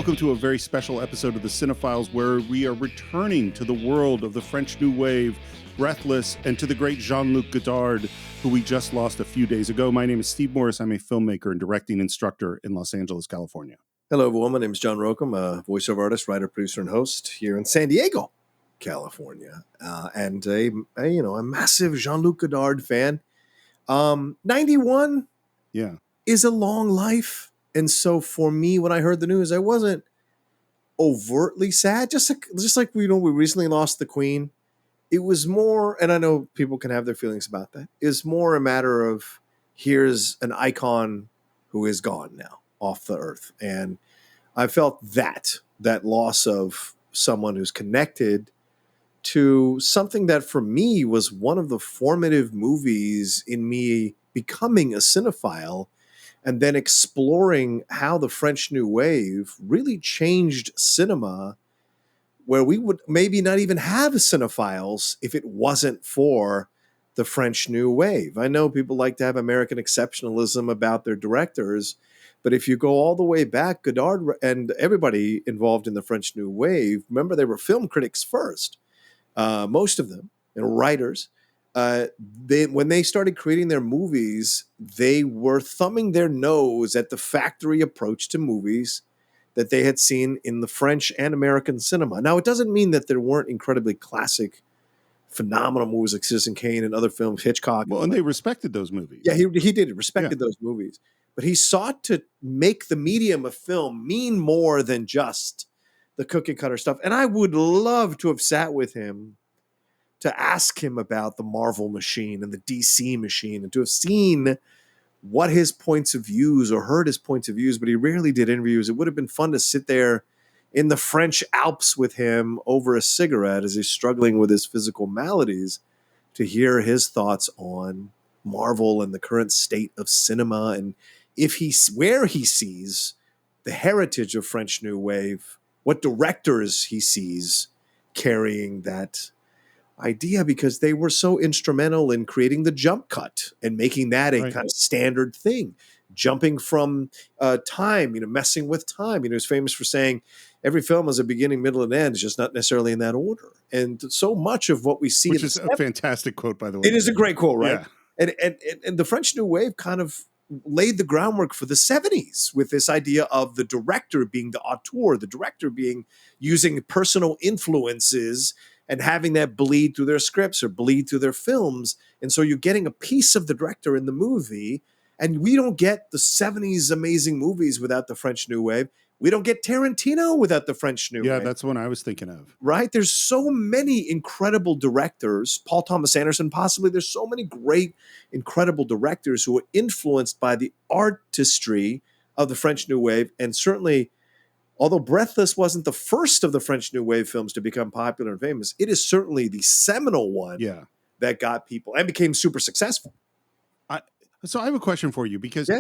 Welcome to a very special episode of the Cine-Files where we are returning to the world of the French New Wave, Breathless, and to the great Jean-Luc Godard, who we just lost a few days ago. My name is Steve Morris. I'm a filmmaker and directing instructor in Los Angeles, California. Hello, everyone. My name is John Rokem, a voiceover artist, writer, producer, and host here in San Diego, California, and a massive Jean-Luc Godard fan. 91 is a long life. And so for me, when I heard the news, I wasn't overtly sad. Just like we recently lost the Queen. It was more, and I know people can have their feelings about that, is more a matter of here's an icon who is gone now off the earth. And I felt that loss of someone who's connected to something that for me was one of the formative movies in me becoming a cinephile and then exploring how the French New Wave really changed cinema, where we would maybe not even have cinephiles if it wasn't for the French New Wave. I know people like to have American exceptionalism about their directors, but if you go all the way back, Godard and everybody involved in the French New Wave, remember they were film critics first, most of them, and writers. When they started creating their movies, they were thumbing their nose at the factory approach to movies that they had seen in the French and American cinema. Now, it doesn't mean that there weren't incredibly classic, phenomenal movies like Citizen Kane and other films, Hitchcock. Well, and they respected those movies. Yeah, he did. Respected those movies. But he sought to make the medium of film mean more than just the cookie cutter stuff. And I would love to have sat with him to ask him about the Marvel machine and the DC machine and to have seen what his points of views or heard his points of views, but he rarely did interviews. It would have been fun to sit there in the French Alps with him over a cigarette as he's struggling with his physical maladies to hear his thoughts on Marvel and the current state of cinema and where he sees the heritage of French New Wave, what directors he sees carrying that idea, because they were so instrumental in creating the jump cut and making that a kind of standard thing, jumping from time, messing with time. He's famous for saying every film has a beginning, middle, and end. It's just not necessarily in that order. And so much of what we see, which is a fantastic quote, by the way. It is a great quote, right? Yeah. And the French New Wave kind of laid the groundwork for the 70s with this idea of the director being the auteur, the director using personal influences and having that bleed through their scripts or bleed through their films. And so you're getting a piece of the director in the movie. And we don't get the 70s amazing movies without the French New Wave. We don't get Tarantino without the French New Wave. Yeah, that's one I was thinking of. Right? There's so many incredible directors. Paul Thomas Anderson, possibly. There's so many great, incredible directors who were influenced by the artistry of the French New Wave. And certainly, although Breathless wasn't the first of the French New Wave films to become popular and famous, it is certainly the seminal one that got people and became super successful. So I have a question for you, because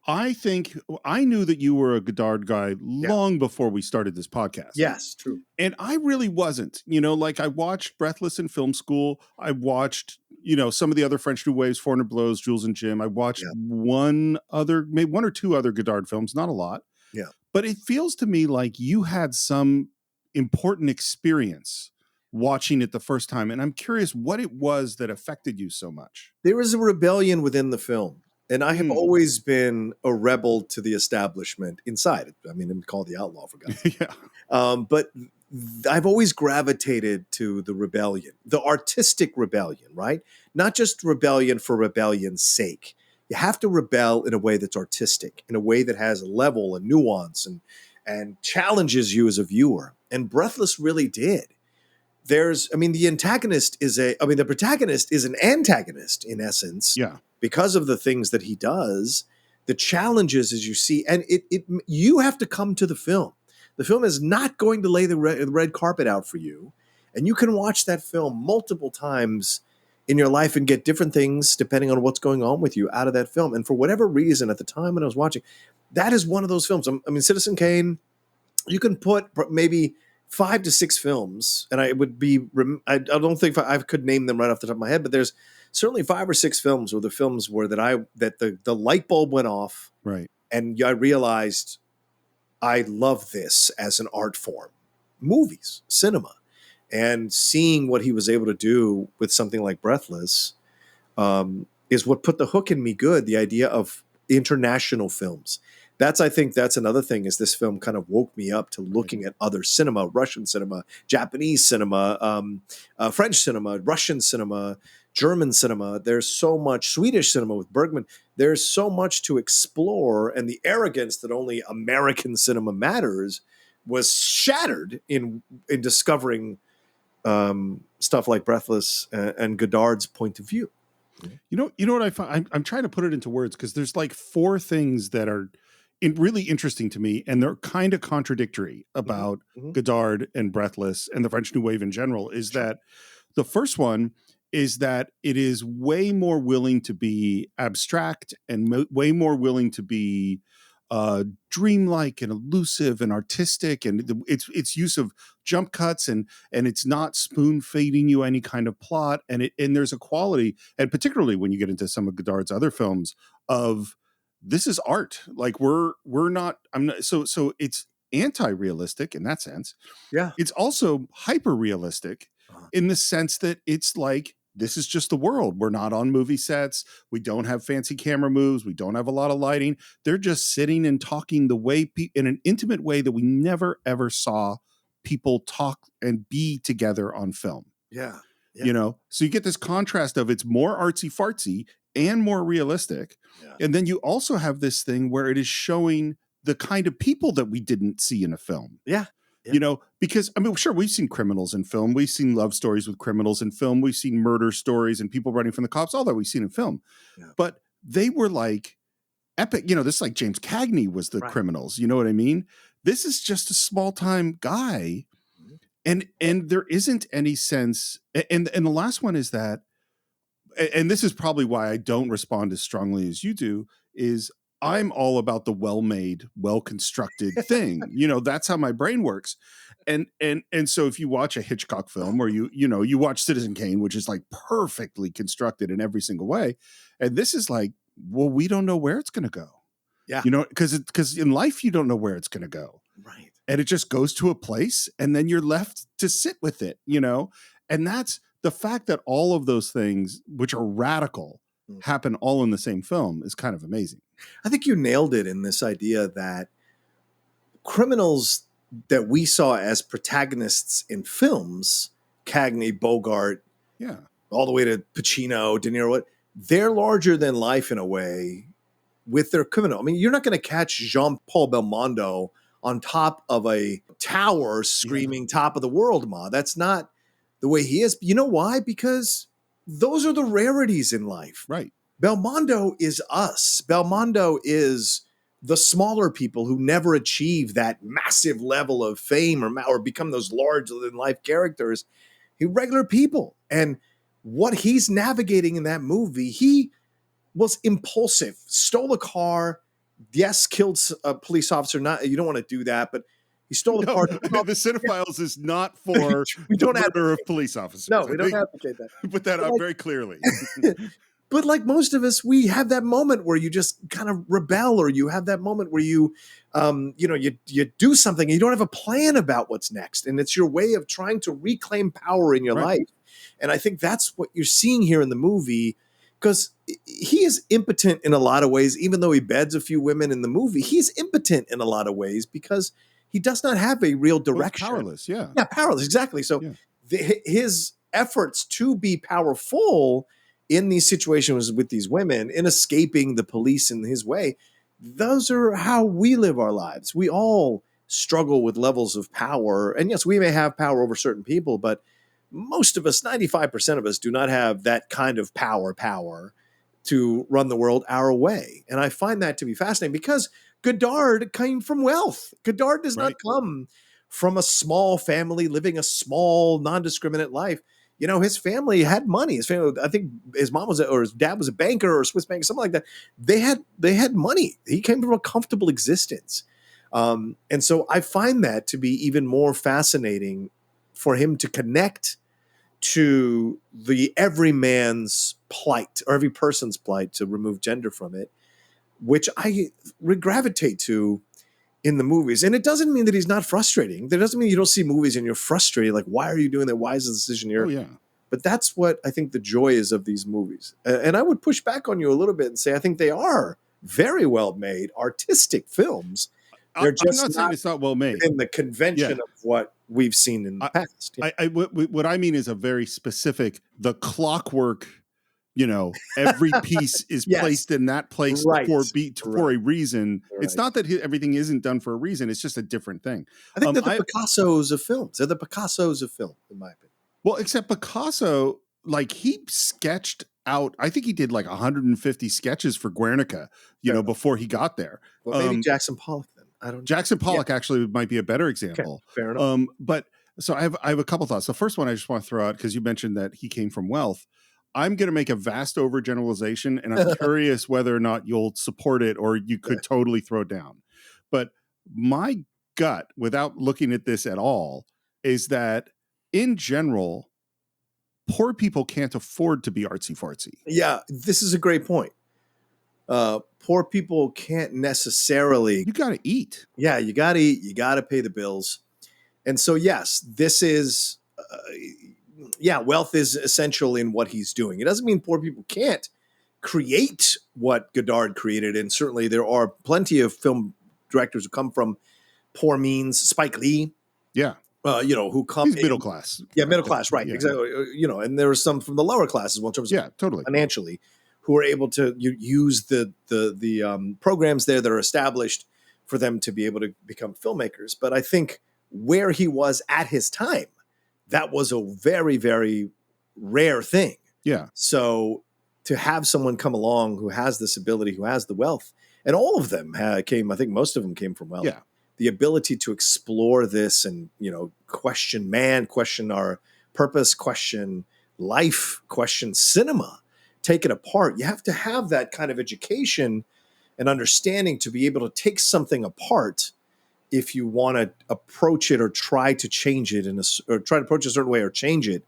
I think I knew that you were a Godard guy long before we started this podcast. Yes, true. And I really wasn't. I watched Breathless in film school. I watched, some of the other French New Waves, 400 Blows, Jules and Jim. I watched maybe one or two other Godard films, not a lot. Yeah. But it feels to me like you had some important experience watching it the first time. And I'm curious what it was that affected you so much. There was a rebellion within the film. And I have always been a rebel to the establishment inside it. I mean, I'm called the outlaw, for God's sake. But I've always gravitated to the rebellion, the artistic rebellion, right? Not just rebellion for rebellion's sake. You have to rebel in a way that's artistic, in a way that has a level and nuance and challenges you as a viewer. And Breathless really did. The protagonist is an antagonist in essence. Yeah. Because of the things that he does, the challenges as you see, and you have to come to the film. The film is not going to lay the red carpet out for you. And you can watch that film multiple times in your life and get different things depending on what's going on with you out of that film. And for whatever reason, at the time when I was watching, that is one of those films. Citizen Kane, you can put maybe 5 to 6 films, and I don't think I could name them right off the top of my head, but there's certainly 5 or 6 films were the films where that the light bulb went off, right? And I realized I love this as an art form, movies, cinema, and seeing what he was able to do with something like Breathless is what put the hook in me good. The idea of international films. I think that's another thing is this film kind of woke me up to looking at other cinema, Russian cinema, Japanese cinema, French cinema, Russian cinema, German cinema. There's so much Swedish cinema with Bergman. There's so much to explore, and the arrogance that only American cinema matters was shattered in discovering stuff like Breathless and Godard's point of view. You know what I find? I'm trying to put it into words because there's like four things that are really interesting to me, and they're kind of contradictory about Godard and Breathless and the French New Wave in general. Is that the first one is that it is way more willing to be abstract and way more willing to be dreamlike and elusive and artistic, and its use of jump cuts and it's not spoon feeding you any kind of plot, and there's a quality, and particularly when you get into some of Godard's other films, of this is art. Like we're not. I'm not. So it's anti-realistic in that sense. Yeah. It's also hyper realistic in the sense that it's like, this is just the world. We're not on movie sets. We don't have fancy camera moves. We don't have a lot of lighting. They're just sitting and talking the way in an intimate way that we never ever saw people talk and be together on film. Yeah. You know, so you get this contrast of it's more artsy fartsy and more realistic. And then you also have this thing where it is showing the kind of people that we didn't see in a film. Yeah. You know, because I mean, sure, we've seen criminals in film. We've seen love stories with criminals in film. We've seen murder stories and people running from the cops, all that we've seen in film. But they were like epic. You know, this like James Cagney was the criminals. You know what I mean? This is just a small time guy. And there isn't any sense. And the last one is that, and this is probably why I don't respond as strongly as you do, is I'm all about the well-made, well-constructed thing. You know, that's how my brain works. And so if you watch a Hitchcock film, or you watch Citizen Kane, which is like perfectly constructed in every single way, and this is like, well, we don't know where it's going to go. Yeah. You know, because in life you don't know where it's going to go. Right. And it just goes to a place, and then you're left to sit with it. You know, and that's the fact that all of those things, which are radical, happen all in the same film, is kind of amazing. I think you nailed it in this idea that criminals that we saw as protagonists in films, Cagney, Bogart, all the way to Pacino, De Niro, they're larger than life in a way with their criminal. I mean, you're not going to catch Jean-Paul Belmondo on top of a tower screaming top of the world, Ma. That's not the way he is. You know why? Because those are the rarities in life. Right. Belmondo is us. Belmondo is the smaller people who never achieve that massive level of fame or become those larger than life characters. Regular people. And what he's navigating in that movie, he was impulsive, stole a car, yes, killed a police officer. Not, you don't want to do that, but he stole a car. The Cine-Files is not for the murder of police officers. No, we don't advocate that. Put that out very clearly. But like most of us, we have that moment where you just kind of rebel, or you have that moment where you do something and you don't have a plan about what's next. And it's your way of trying to reclaim power in your life. And I think that's what you're seeing here in the movie, because he is impotent in a lot of ways. Even though he beds a few women in the movie, he's impotent in a lot of ways because he does not have a real direction. Powerless, yeah, powerless, exactly. So his efforts to be powerful in these situations with these women, in escaping the police in his way, those are how we live our lives. We all struggle with levels of power. And yes, we may have power over certain people, but most of us, 95% of us, do not have that kind of power to run the world our way. And I find that to be fascinating because Godard came from wealth. Godard does not come from a small family living a small, non-discriminate life. You know, his family had money. His family, I think his mom was, or his dad was a banker or a Swiss banker, something like that. They had money. He came from a comfortable existence. And so I find that to be even more fascinating for him to connect to the everyman's plight, or every person's plight, to remove gender from it, which I would gravitate to in the movies. And it doesn't mean that he's not frustrating. That doesn't mean you don't see movies and you're frustrated. Like, why are you doing that? Why is the decision here? Oh yeah. But that's what I think the joy is of these movies. And I would push back on you a little bit and say I think they are very well made, artistic films. They're I'm just not saying it's not well made. in the convention of what we've seen in the past. Yeah. What I mean is a very specific, the clockwork, every piece is placed in that place for a reason. Right. It's not that everything isn't done for a reason. It's just a different thing. I think they're the Picassos of films. They're the Picassos of film, in my opinion. Well, except Picasso, like he sketched out, I think he did like 150 sketches for Guernica, before he got there. Well, maybe Jackson Pollock then. I don't know. Jackson Pollock actually might be a better example. Okay, fair enough. But so I have a couple thoughts. The first one I just want to throw out, because you mentioned that he came from wealth. I'm going to make a vast overgeneralization, and I'm curious whether or not you'll support it or you could totally throw it down. But my gut, without looking at this at all, is that in general, poor people can't afford to be artsy-fartsy. Yeah, this is a great point. Poor people can't necessarily... You got to eat. Yeah, you got to eat. You got to pay the bills. And so, yes, this is... wealth is essential in what he's doing. It doesn't mean poor people can't create what Godard created. And certainly there are plenty of film directors who come from poor means. Spike Lee. Yeah. Who come He's middle class. Yeah, middle class, right. Yeah. Exactly. And there are some from the lower classes as well, in terms of totally financially, who are able to use the programs there that are established for them to be able to become filmmakers. But I think where he was at his time, that was a very, very rare thing. Yeah. So to have someone come along who has this ability, who has the wealth, and all of them I think most of them came from wealth. Yeah. The ability to explore this and, question man, question our purpose, question life, question cinema, take it apart. You have to have that kind of education and understanding to be able to take something apart if you want to approach it or try to change it or try to approach it a certain way or change it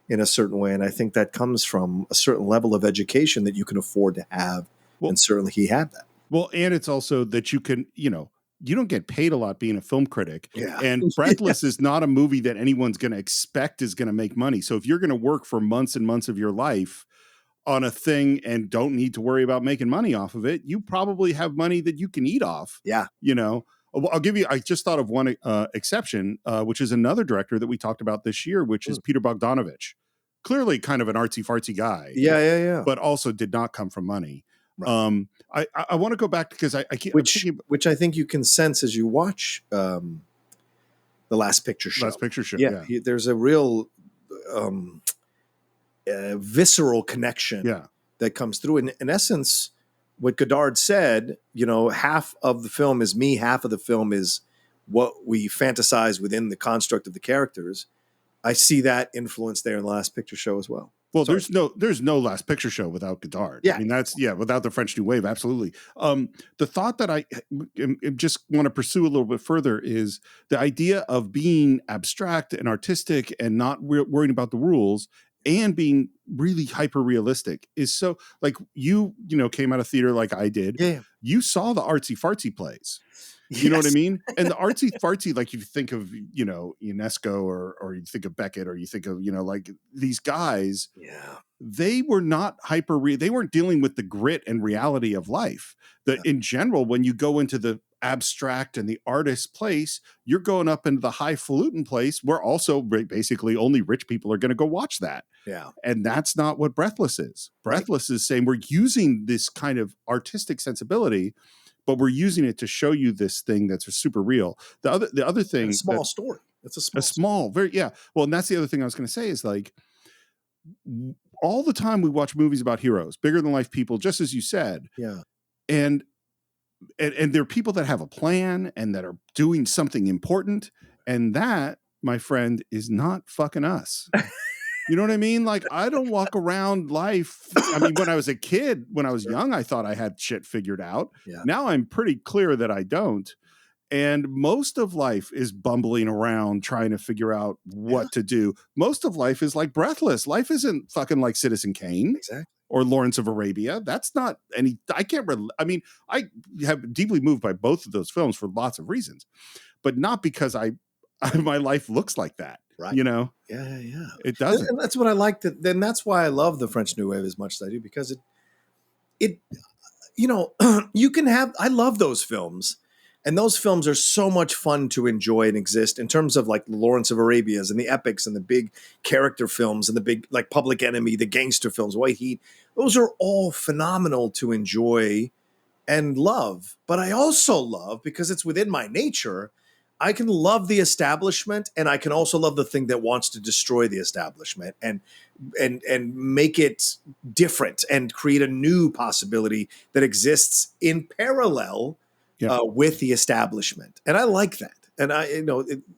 in a certain way. And I think that comes from a certain level of education that you can afford to have. Well, and certainly he had that. Well, and it's also that you can, you don't get paid a lot being a film critic. Yeah. And Breathless is not a movie that anyone's going to expect is going to make money. So if you're going to work for months and months of your life on a thing and don't need to worry about making money off of it, you probably have money that you can eat off. Yeah. I just thought of one exception, which is another director that we talked about this year, which is Peter Bogdanovich. Clearly kind of an artsy-fartsy guy. Yeah. But also did not come from money. Right. I want to go back because I can't. Which I think you can sense as you watch the Last Picture Show. Last Picture Show. Yeah. There's a real visceral connection that comes through. In essence, what Godard said, half of the film is me, half of the film is what we fantasize within the construct of the characters. I see that influence there in the Last Picture Show as well. Well, there's no Last Picture Show without Godard. Yeah. I mean, without the French New Wave. Absolutely. The thought that I just want to pursue a little bit further is the idea of being abstract and artistic and not worrying about the rules and being really hyper realistic is so, like, you came out of theater like I did. Yeah. You saw the artsy fartsy plays. You know what I mean? And the artsy fartsy, like you think of, UNESCO or you think of Beckett or you think of, like these guys, they were not they weren't dealing with the grit and reality of life. In general, when you go into the abstract and the artist place, you're going up into the highfalutin place where also basically only rich people are going to go watch that. Yeah. And that's not what Breathless is. Breathless is saying we're using this kind of artistic sensibility, but we're using it to show you this thing that's super real. The other thing, a small story. It's a small, very, yeah. Well, and that's the other thing I was going to say is, like, all the time we watch movies about heroes, bigger than life people, just as you said. Yeah. And there are people that have a plan and that are doing something important. And that, my friend, is not fucking us. You know what I mean? Like, I don't walk around life. I mean, when I was a kid, when I was young, I thought I had shit figured out. Yeah. Now I'm pretty clear that I don't. And most of life is bumbling around trying to figure out what to do. Most of life is like Breathless. Life isn't fucking like Citizen Kane. Exactly. or Lawrence of Arabia. That's not any, I can't, I mean, I have deeply moved by both of those films for lots of reasons, but not because my life looks like that, Right. you know? Yeah. It doesn't. And that's what I like. Then that's why I love the French New Wave as much as I do, because it you know, I love those films. And those films are so much fun to enjoy and exist in terms of like Lawrence of Arabia's and the epics and the big character films and the big like Public Enemy, the gangster films, White Heat. Those are all phenomenal to enjoy and love. But I also love, because it's within my nature, I can love the establishment, and I can also love the thing that wants to destroy the establishment and make it different and create a new possibility that exists in parallel with the establishment. And I like that. And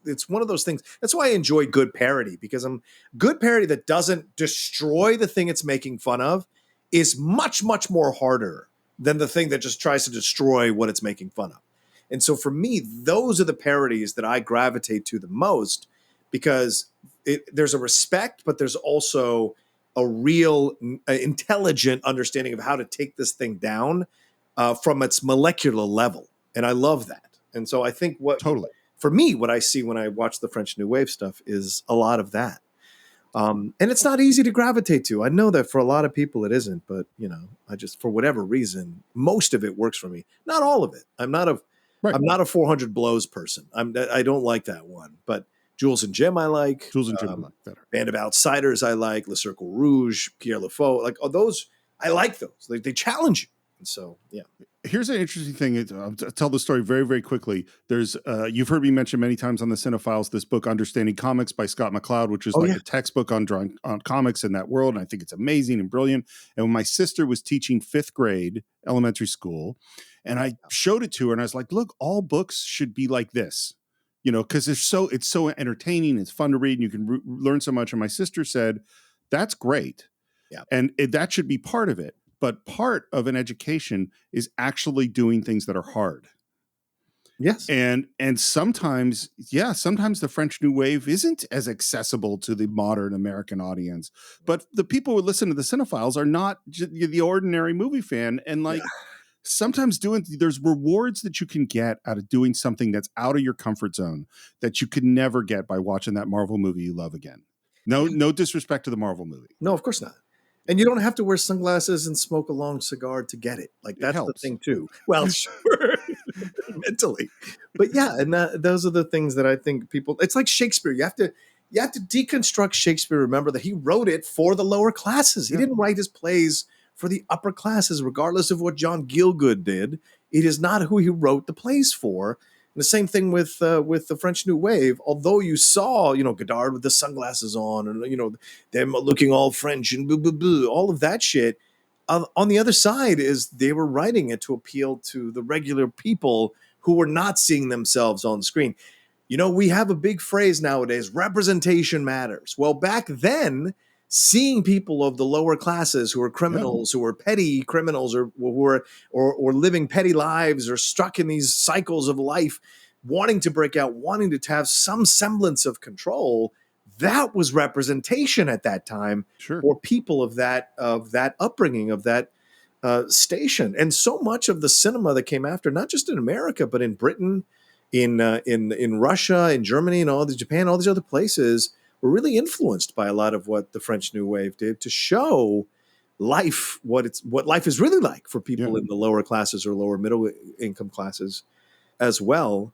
it's one of those things. That's why I enjoy good parody, because good parody that doesn't destroy the thing it's making fun of is much, much more harder than the thing that just tries to destroy what it's making fun of. And so for me, those are the parodies that I gravitate to the most, because there's a respect, but there's also a real intelligent understanding of how to take this thing down from its molecular level. And I love that. And so I think for me, what I see when I watch the French New Wave stuff is a lot of that. And it's not easy to gravitate to. I know that for a lot of people it isn't, but I just, for whatever reason, most of it works for me. Not all of it. I'm not a 400 Blows person. I don't like that one. But Jules and Jim I like. Jules and Jim I like better. Band of Outsiders I like. Le Cercle Rouge, Pierre Lefaux, like those. I like those. They challenge you. And so, yeah. Here's an interesting thing. I'll tell the story very, very quickly. There's, you've heard me mention many times on the Cine-Files, this book, Understanding Comics by Scott McCloud, which is a textbook on drawing on comics in that world. And I think it's amazing and brilliant. And when my sister was teaching 5th grade elementary school, and I showed it to her and I was like, look, all books should be like this, because it's so entertaining. It's fun to read and you can learn so much. And my sister said, that's great. Yeah. And that should be part of it. But part of an education is actually doing things that are hard. Yes. And sometimes the French New Wave isn't as accessible to the modern American audience. But the people who listen to the Cine-Files are not the ordinary movie fan. And sometimes there's rewards that you can get out of doing something that's out of your comfort zone that you could never get by watching that Marvel movie you love again. No disrespect to the Marvel movie. No, of course not. And you don't have to wear sunglasses and smoke a long cigar to get it. Like, that's the thing too. Well, sure, mentally, but yeah, and those are the things that I think people. It's like Shakespeare. You have to deconstruct Shakespeare. Remember that he wrote it for the lower classes. He didn't write his plays for the upper classes, regardless of what John Gielgud did. It is not who he wrote the plays for. And the same thing with the French New Wave. Although you saw, Godard with the sunglasses on, and them looking all French and blah, blah, blah, all of that shit. On the other side is they were writing it to appeal to the regular people who were not seeing themselves on screen. We have a big phrase nowadays: representation matters. Well, back then, seeing people of the lower classes who are criminals, who are petty criminals, or who are or living petty lives, or stuck in these cycles of life, wanting to break out, wanting to have some semblance of control, that was representation at that time for people of that upbringing, of that station. And so much of the cinema that came after, not just in America, but in Britain, in Russia, in Germany, and Japan, all these other places, were really influenced by a lot of what the French New Wave did to show life, what life is really like for people in the lower classes or lower middle income classes as well.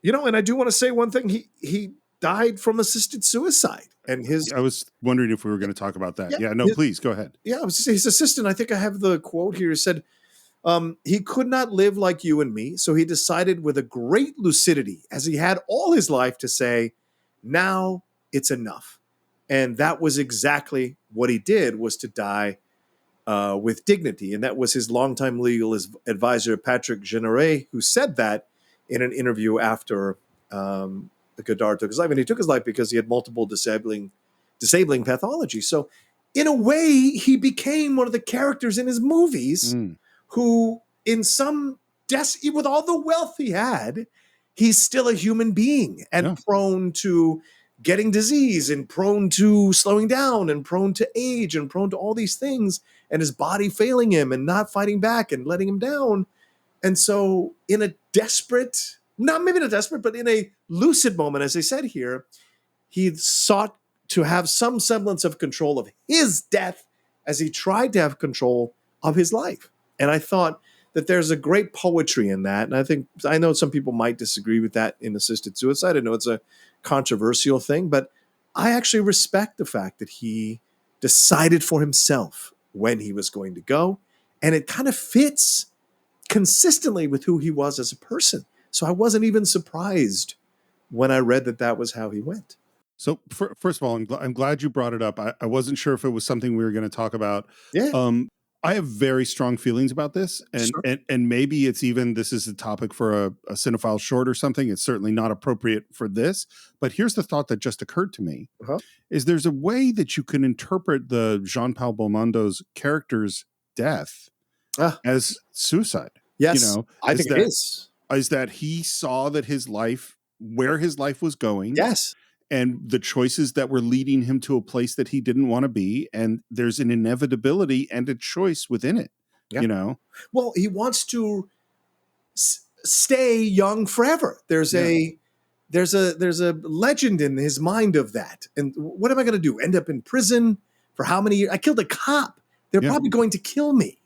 And I do want to say one thing: he died from assisted suicide, and I was wondering if we were going to talk about that. Please go ahead. Yeah, his assistant, I think I have the quote here, said, he could not live like you and me, so he decided with a great lucidity, as he had all his life, to say, now it's enough. And that was exactly what he did, was to die with dignity. And that was his longtime legal advisor, Patrick Jeanneret, who said that in an interview after Godard took his life. And he took his life because he had multiple disabling pathology. So in a way, he became one of the characters in his movies who, in some with all the wealth he had, he's still a human being and prone to getting disease and prone to slowing down and prone to age and prone to all these things, and his body failing him and not fighting back and letting him down. And so in a desperate, not maybe not desperate, but in a lucid moment, as I said here, he sought to have some semblance of control of his death as he tried to have control of his life. And I thought that there's a great poetry in that. And I know some people might disagree with that in assisted suicide. I know it's a controversial thing, but I actually respect the fact that he decided for himself when he was going to go. And it kind of fits consistently with who he was as a person. So I wasn't even surprised when I read that that was how he went. So first of all, I'm glad you brought it up. I wasn't sure if it was something we were going to talk about. Yeah. I have very strong feelings about this, and Sure. and maybe it's even, this is a topic for a Cinephile short or something. It's certainly not appropriate for this, but here's the thought that just occurred to me: is there's a way that you can interpret the Jean-Paul Belmondo's character's death as suicide. Yes, you know, I think it is. Is that he saw that where his life was going. Yes. And the choices that were leading him to a place that he didn't want to be. And there's an inevitability and a choice within it, you know? Well, he wants to stay young forever. There's a legend in his mind of that. And what am I going to do? End up in prison for how many years? I killed a cop. They're probably going to kill me.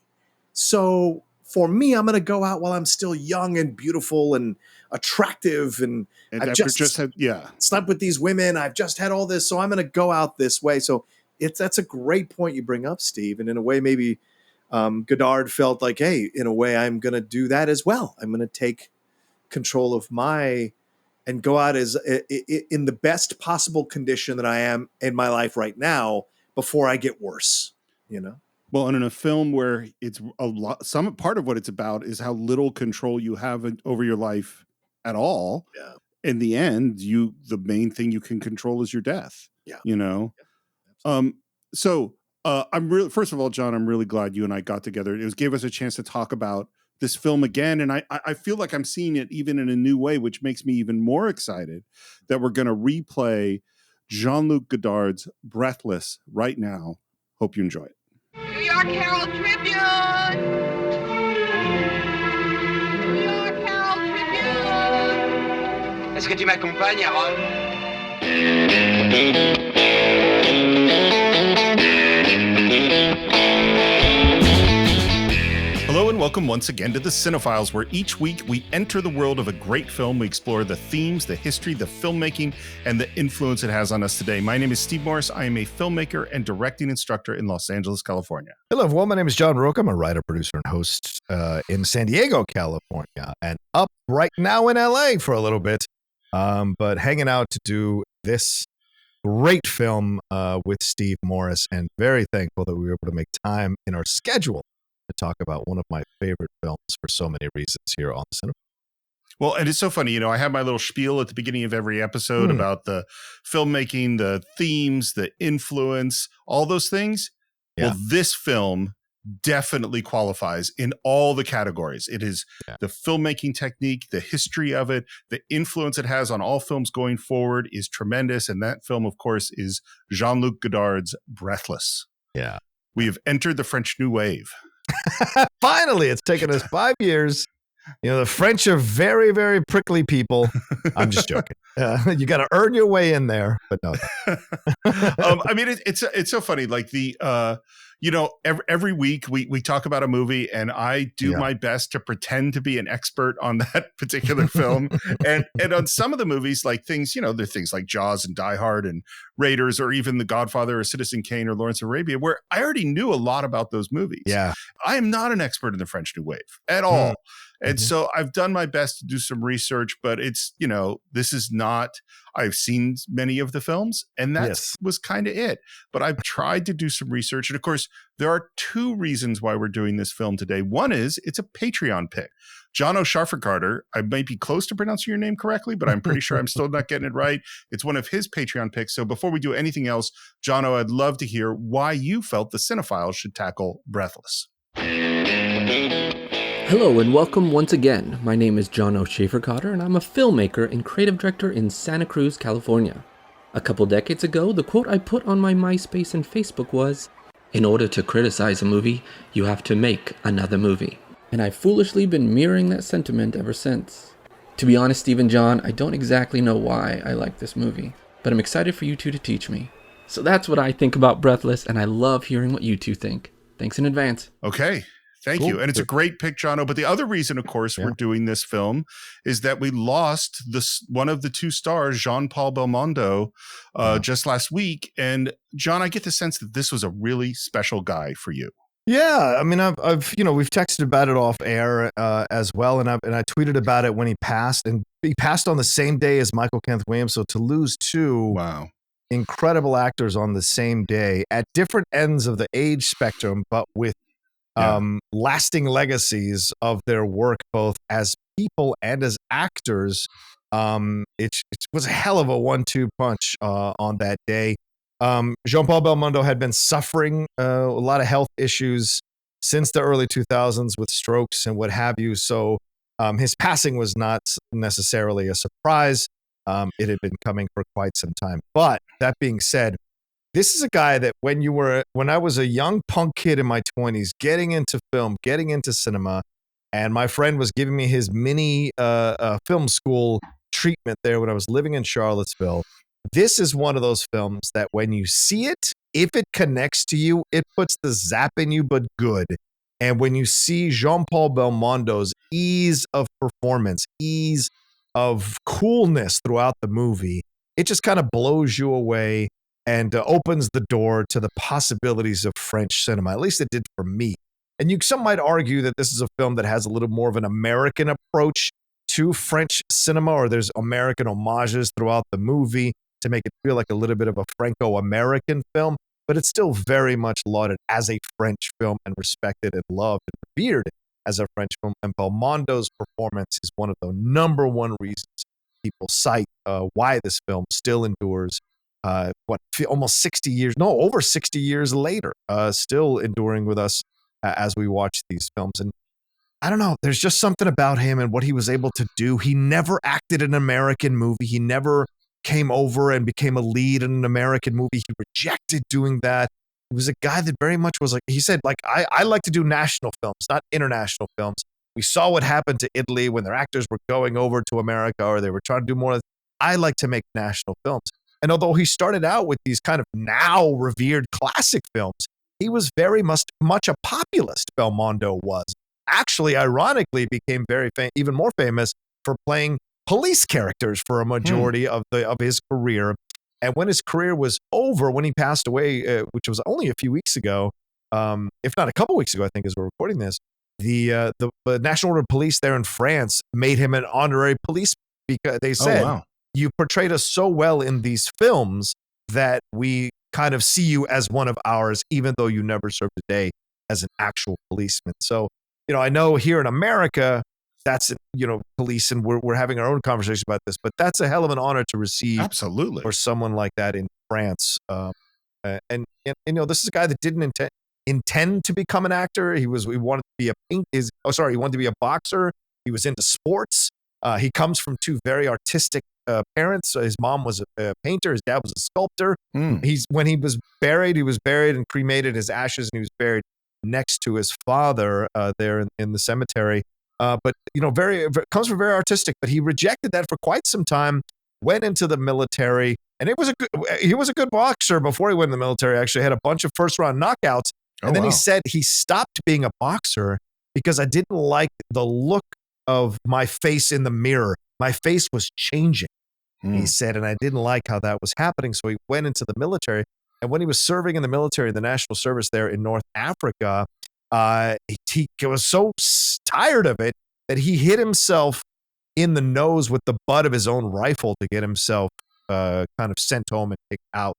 So for me, I'm going to go out while I'm still young and beautiful and attractive, and I've just slept with these women. I've just had all this, so I'm going to go out this way. So that's a great point you bring up, Steve. And in a way, maybe Godard felt like, hey, in a way, I'm going to do that as well. I'm going to take control of and go out as in the best possible condition that I am in my life right now before I get worse. You know. Well, and in a film where it's some part of what it's about is how little control you have over your life at all. Yeah. In the end, the main thing you can control is your death. Yeah. You know. Yeah, so first of all, John, I'm really glad you and I got together. It gave us a chance to talk about this film again, and I feel like I'm seeing it even in a new way, which makes me even more excited that we're going to replay Jean-Luc Godard's Breathless right now. Hope you enjoy it. New York Herald Tribune! New York Herald Tribune! Est-ce que tu m'accompagnes, Harold? Hello and welcome once again to the Cine-Files, where each week we enter the world of a great film. We explore the themes, the history, the filmmaking, and the influence it has on us today. My name is Steve Morris. I am a filmmaker and directing instructor in Los Angeles, California. Hello, everyone. My name is John Rook. I'm a writer, producer, and host in San Diego, California, and up right now in LA for a little bit, but hanging out to do this great film with Steve Morris, and very thankful that we were able to make time in our schedule to talk about one of my favorite films for so many reasons here on the Cinema. Well, and it's so funny, I have my little spiel at the beginning of every episode about the filmmaking, the themes, the influence, all those things. Yeah. Well, this film definitely qualifies in all the categories. It is the filmmaking technique, the history of it, the influence it has on all films going forward is tremendous. And that film, of course, is Jean-Luc Godard's Breathless. Yeah. We have entered the French New Wave. Finally, it's taken us 5 years. The French are very, very prickly people. I'm just joking. You got to earn your way in there, but no. It's so funny. Like every week we talk about a movie, and I do my best to pretend to be an expert on that particular film. and on some of the movies, like things, there are things like Jaws and Die Hard and Raiders, or even The Godfather or Citizen Kane or Lawrence of Arabia, where I already knew a lot about those movies. Yeah. I am not an expert in the French New Wave at all. And so I've done my best to do some research, but it's, this is not, I've seen many of the films, and that was kind of it. But I've tried to do some research. And of course, there are two reasons why we're doing this film today. One is it's a Patreon pick. John O'Schaffer-Carter, I might be close to pronouncing your name correctly, but I'm pretty sure I'm still not getting it right. It's one of his Patreon picks. So before we do anything else, Jono, I'd love to hear why you felt the Cine-Files should tackle Breathless. Hello and welcome once again. My name is John O'Schaffer-Carter, and I'm a filmmaker and creative director in Santa Cruz, California. A couple decades ago, the quote I put on my MySpace and Facebook was, "In order to criticize a movie, you have to make another movie." And I've foolishly been mirroring that sentiment ever since. To be honest, Steve and John, I don't exactly know why I like this movie, but I'm excited for you two to teach me. So that's what I think about Breathless, and I love hearing what you two think. Thanks in advance. Okay. Thank you. And it's a great pick, Jono. But the other reason, of course, we're doing this film is that we lost one of the two stars, Jean-Paul Belmondo, just last week. And John, I get the sense that this was a really special guy for you. Yeah, I mean, I've we've texted about it off air as well, and I tweeted about it when he passed, and he passed on the same day as Michael Kenneth Williams. So to lose two incredible actors on the same day at different ends of the age spectrum, but with lasting legacies of their work, both as people and as actors. It was a hell of a 1-2 punch on that day. Jean-Paul Belmondo had been suffering a lot of health issues since the early 2000s with strokes and what have you. So his passing was not necessarily a surprise. It had been coming for quite some time. But that being said, this is a guy that when I was a young punk kid in my 20s, getting into film, getting into cinema, and my friend was giving me his mini film school treatment there when I was living in Charlottesville. This is one of those films that when you see it, if it connects to you, it puts the zap in you, but good. And when you see Jean-Paul Belmondo's ease of performance, ease of coolness throughout the movie, it just kind of blows you away and opens the door to the possibilities of French cinema. At least it did for me. And some might argue that this is a film that has a little more of an American approach to French cinema, or there's American homages throughout the movie to make it feel like a little bit of a Franco-American film, but it's still very much lauded as a French film and respected and loved and revered as a French film. And Belmondo's performance is one of the number one reasons people cite why this film still endures. Almost 60 years, no, over 60 years later, still enduring with us as we watch these films. And I don't know, there's just something about him and what he was able to do. He never acted in an American movie. He never came over and became a lead in an American movie. He rejected doing that. He was a guy that very much was like, he said, like, I like to do national films, not international films. We saw what happened to Italy when their actors were going over to America, or they were trying to do more. I like to make national films. And although he started out with these kind of now revered classic films, he was very much a populist, Belmondo was. Actually, ironically, became even more famous for playing police characters for a majority of his career. And when his career was over, when he passed away, which was only a few weeks ago, if not a couple weeks ago, I think, as we're recording this, the National Order of Police there in France made him an honorary police because they said, you portrayed us so well in these films that we kind of see you as one of ours, even though you never served a day as an actual policeman. So, I know here in America, that's, police, and we're having our own conversation about this, but that's a hell of an honor to receive. Absolutely. For someone like that in France. And this is a guy that didn't intend to become an actor. He wanted to be a boxer. He was into sports. He comes from two very artistic parents. His mom was a painter. His dad was a sculptor. When he was buried and cremated his ashes, and he was buried next to his father there in the cemetery. But comes from very artistic. But he rejected that for quite some time. Went into the military, and he was a good boxer before he went in the military. Actually, had a bunch of first round knockouts, and then he said he stopped being a boxer because I didn't like the look of my face in the mirror. My face was changing. He said, and I didn't like how that was happening. So he went into the military. And when he was serving in the military, the national service there in North Africa, he was so tired of it that he hit himself in the nose with the butt of his own rifle to get himself kind of sent home and kicked out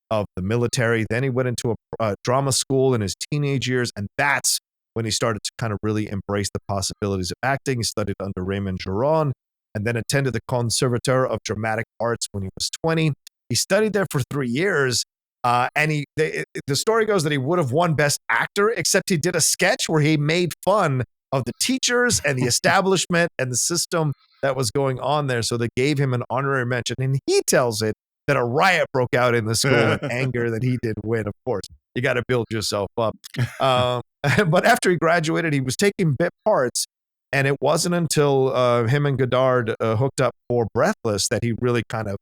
of the military. Then he went into a drama school in his teenage years, and that's when he started to kind of really embrace the possibilities of acting. He studied under Raymond Aron, and then attended the Conservatoire of Dramatic Arts when he was 20. He studied there for 3 years, and the story goes that he would have won Best Actor, except he did a sketch where he made fun of the teachers and the establishment and the system that was going on there. So they gave him an honorary mention, and he tells it that a riot broke out in the school in anger that he didn't win. Of course, you got to build yourself up. But after he graduated, he was taking bit parts. And it wasn't until him and Godard hooked up for Breathless that he really kind of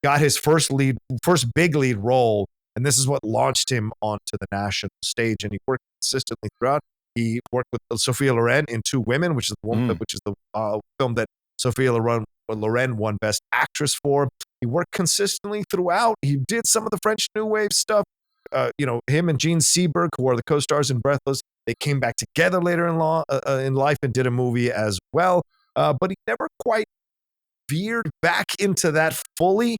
got his first big lead role. And this is what launched him onto the national stage. And he worked consistently throughout. He worked with Sophia Loren in Two Women, which is the film that Sophia Loren won Best Actress for. He worked consistently throughout. He did some of the French New Wave stuff. Him and Jean Seberg, who are the co-stars in Breathless, they came back together later in life and did a movie as well. But he never quite veered back into that fully.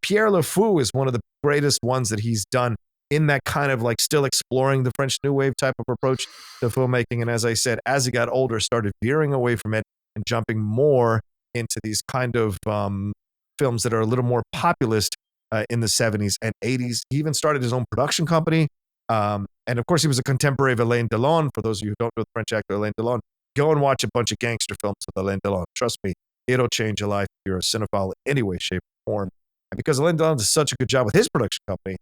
Pierre Le Fou is one of the greatest ones that he's done in that kind of like still exploring the French New Wave type of approach to filmmaking. And as I said, as he got older, started veering away from it and jumping more into these kind of films that are a little more populist in the 70s and 80s. He even started his own production company. And of course, he was a contemporary of Alain Delon. For those of you who don't know the French actor Alain Delon, go and watch a bunch of gangster films with Alain Delon. Trust me, it'll change your life if you're a cinephile in any way, shape, or form. And because Alain Delon does such a good job with his production company,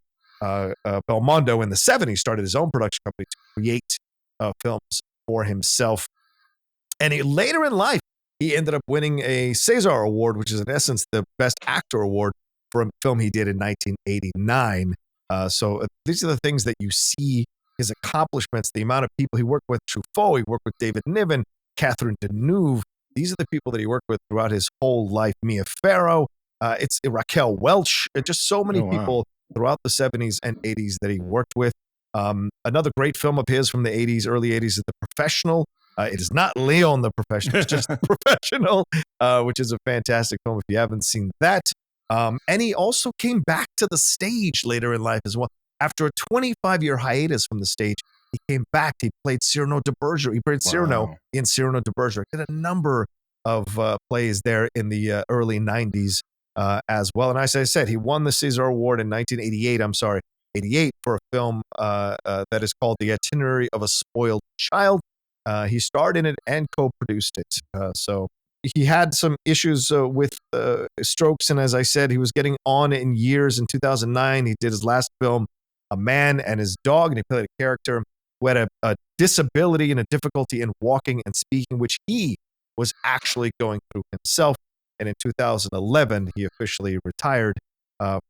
Belmondo in the 70s started his own production company to create films for himself. And later in life, he ended up winning a César Award, which is in essence the Best Actor Award for a film he did in 1989. So these are the things that you see, his accomplishments, the amount of people he worked with. Truffaut, he worked with David Niven, Catherine Deneuve. These are the people that he worked with throughout his whole life. Mia Farrow, it's Raquel Welch, just so many people throughout the 70s and 80s that he worked with. Another great film of his from the 80s, early 80s is The Professional. It is not Leon the Professional, it's just The Professional, which is a fantastic film if you haven't seen that. And he also came back to the stage later in life as well. After a 25-year hiatus from the stage, he came back. He played Cyrano de Bergerac. He played Cyrano in Cyrano de Bergerac. Did a number of plays there in the early 90s as well. And as I said, he won the César Award in 1988 for a film that is called The Itinerary of a Spoiled Child. He starred in it and co-produced it. So he had some issues with strokes. And as I said, he was getting on in years. In 2009, he did his last film, A Man and His Dog, and he played a character who had a disability and a difficulty in walking and speaking, which he was actually going through himself. And in 2011, he officially retired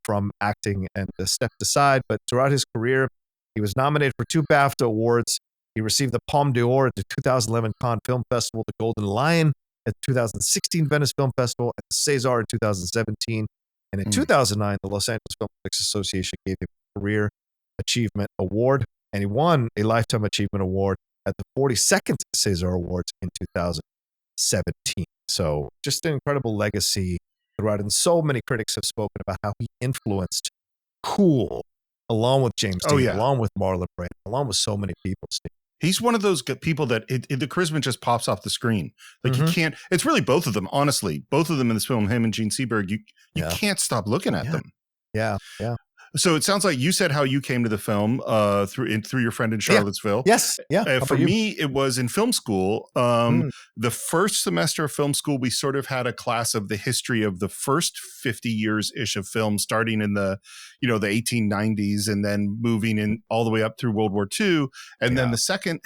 from acting and stepped aside. But throughout his career, he was nominated for 2 BAFTA awards. He received the Palme d'Or at the 2011 Cannes Film Festival, the Golden Lion at the 2016 Venice Film Festival, and the César in 2017. And in 2009, the Los Angeles Film Critics Association gave him a Career Achievement Award, and he won a Lifetime Achievement Award at the 42nd César Awards in 2017. So just an incredible legacy throughout. And so many critics have spoken about how he influenced Cool, along with James Dean, along with Marlon Brando, along with so many people, Steve. He's one of those people that the charisma just pops off the screen. Like you can't, it's really both of them, honestly. Both of them in this film, him and Jean Seberg, you can't stop looking at them. Yeah. So it sounds like you said how you came to the film through your friend in Charlottesville. Yes. Yeah. For me, it was in film school. The first semester of film school, we sort of had a class of the history of the first 50 years-ish of film, starting in the 1890s and then moving in all the way up through World War II. And then the second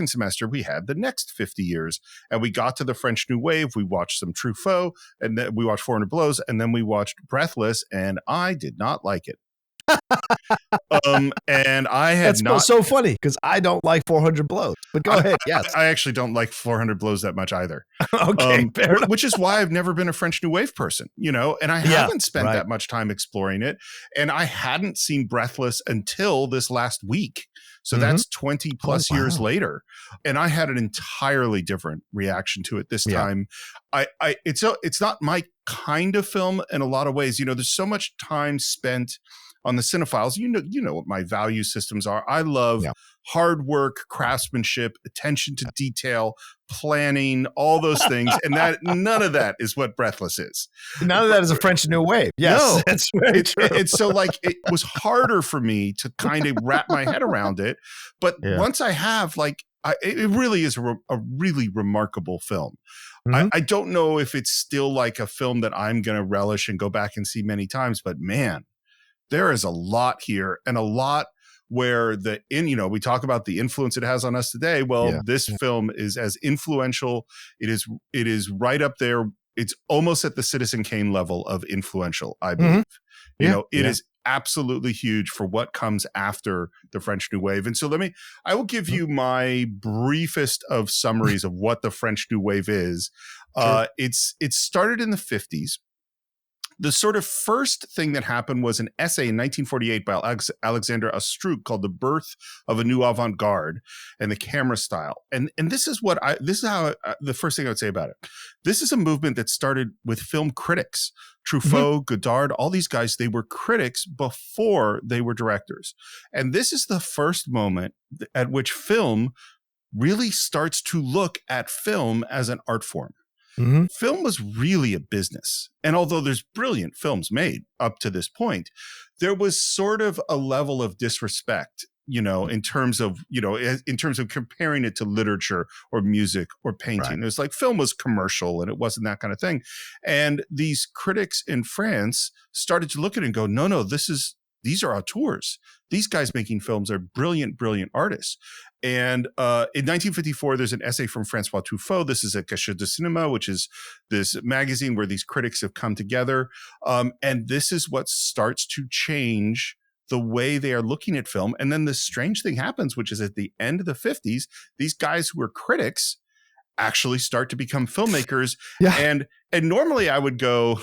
semester, we had the next 50 years. And we got to the French New Wave. We watched some Truffaut, and then we watched 400 Blows, and then we watched Breathless, and I did not like it. And I had That's so funny because I don't like 400 Blows, but go ahead. Yes. I actually don't like 400 Blows that much either. Okay. Fair enough. Which is why I've never been a French New Wave person, and I haven't spent that much time exploring it. And I hadn't seen Breathless until this last week. So that's 20 plus years later. And I had an entirely different reaction to it this time. It's not my kind of film in a lot of ways. There's so much time spent on the Cine-Files. You know what my value systems are. I love hard work, craftsmanship, attention to detail, planning, all those things. And that none of that is what Breathless is. None of that is a French New Wave. Yes, no, that's very true. It's so it was harder for me to kind of wrap my head around it. But once I have, it really is a really remarkable film. Mhm. I don't know if it's still like a film that I'm going to relish and go back and see many times, but man, there is a lot here, and a lot where we talk about the influence it has on us today. Well, this film is as influential. It is right up there. It's almost at the Citizen Kane level of influential, I believe. It is absolutely huge for what comes after the French New Wave. And so I will give you my briefest of summaries of what the French New Wave is. Sure. It started in the 50s. The sort of first thing that happened was an essay in 1948 by Alexander Astruc called "The Birth of a New Avant-Garde and the Camera Style." And this is the first thing I would say about it. This is a movement that started with film critics. Truffaut, Godard, all these guys, they were critics before they were directors. And this is the first moment at which film really starts to look at film as an art form. Mm-hmm. Film was really a business. And although there's brilliant films made up to this point, there was sort of a level of disrespect, in terms of comparing it to literature or music or painting. Right. It was like film was commercial and it wasn't that kind of thing. And these critics in France started to look at it and go, no, these are auteurs. These guys making films are brilliant, brilliant artists. And in 1954, there's an essay from François Truffaut. This is a Cachet de Cinéma, which is this magazine where these critics have come together. And this is what starts to change the way they are looking at film. And then this strange thing happens, which is at the end of the 50s, these guys who were critics actually start to become filmmakers. Yeah. And normally I would go,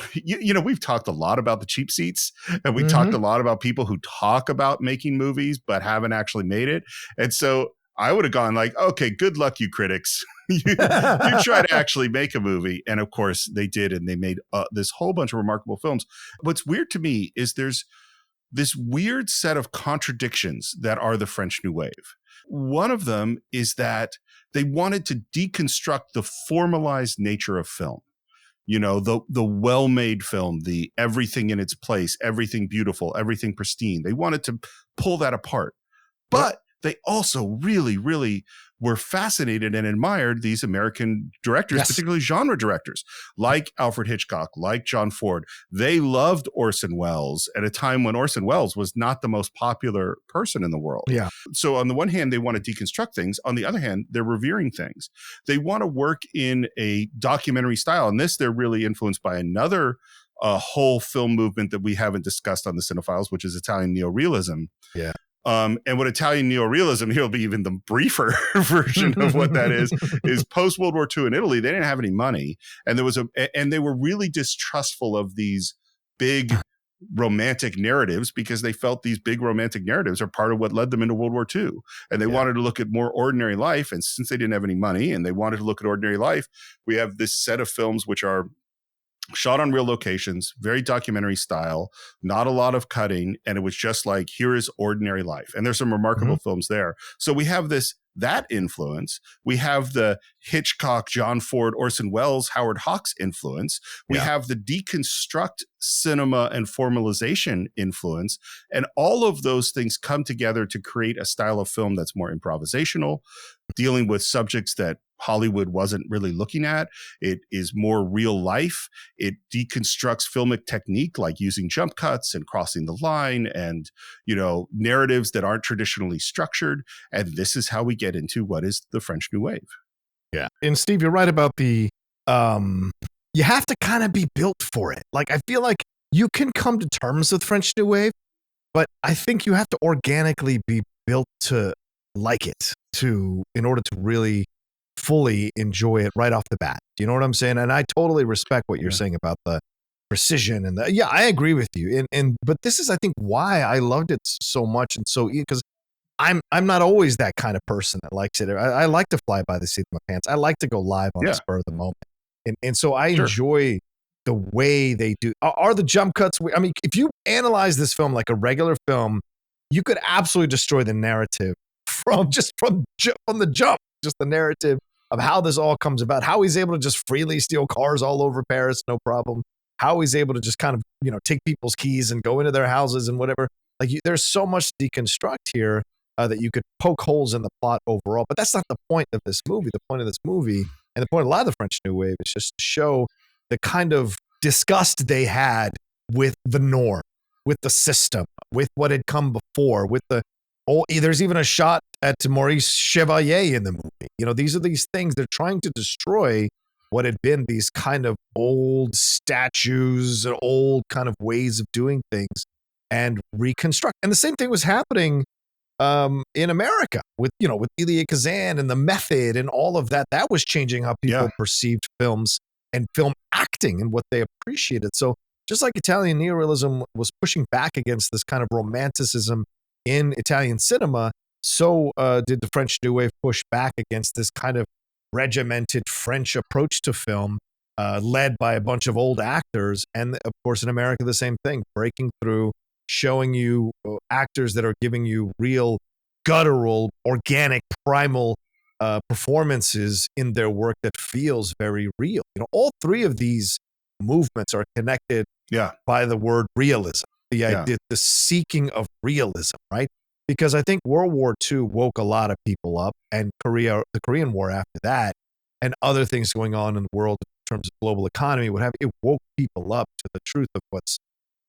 we've talked a lot about the cheap seats, and we talked a lot about people who talk about making movies but haven't actually made it. And so I would have gone like, okay, good luck, you critics. you try to actually make a movie. And of course they did. And they made this whole bunch of remarkable films. What's weird to me is there's this weird set of contradictions that are the French New Wave. One of them is that they wanted to deconstruct the formalized nature of film. The well-made film, the everything in its place, everything beautiful, everything pristine. They wanted to pull that apart. But they also really, really were fascinated and admired these American directors, particularly genre directors, like Alfred Hitchcock, like John Ford. They loved Orson Welles at a time when Orson Welles was not the most popular person in the world. Yeah. So on the one hand, they want to deconstruct things. On the other hand, they're revering things. They want to work in a documentary style. And this, they're really influenced by another whole film movement that we haven't discussed on the Cine-Files, which is Italian neo-realism. Yeah. And what Italian neo-realism, here'll be even the briefer version of what that is post-World War II in Italy. They didn't have any money. And they were really distrustful of these big romantic narratives because they felt these big romantic narratives are part of what led them into World War II. And they wanted to look at more ordinary life. And since they didn't have any money and they wanted to look at ordinary life, we have this set of films which are shot on real locations, very documentary style, not a lot of cutting. And it was just like, here is ordinary life. And there's some remarkable films there. So we have that influence. We have the Hitchcock, John Ford, Orson Welles, Howard Hawks influence. We have the deconstruct cinema and formalization influence. And all of those things come together to create a style of film that's more improvisational, dealing with subjects that Hollywood wasn't really looking at. It is more real life. It deconstructs filmic technique, like using jump cuts and crossing the line and, narratives that aren't traditionally structured. And this is how we get into what is the French New Wave. Yeah. And Steve, you're right about you have to kind of be built for it. Like, I feel like you can come to terms with French New Wave, but I think you have to organically be built to like it in order to really fully enjoy it right off the bat. You know what I'm saying? And I totally respect what you're saying about the precision and I agree with you. But this is, I think, why I loved it so much and so because I'm not always that kind of person that likes it. I like to fly by the seat of my pants. I like to go live on the spur of the moment. And so I enjoy the way they do. Are the jump cuts? I mean, if you analyze this film like a regular film, you could absolutely destroy the narrative from the jump, just the narrative of how this all comes about, how he's able to just freely steal cars all over Paris, no problem. How he's able to just kind of, take people's keys and go into their houses and whatever. Like, there's so much to deconstruct here. that you could poke holes in the plot overall. But that's not the point of this movie. The point of this movie, and the point of a lot of the French New Wave, is just to show the kind of disgust they had with the norm, with the system, with what had come before, with the there's even a shot at Maurice Chevalier in the movie. You know, these are these things they're trying to destroy what had been these kind of old statues, old kind of ways of doing things, and reconstruct. And the same thing was happening in America with Elia Kazan and the method and all of that. That was changing how people perceived films and film acting and what they appreciated. So just like Italian neorealism was pushing back against this kind of romanticism in Italian cinema, so did the French New Wave push back against this kind of regimented French approach to film, led by a bunch of old actors. And of course, in America, the same thing, breaking through, showing you actors that are giving you real, guttural, organic, primal performances in their work that feels very real. You know, all three of these movements are connected by the word realism, the idea, the seeking of realism, right? Because I think World War II woke a lot of people up, and the Korean War after that, and other things going on in the world in terms of global economy, it woke people up to the truth of what's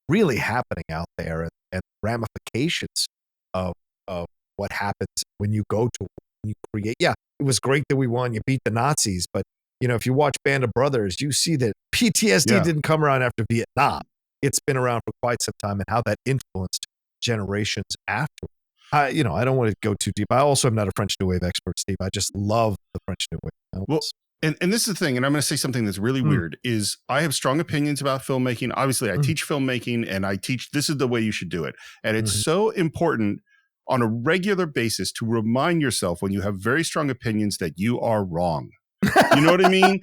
really happening out there, and ramifications of what happens when you go to, when you create. Yeah, it was great that we won, you beat the Nazis, but you know, if you watch Band of Brothers, you see that PTSD didn't come around after Vietnam. It's been around for quite some time, and how that influenced generations after. I don't want to go too deep. I also am not a French New Wave expert, Steve. I just love the French New Wave. Well, and this is the thing, and I'm going to say something that's really weird, is I have strong opinions about filmmaking. Obviously, I teach filmmaking, and I teach this is the way you should do it. And it's so important on a regular basis to remind yourself when you have very strong opinions that you are wrong. You know what I mean?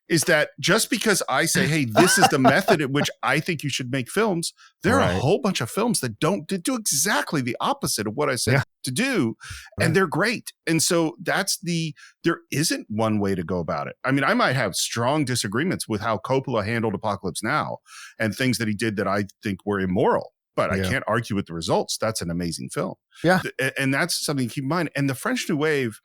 Is that just because I say, hey, this is the method at which I think you should make films, there are a whole bunch of films that do exactly the opposite of what I said to do. And they're great. And so there isn't one way to go about it. I mean, I might have strong disagreements with how Coppola handled Apocalypse Now and things that he did that I think were immoral, but I can't argue with the results. That's an amazing film. Yeah. And that's something to keep in mind. And the French New Wave,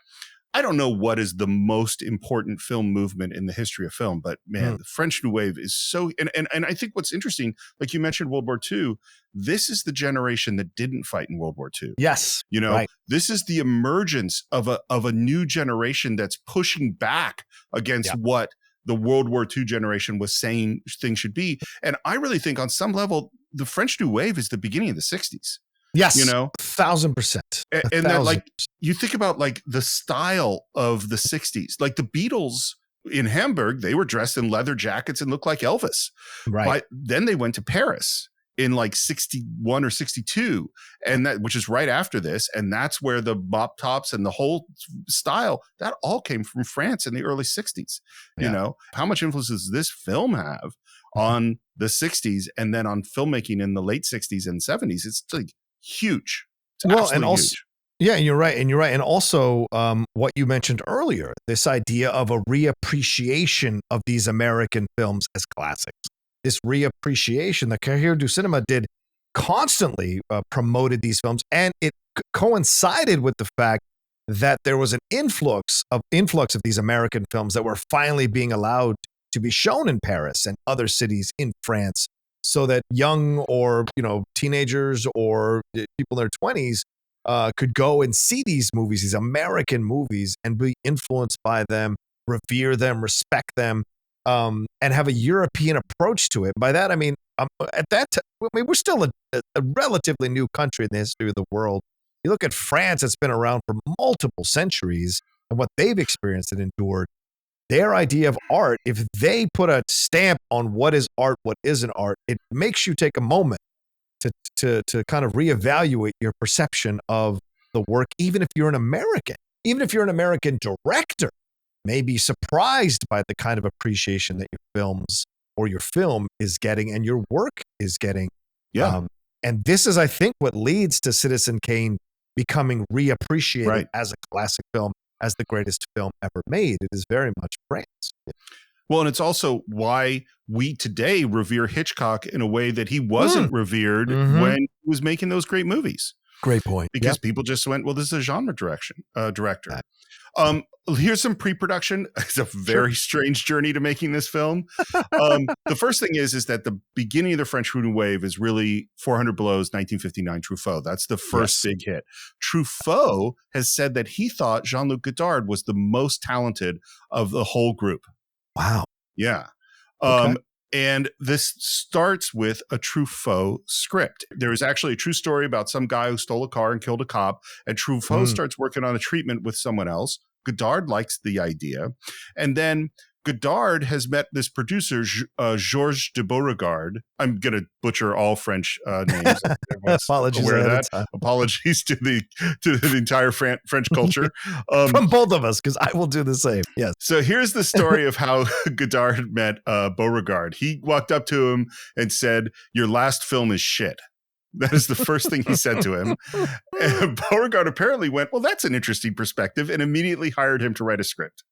I don't know what is the most important film movement in the history of film, but man, the French New Wave is so, and I think what's interesting, like you mentioned World War II, this is the generation that didn't fight in World War II. Yes. You know, this is the emergence of a new generation that's pushing back against what the World War II generation was saying things should be. And I really think on some level, the French New Wave is the beginning of the 60s. Yes, you know, 1,000%. And that, like, you think about like the style of the 60s, like the Beatles in Hamburg, they were dressed in leather jackets and looked like Elvis. Right. But then they went to Paris in like 61 or 62, and that, which is right after this. And that's where the mop tops and the whole style, that all came from France in the early 60s. You know, how much influence does this film have on the 60s and then on filmmaking in the late 60s and 70s? It's like huge. It's and also huge. Yeah, you're right. And also what you mentioned earlier, this idea of a reappreciation of these American films as classics. This reappreciation that Carrière du Cinema did constantly promoted these films, and it coincided with the fact that there was an influx of these American films that were finally being allowed to be shown in Paris and other cities in France, so that young or teenagers or people in their 20s could go and see these movies, these American movies, and be influenced by them, revere them, respect them, and have a European approach to it. By that, I mean, at that time, we're still a relatively new country in the history of the world. You look at France, it's been around for multiple centuries, and what they've experienced and endured. Their idea of art, if they put a stamp on what is art, what isn't art, it makes you take a moment to kind of reevaluate your perception of the work, even if you're an American. Even if you're an American director, may be surprised by the kind of appreciation that your films or your film is getting and your work is getting. Yeah. And this is, I think, what leads to Citizen Kane becoming reappreciated as a classic film, as the greatest film ever made. It is very much France. Well, and it's also why we today revere Hitchcock in a way that he wasn't revered when he was making those great movies. Great point. Because people just went, well, this is a genre director. Here's some pre-production. It's a very strange journey to making this film. The first thing is that the beginning of the French New Wave is really 400 Below's 1959 Truffaut. That's the first big hit. Truffaut has said that he thought Jean-Luc Godard was the most talented of the whole group. Wow. Yeah. Okay. And this starts with a Truffaut script. There is actually a true story about some guy who stole a car and killed a cop, and Truffaut starts working on a treatment with someone else. Godard likes the idea. And then Godard has met this producer, Georges de Beauregard. I'm going to butcher all French names. Apologies ahead of time. Apologies to the entire French culture. From both of us, because I will do the same. Yes. So here's the story of how Godard met Beauregard. He walked up to him and said, "Your last film is shit." That is the first thing he said to him. And Beauregard apparently went, well, that's an interesting perspective, and immediately hired him to write a script.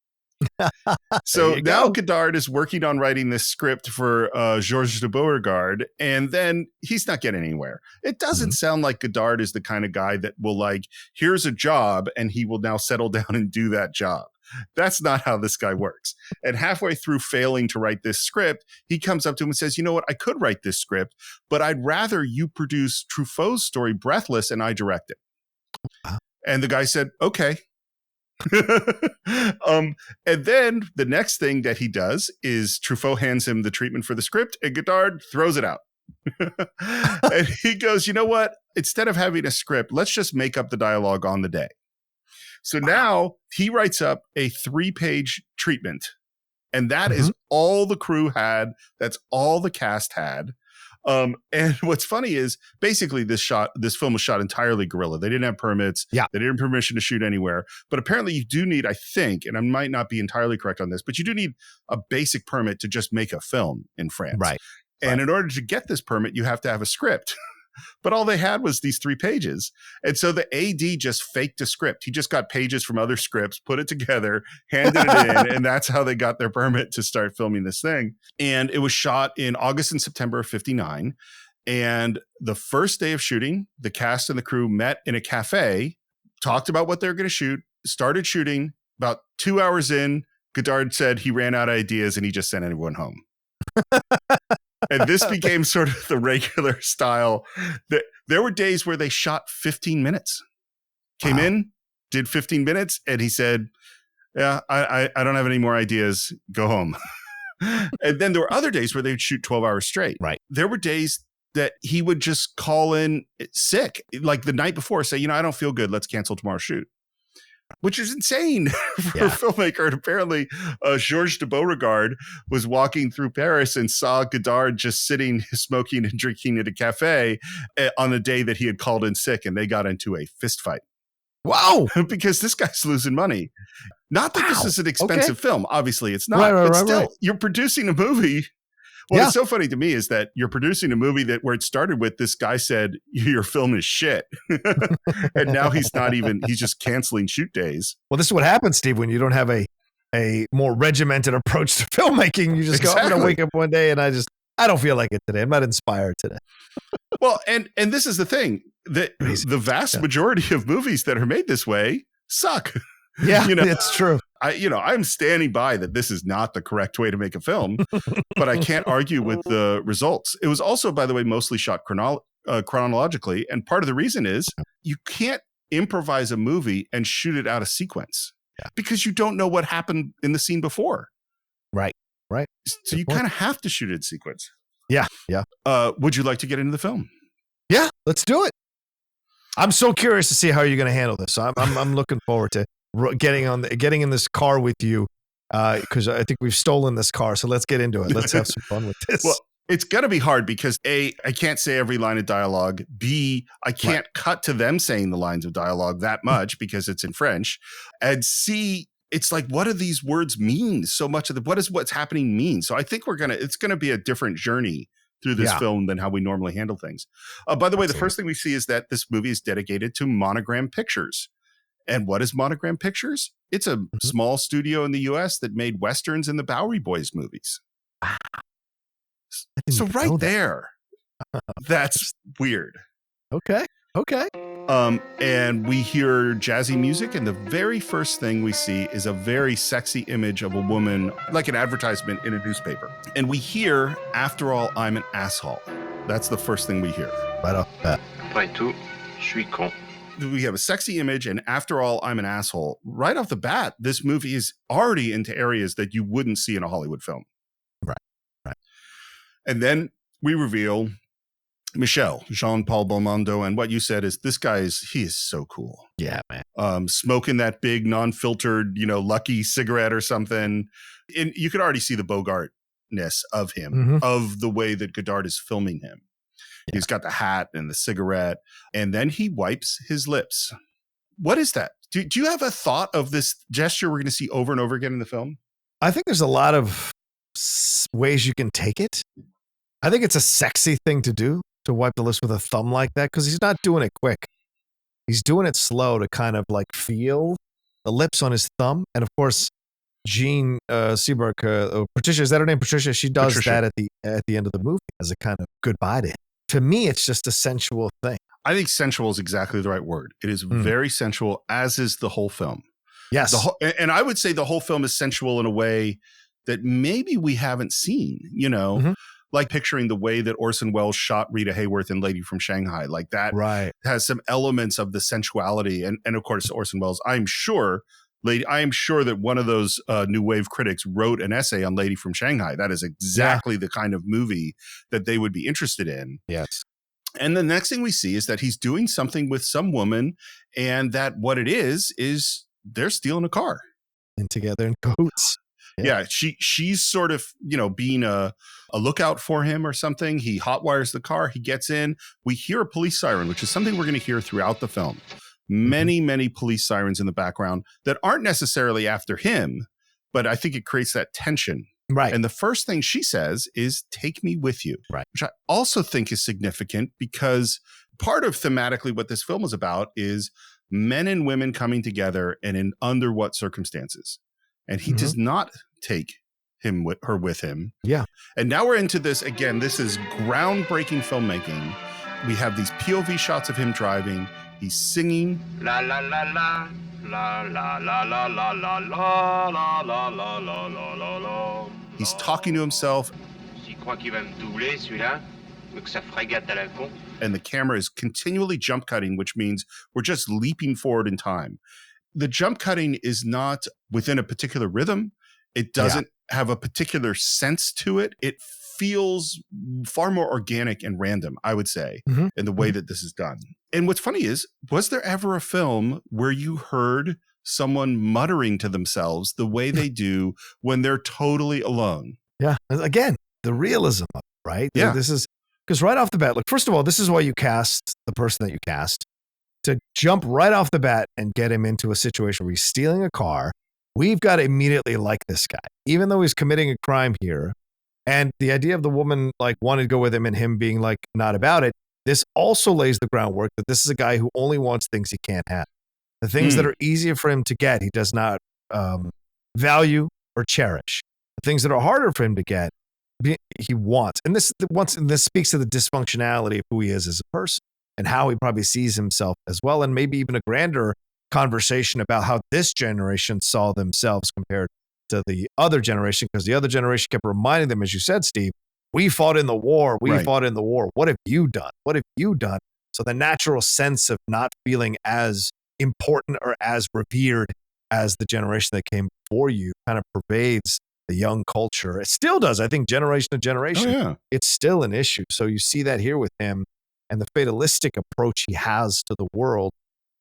So now Godard is working on writing this script for Georges de Beauregard, and then he's not getting anywhere. It doesn't sound like Godard is the kind of guy that will like, here's a job, and he will now settle down and do that job. That's not how this guy works. And halfway through failing to write this script, he comes up to him and says, you know what, I could write this script, but I'd rather you produce Truffaut's story, Breathless, and I direct it. Wow. And the guy said, okay. And then the next thing that he does is Truffaut hands him the treatment for the script, and Godard throws it out. And he goes, you know what? Instead of having a script, let's just make up the dialogue on the day. So now he writes up a 3-page treatment, and that is all the crew had. That's all the cast had. And what's funny is basically this film was shot entirely guerrilla. They didn't have permits. Yeah. They didn't have permission to shoot anywhere. But apparently you do need, I think, and I might not be entirely correct on this, but you do need a basic permit to just make a film in France. Right. And in order to get this permit, you have to have a script. But all they had was these 3 pages. And so the AD just faked a script. He just got pages from other scripts, put it together, handed it in, and that's how they got their permit to start filming this thing. And it was shot in August and September of 59. And the first day of shooting, the cast and the crew met in a cafe, talked about what they were going to shoot, started shooting. About 2 hours in, Godard said he ran out of ideas and he just sent everyone home. And this became sort of the regular style. There were days where they shot 15 minutes. Came in, did 15 minutes, and he said, yeah, I don't have any more ideas. Go home. And then there were other days where they would shoot 12 hours straight. Right. There were days that he would just call in sick, like the night before, say, I don't feel good. Let's cancel tomorrow's shoot. Which is insane for a filmmaker. And apparently, Georges de Beauregard was walking through Paris and saw Godard just sitting, smoking and drinking at a cafe on the day that he had called in sick, and they got into a fist fight. Wow. Because this guy's losing money. Not that this is an expensive film. Obviously, it's not. But still, you're producing a movie. Well, it's so funny to me is that you're producing a movie where it started with this guy said, your film is shit. And now he's just canceling shoot days. Well, this is what happens, Steve, when you don't have a more regimented approach to filmmaking. You just go, I'm going to wake up one day and I don't feel like it today. I'm not inspired today. Well, and this is the thing, that the vast majority of movies that are made this way suck. Yeah, it's true. I'm standing by that this is not the correct way to make a film, but I can't argue with the results. It was also, by the way, mostly shot chronologically. And part of the reason is you can't improvise a movie and shoot it out of sequence because you don't know what happened in the scene before. Right. So you kind of have to shoot it in sequence. Yeah. Would you like to get into the film? Yeah, let's do it. I'm so curious to see how you're going to handle this. So I'm looking forward to getting in this car with you, because I think we've stolen this car. So let's get into it. Let's have some fun with this. Well, it's going to be hard because A, I can't say every line of dialogue. B, I can't cut to them saying the lines of dialogue that much because it's in French. And C, it's like, what do these words mean? So much of what does what's happening mean? So I think it's going to be a different journey through this film than how we normally handle things. By the way, the first thing we see is that this movie is dedicated to Monogram Pictures. And what is Monogram Pictures? It's a small studio in the US that made Westerns and the Bowery Boys movies. So right there, that's weird. Okay. Okay. And we hear jazzy music, and the very first thing we see is a very sexy image of a woman, like an advertisement in a newspaper. And we hear, "After all, I'm an asshole." That's the first thing we hear. Right off the bat. Après tout, je suis con. We have a sexy image, and "After all, I'm an asshole." Right off the bat, this movie is already into areas that you wouldn't see in a Hollywood film. Right. And then we reveal Michel, Jean-Paul Belmondo, and what you said is he is so cool. Yeah, man. Smoking that big non-filtered, Lucky cigarette or something. And you could already see the Bogart-ness of him, of the way that Godard is filming him. Yeah. He's got the hat and the cigarette, and then he wipes his lips. What is that? Do you have a thought of this gesture we're going to see over and over again in the film? I think there's a lot of ways you can take it. I think it's a sexy thing to do, to wipe the lips with a thumb like that, because he's not doing it quick. He's doing it slow to kind of like feel the lips on his thumb. And of course, Jean Seberg, Patricia, is that her name? Patricia? She does that at the end of the movie as a kind of goodbye to him. To me, it's just a sensual thing. I think sensual is exactly the right word. It is very sensual, as is the whole film. Yes. And I would say the whole film is sensual in a way that maybe we haven't seen, like picturing the way that Orson Welles shot Rita Hayworth in Lady from Shanghai. Like that has some elements of the sensuality. And of course, Orson Welles, I am sure that one of those new wave critics wrote an essay on Lady from Shanghai. That is exactly the kind of movie that they would be interested in. Yes. And the next thing we see is that he's doing something with some woman, and that what it is they're stealing a car. And together in cahoots. Yeah, she's sort of, being a lookout for him or something. He hotwires the car. He gets in. We hear a police siren, which is something we're going to hear throughout the film. Many, many police sirens in the background that aren't necessarily after him, but I think it creates that tension. Right. And the first thing she says is, "Take me with you," right. Which I also think is significant because part of thematically what this film is about is men and women coming together and under what circumstances. And he does not take her with him. Yeah. And now we're into this again. This is groundbreaking filmmaking. We have these POV shots of him driving. He's singing. La la la la la la la la la la la la la la la la la. He's talking to himself. J'y crois qu'il va me doubler celui-là. Donc ça frégate à la con. And the camera is continually jump cutting, which means we're just leaping forward in time. The jump cutting is not within a particular rhythm. It doesn't have a particular sense to it. It feels far more organic and random, I would say, in the way that this is done. And what's funny is, was there ever a film where you heard someone muttering to themselves the way they do when they're totally alone? Yeah. Again, the realism of it, right? Yeah. This is because right off the bat, look, first of all, this is why you cast the person that you cast, to jump right off the bat and get him into a situation where he's stealing a car. We've got to immediately like this guy, even though he's committing a crime here. And the idea of the woman like wanting to go with him and him being like not about it, this also lays the groundwork that this is a guy who only wants things he can't have. The things that are easier for him to get, he does not value or cherish. The things that are harder for him to get, he wants. And this speaks to the dysfunctionality of who he is as a person and how he probably sees himself as well. And maybe even a grander conversation about how this generation saw themselves compared to the other generation, because the other generation kept reminding them, as you said, Steve, we fought in the war. Fought in the war. What have you done? What have you done? So the natural sense of not feeling as important or as revered as the generation that came before you kind of pervades the young culture. It still does. I think generation to generation, it's still an issue. So you see that here with him and the fatalistic approach he has to the world.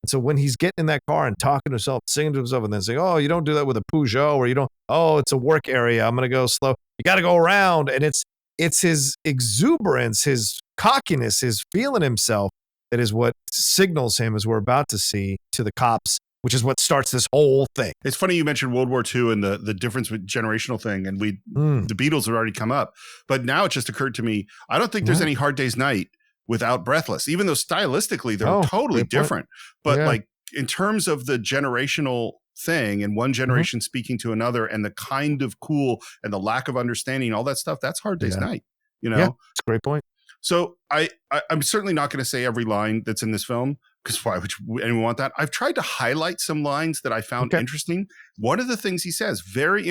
And so when he's getting in that car and talking to himself, singing to himself, and then saying, "Oh, you don't do that with a Peugeot," or "You don't, oh, it's a work area, I'm going to go slow. You got to go around." And it's his exuberance, his cockiness, his feeling himself that is what signals him, as we're about to see, to the cops, which is what starts this whole thing. It's funny you mentioned World War II and the difference with generational thing, and the Beatles have already come up. But now it just occurred to me, I don't think there's any Hard Day's Night without Breathless, even though stylistically they're totally different. But like in terms of the generational thing and one generation speaking to another and the kind of cool and the lack of understanding, all that stuff, that's Hard Day's Night, you know? Yeah, it's a great point. So I'm certainly not going to say every line that's in this film, because why would anyone want that? I've tried to highlight some lines that I found interesting. One of the things he says early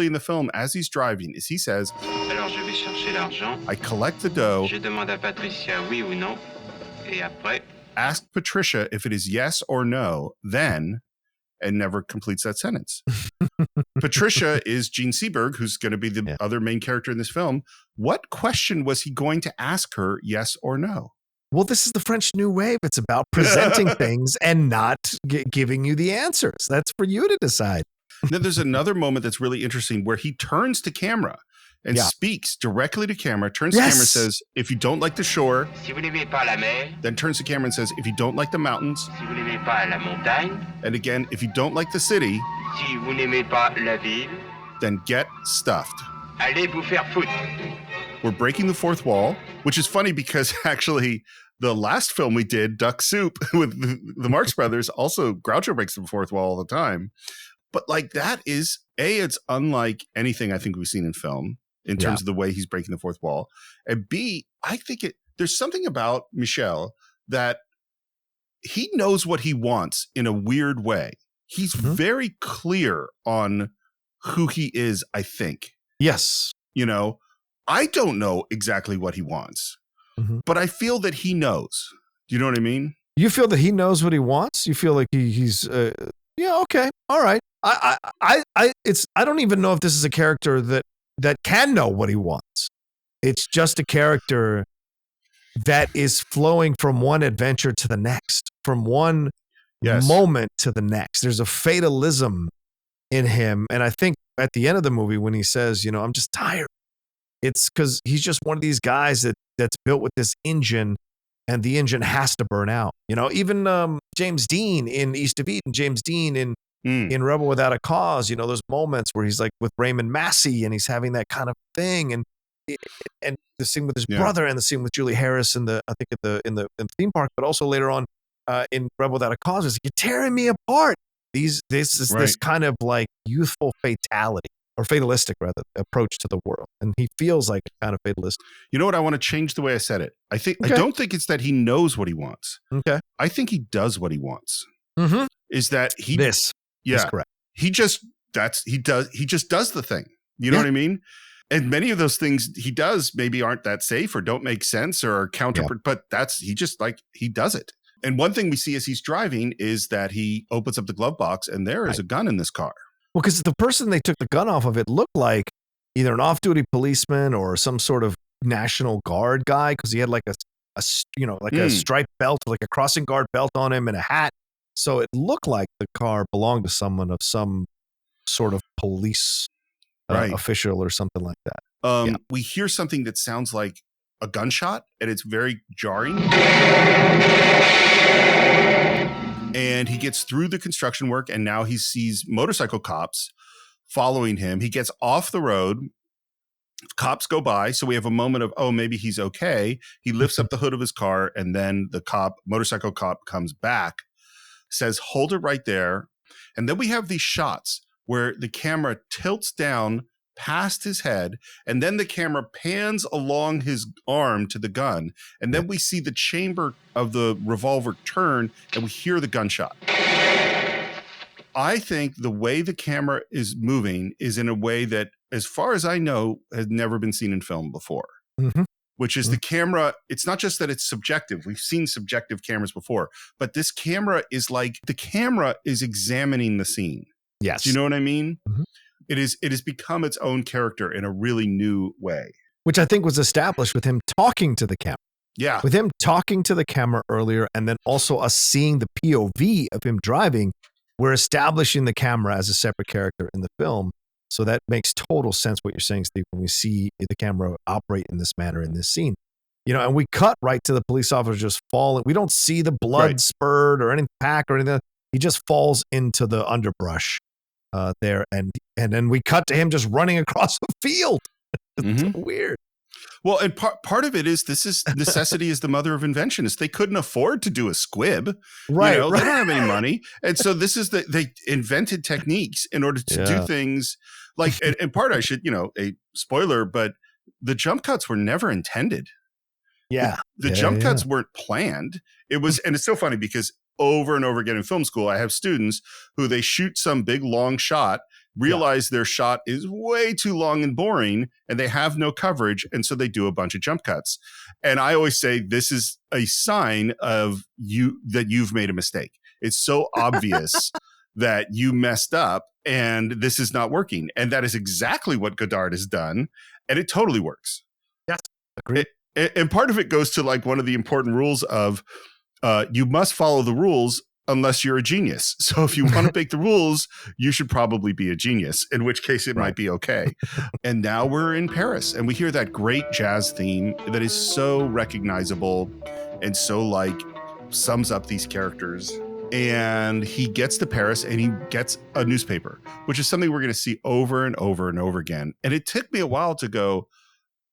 in the film as he's driving is he says, Alors je vais chercher l'argent. I collect the dough. Je demande à Patricia oui ou non. Et après, ask Patricia if it is yes or no, then, and never completes that sentence. Patricia is Jean Seberg, who's going to be the other main character in this film. What question was he going to ask her, yes or no? Well, this is the French New Wave. It's about presenting things and not giving you the answers. That's for you to decide. Then there's another moment that's really interesting where he turns to camera and speaks directly to camera, turns to camera and says, if you don't like the shore, si vous n'aimez pas la mer, then turns to camera and says, if you don't like the mountains, si vous n'aimez pas la montagne, and again, if you don't like the city, si vous n'aimez pas la ville, then get stuffed. allez vous faire foutre. We're breaking the fourth wall, which is funny because actually the last film we did, Duck Soup, with the Marx Brothers, also Groucho breaks the fourth wall all the time. But like that is, it's unlike anything I think we've seen in film in terms of the way he's breaking the fourth wall. And B, I think there's something about Michel that he knows what he wants in a weird way. He's very clear on who he is, I think. Yes. You know, I don't know exactly what he wants, but I feel that he knows. Do you know what I mean? You feel that he knows what he wants? You feel like he's okay. All right. I don't even know if this is a character that can know what he wants. It's just a character that is flowing from one adventure to the next, from one moment to the next. There's a fatalism in him. And I think at the end of the movie, when he says, I'm just tired, it's because he's just one of these guys that's built with this engine, and the engine has to burn out. Even James Dean in East of Eden, James Dean in Rebel Without a Cause, those moments where he's like with Raymond Massey and he's having that kind of thing, and the scene with his brother, and the scene with Julie Harris in the theme park, but also later on in Rebel Without a Cause, is you're tearing me apart. This kind of like youthful fatality, or fatalistic rather, approach to the world, and he feels like a kind of fatalist. You know what? I want to change the way I said it. I don't think it's that he knows what he wants. Okay. I think he does what he wants. Is that he? This is correct. He just does the thing. You know what I mean? And many of those things he does maybe aren't that safe or don't make sense or are but he does it. And one thing we see as he's driving is that he opens up the glove box and there is a gun in this car. Well, because the person they took the gun off of it looked like either an off-duty policeman or some sort of National Guard guy, because he had like a striped belt, like a crossing guard belt on him and a hat. So it looked like the car belonged to someone of some sort of police official or something like that. We hear something that sounds like a gunshot, and it's very jarring. And he gets through the construction work, and now he sees motorcycle cops following him. He gets off the road. Cops go by, so we have a moment of, maybe he's okay. He lifts up the hood of his car, and then the motorcycle cop comes back, says, hold it right there. And then we have these shots where the camera tilts down past his head, and then the camera pans along his arm to the gun, and then we see the chamber of the revolver turn, and we hear the gunshot. I think the way the camera is moving is in a way that, as far as I know, has never been seen in film before. Which is the camera, it's not just that it's subjective. We've seen subjective cameras before, but this camera is like, the camera is examining the scene. Yes. Do you know what I mean? It has become its own character in a really new way. Which I think was established with him talking to the camera. Yeah. With him talking to the camera earlier, and then also us seeing the POV of him driving, we're establishing the camera as a separate character in the film. So that makes total sense what you're saying, Steve, when we see the camera operate in this manner in this scene. And we cut right to the police officer just falling. We don't see the blood spurred or any pack or anything. He just falls into the underbrush there. And then we cut to him just running across the field. It's so weird. Well, and part of it is necessity is the mother of invention. Is they couldn't afford to do a squib, right? They don't have any money, and so this is they invented techniques in order to do things like. And part I should a spoiler, but the jump cuts were never intended. Yeah. The jump cuts weren't planned. It was, and it's so funny because over and over again in film school, I have students who they shoot some big long shot, realize their shot is way too long and boring, and they have no coverage. And so they do a bunch of jump cuts. And I always say, this is a sign of that you've made a mistake. It's so obvious that you messed up and this is not working. And that is exactly what Godard has done. And it totally works. Yes. Agreed. And part of it goes to like one of the important rules of you must follow the rules unless you're a genius. So if you want to break the rules, you should probably be a genius, in which case it might be okay. And now we're in Paris and we hear that great jazz theme that is so recognizable and so like sums up these characters. And he gets to Paris and he gets a newspaper, which is something we're going to see over and over and over again. And it took me a while to go,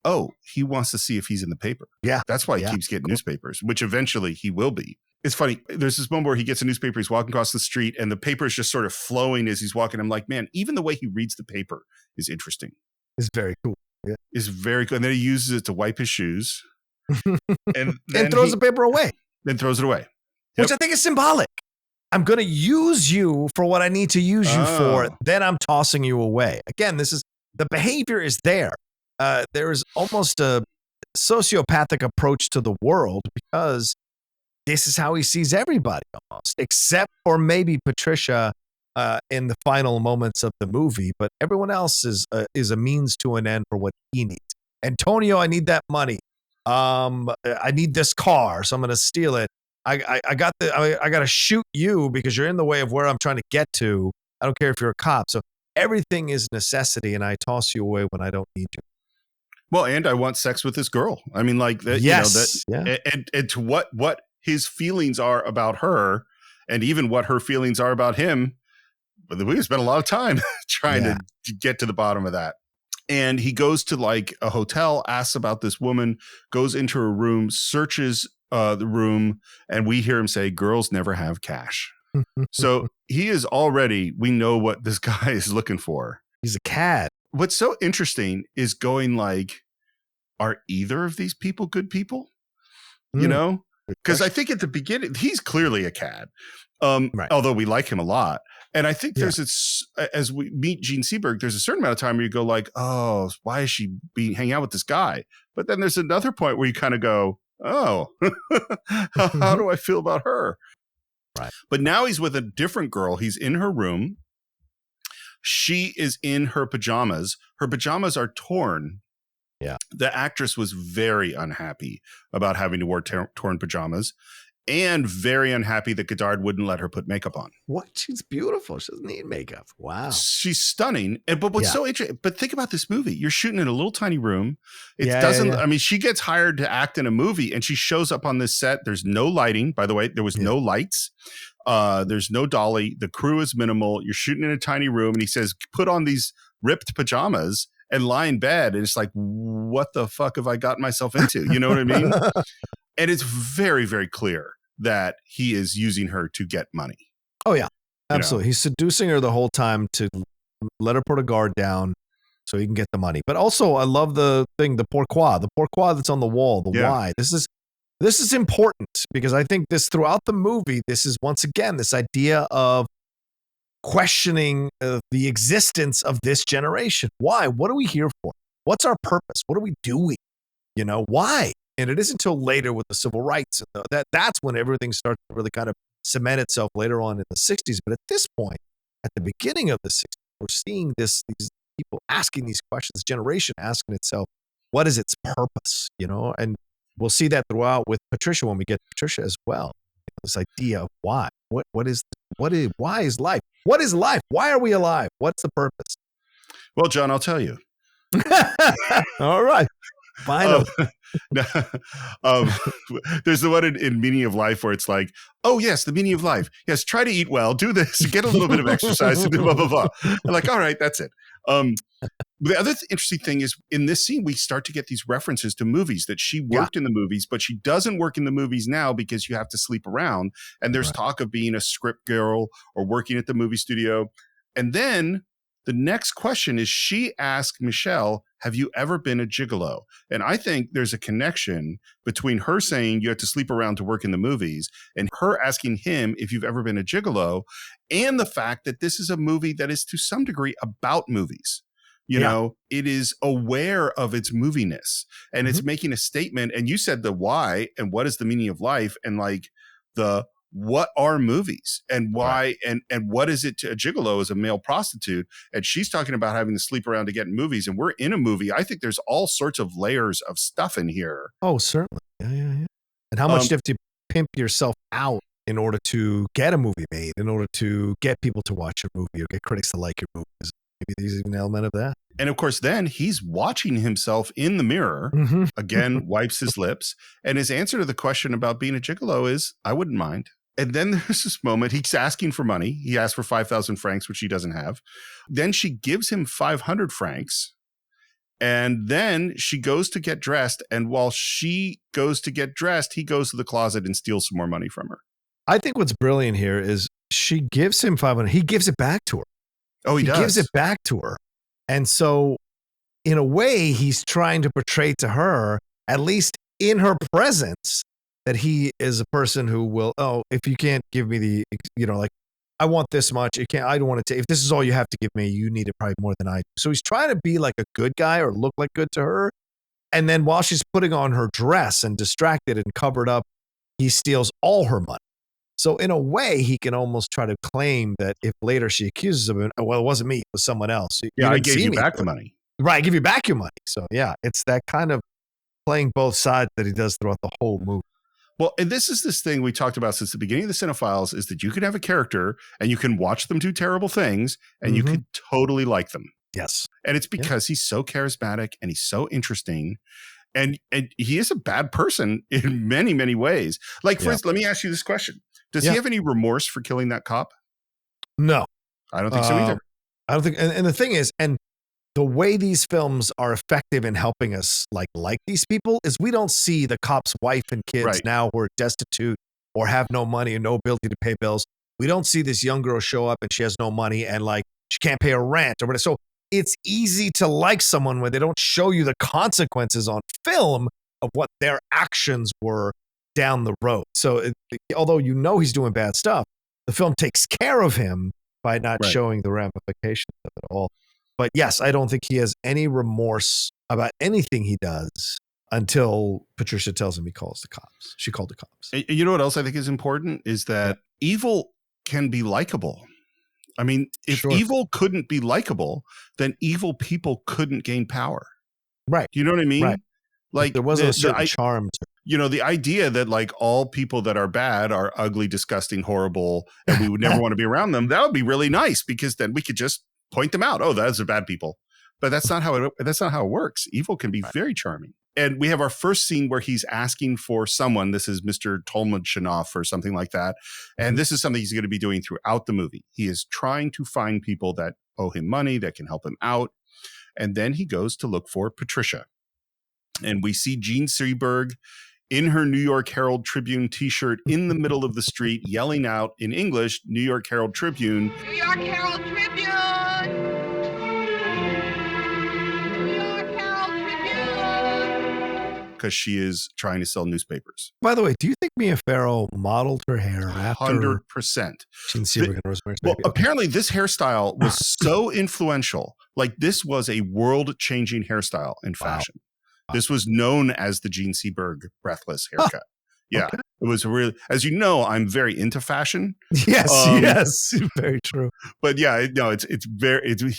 oh, he wants to see if he's in the paper. Yeah. That's why he keeps getting newspapers, which eventually he will be. It's funny. There's this moment where he gets a newspaper. He's walking across the street and the paper is just sort of flowing as he's walking. I'm like, man, even the way he reads the paper is interesting. It's very cool. Yeah. It's very cool. And then he uses it to wipe his shoes and throws the paper away. Then throws it away. Which I think is symbolic. I'm going to use you for what I need to use you for. Then I'm tossing you away. Again, the behavior is there. There is almost a sociopathic approach to the world because this is how he sees everybody almost, except for maybe Patricia in the final moments of the movie. But everyone else is a means to an end for what he needs. Antonio, I need that money. I need this car, so I'm going to steal it. I got to shoot you because you're in the way of where I'm trying to get to. I don't care if you're a cop. So everything is necessity, and I toss you away when I don't need you. Well, and I want sex with this girl. I mean, like that. Yes. You know, that, and to what his feelings are about her, and even what her feelings are about him. But we spent a lot of time trying to get to the bottom of that. And he goes to like a hotel, asks about this woman, goes into her room, searches the room, and we hear him say, "Girls never have cash." So he is already. We know what this guy is looking for. He's a cad. What's so interesting is going like, are either of these people good people? You know, because I think at the beginning, he's clearly a cad, although we like him a lot. And I think there's as we meet Jean Seberg, there's a certain amount of time where you go like, oh, why is she hanging out with this guy? But then there's another point where you kind of go, oh, how do I feel about her? Right. But now he's with a different girl. He's in her room. She is in her pajamas. Her pajamas are torn. Yeah. The actress was very unhappy about having to wear torn pajamas and very unhappy that Godard wouldn't let her put makeup on. What? She's beautiful. She doesn't need makeup. Wow. She's stunning. But what's so interesting, but think about this movie. You're shooting in a little tiny room. I mean, she gets hired to act in a movie and she shows up on this set. There's no lighting. By the way, there was no lights. There's no dolly. The crew is minimal. You're shooting in a tiny room. And he says, put on these ripped pajamas and lie in bed. And it's like, what the fuck have I gotten myself into? You know what I mean? And it's very, very clear that he is using her to get money. Oh, yeah, absolutely. He's seducing her the whole time to let her put a guard down so he can get the money. But also, I love the pourquoi that's on the wall, the why. This is important because I think this throughout the movie, this is once again, this idea of questioning the existence of this generation. Why? What are we here for? What's our purpose? What are we doing? You know, why? And it isn't until later with the civil rights. That's when everything starts to really kind of cement itself later on in the 60s. But at this point, at the beginning of the 60s, we're seeing these people asking these questions, this generation asking itself, what is its purpose? You know, and we'll see that throughout with Patricia when we get Patricia as well. This idea of why. Why is life? What is life? Why are we alive? What's the purpose? Well, John, I'll tell you. All right. Finally. There's the one in Meaning of Life where it's like, oh, yes, the meaning of life. Yes, try to eat well, do this, get a little bit of exercise, and blah, blah, blah. I'm like, all right, that's it. The other interesting thing is in this scene, we start to get these references to movies that she worked in the movies, but she doesn't work in the movies now because you have to sleep around. And there's talk of being a script girl or working at the movie studio. And then The next question is she asked Michelle, have you ever been a gigolo? And I think there's a connection between her saying you have to sleep around to work in the movies and her asking him if you've ever been a gigolo, and the fact that this is a movie that is to some degree about movies. You know, it is aware of its moviness and it's making a statement. And you said the why and what is the meaning of life and like the what are movies and why and what is it to a gigolo as a male prostitute? And she's talking about having to sleep around to get in movies. And we're in a movie. I think there's all sorts of layers of stuff in here. Oh, certainly. Yeah. And how much do you have to pimp yourself out in order to get a movie made, in order to get people to watch your movie or get critics to like your movies? Maybe there's even an element of that. And of course, then he's watching himself in the mirror, again, wipes his lips. And his answer to the question about being a gigolo is, I wouldn't mind. And then there's this moment, he's asking for money. He asked for 5,000 francs, which he doesn't have. Then she gives him 500 francs. And then she goes to get dressed. And while she goes to get dressed, he goes to the closet and steals some more money from her. I think what's brilliant here is she gives him 500. He gives it back to her. Oh, he does. Gives it back to her. And so in a way, he's trying to portray to her, at least in her presence, that he is a person who will, if you can't give me the, like, I want this much. I don't want to take, if this is all you have to give me, you need it probably more than I do. So he's trying to be like a good guy or look like good to her. And then while she's putting on her dress and distracted and covered up, he steals all her money. So in a way, he can almost try to claim that if later she accuses him, well, it wasn't me, it was someone else. I gave you back the money. Right, I give you back your money. So yeah, it's that kind of playing both sides that he does throughout the whole movie. Well, and this is this thing we talked about since the beginning of the Cine-Files is that you can have a character and you can watch them do terrible things and you can totally like them. Yes. And it's because he's so charismatic and he's so interesting. And he is a bad person in many, many ways. Like, for instance, let me ask you this question. Does he have any remorse for killing that cop? No. I don't think so either. I don't think, and the thing is, and the way these films are effective in helping us like these people is we don't see the cop's wife and kids now who are destitute or have no money and no ability to pay bills. We don't see this young girl show up and she has no money and like she can't pay her rent or whatever. So it's easy to like someone when they don't show you the consequences on film of what their actions were down the road. So although he's doing bad stuff, the film takes care of him by not showing the ramifications of it all. But yes, I don't think he has any remorse about anything he does until Patricia tells him he calls the cops. She called the cops. And you know what else I think is important is that evil can be likable. I mean, if evil couldn't be likable, then evil people couldn't gain power. Right. Do you know what I mean? Right. Like there wasn't a certain charm to it. The idea that like all people that are bad are ugly, disgusting, horrible, and we would never want to be around them. That would be really nice because then we could just point them out. Oh, those are bad people. But that's not how it works. Evil can be very charming. And we have our first scene where he's asking for someone. This is Mr. Tolmachinov or something like that. And this is something he's going to be doing throughout the movie. He is trying to find people that owe him money, that can help him out. And then he goes to look for Patricia. And we see Jean Seberg in her New York Herald Tribune t-shirt in the middle of the street, yelling out in English, New York Herald Tribune. New York Herald Tribune! New York Herald Tribune! Because she is trying to sell newspapers. By the way, do you think Mia Farrow modeled her hair after 100%? Jean Seberg and Rosemary's Well, Baby? apparently this hairstyle was so influential. Like this was a world-changing hairstyle in fashion. This was known as the Jean Seberg Breathless haircut. Yeah, okay. It was really, as you know, I'm very into fashion. Yes, very true. But yeah, no, it's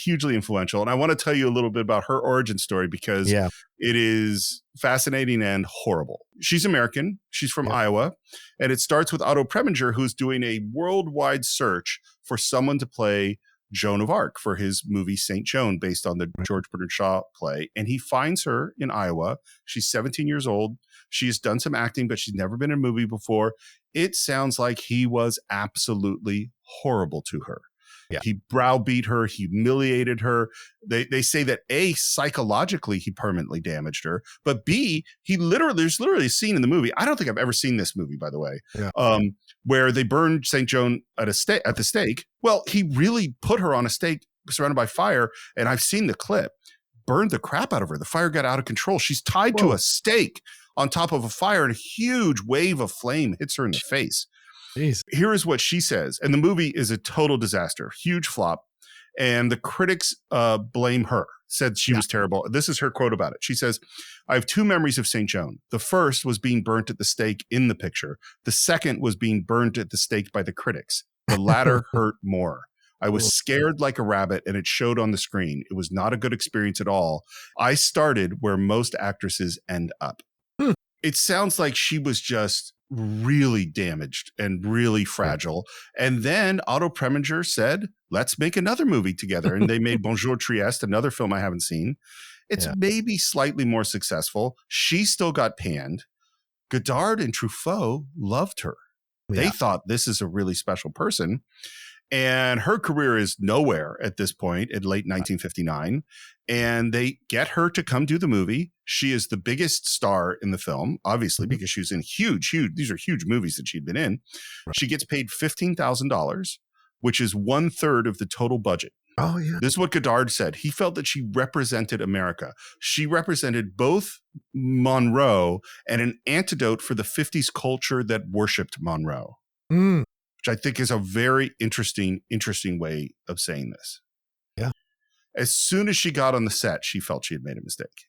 hugely influential. And I want to tell you a little bit about her origin story because it is fascinating and horrible. She's American. She's from Iowa. And it starts with Otto Preminger, who's doing a worldwide search for someone to play Joan of Arc for his movie St. Joan, based on the George Bernard Shaw play. And he finds her in Iowa. She's 17 years old. She has done some acting, but she's never been in a movie before. It sounds like he was absolutely horrible to her. Yeah. He browbeat her, humiliated her. They say that A, psychologically, he permanently damaged her, but B, there's literally a scene in the movie. I don't think I've ever seen this movie, by the way, where they burned St. Joan at the stake. Well, he really put her on a stake surrounded by fire. And I've seen the clip, burned the crap out of her. The fire got out of control. She's tied to a stake on top of a fire, and a huge wave of flame hits her in the face. Jeez. Here is what she says. And the movie is a total disaster, huge flop. And the critics blame her, said she was terrible. This is her quote about it. She says, I have two memories of St. Joan. The first was being burnt at the stake in the picture. The second was being burnt at the stake by the critics. The latter hurt more. I was scared like a rabbit, and it showed on the screen. It was not a good experience at all. I started where most actresses end up. It sounds like she was just really damaged and really fragile. And then Otto Preminger said, let's make another movie together. And they made Bonjour Trieste, another film I haven't seen. It's maybe slightly more successful. She still got panned. Godard and Truffaut loved her. They thought this is a really special person. And her career is nowhere at this point in late 1959. And they get her to come do the movie. She is the biggest star in the film, obviously, because she was in these are huge movies that she'd been in. Right. She gets paid $15,000, which is 1/3 of the total budget. Oh, yeah. This is what Godard said. He felt that she represented America. She represented both Monroe and an antidote for the 50s culture that worshipped Monroe. Which I think is a very interesting way of saying this. Yeah. As soon as she got on the set, she felt she had made a mistake.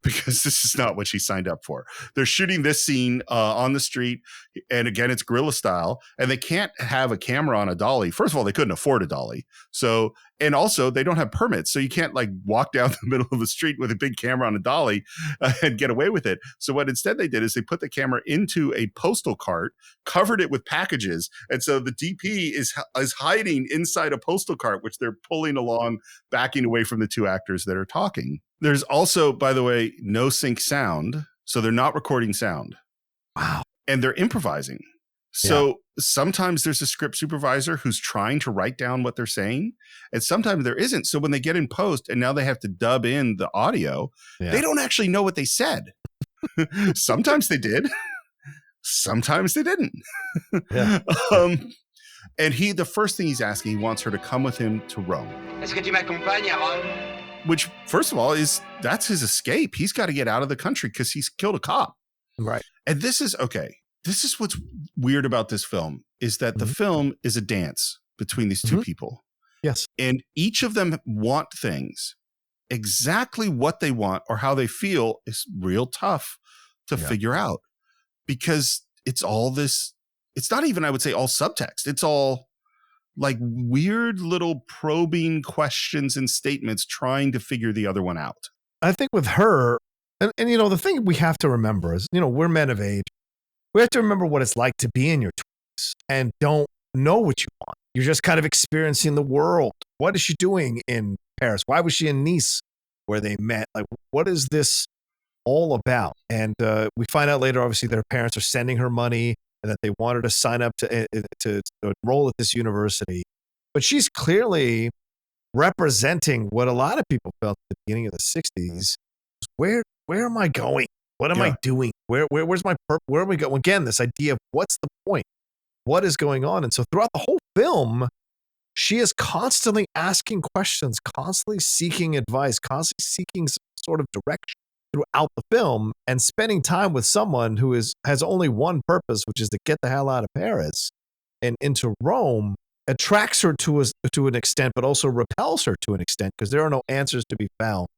Because this is not what she signed up for. They're shooting this scene on the street. And again, it's guerrilla style. And they can't have a camera on a dolly. First of all, they couldn't afford a dolly. So, and also they don't have permits. So you can't like walk down the middle of the street with a big camera on a dolly and get away with it. So what instead they did is they put the camera into a postal cart, covered it with packages. And so the DP is hiding inside a postal cart, which they're pulling along, backing away from the two actors that are talking. There's also, by the way, no sync sound. So they're not recording sound. Wow. And they're improvising. So sometimes there's a script supervisor who's trying to write down what they're saying. And sometimes there isn't. So when they get in post and now they have to dub in the audio, they don't actually know what they said. Sometimes they did. Sometimes they didn't. And the first thing he's asking, he wants her to come with him to Rome. Est-ce que tu m'accompagnes à Rome? Which, first of all, that's his escape. He's got to get out of the country because he's killed a cop. Right. And this is what's weird about this film, is that the film is a dance between these two people. Yes. And each of them want things. Exactly what they want or how they feel is real tough to figure out, because it's all this, it's not even, I would say, all subtext. It's all like weird little probing questions and statements trying to figure the other one out. I think with her, and you know, the thing we have to remember is, you know, we're men of age. We have to remember what it's like to be in your 20s and don't know what you want. You're just kind of experiencing the world. What is she doing in Paris? Why was she in Nice where they met? Like, what is this all about? And we find out later, obviously, that her parents are sending her money and that they want her to sign up to enroll at this university. But she's clearly representing what a lot of people felt at the beginning of the 60s. Where am I going? What am I doing? Where's my purpose? Where are we going? Again, this idea of what's the point? What is going on? And so throughout the whole film, she is constantly asking questions, constantly seeking advice, constantly seeking some sort of direction throughout the film, and spending time with someone who has only one purpose, which is to get the hell out of Paris and into Rome, attracts her to an extent, but also repels her to an extent, because there are no answers to be found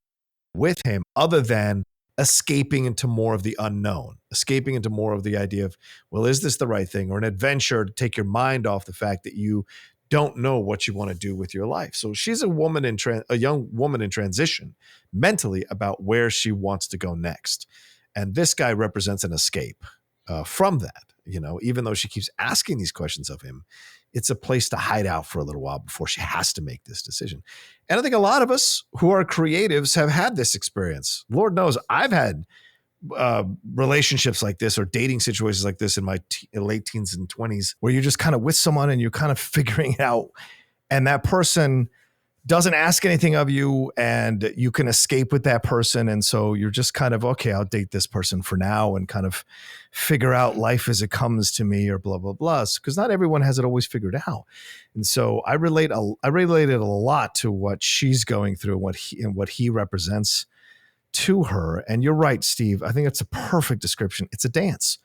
with him other than escaping into more of the unknown, escaping into more of the idea of, well, is this the right thing? Or an adventure to take your mind off the fact that you don't know what you want to do with your life. So she's a young woman in transition mentally about where she wants to go next. And this guy represents an escape from that. You know, even though she keeps asking these questions of him, it's a place to hide out for a little while before she has to make this decision. And I think a lot of us who are creatives have had this experience. Lord knows I've had relationships like this or dating situations like this in my late teens and 20s, where you're just kind of with someone and you're kind of figuring it out, and that person doesn't ask anything of you, and you can escape with that person. And so you're just kind of, okay, I'll date this person for now and kind of figure out life as it comes to me, or blah, blah, blah. Because not everyone has it always figured out. And so I related a lot to what she's going through and what he represents to her. And you're right, Steve. I think it's a perfect description. It's a dance.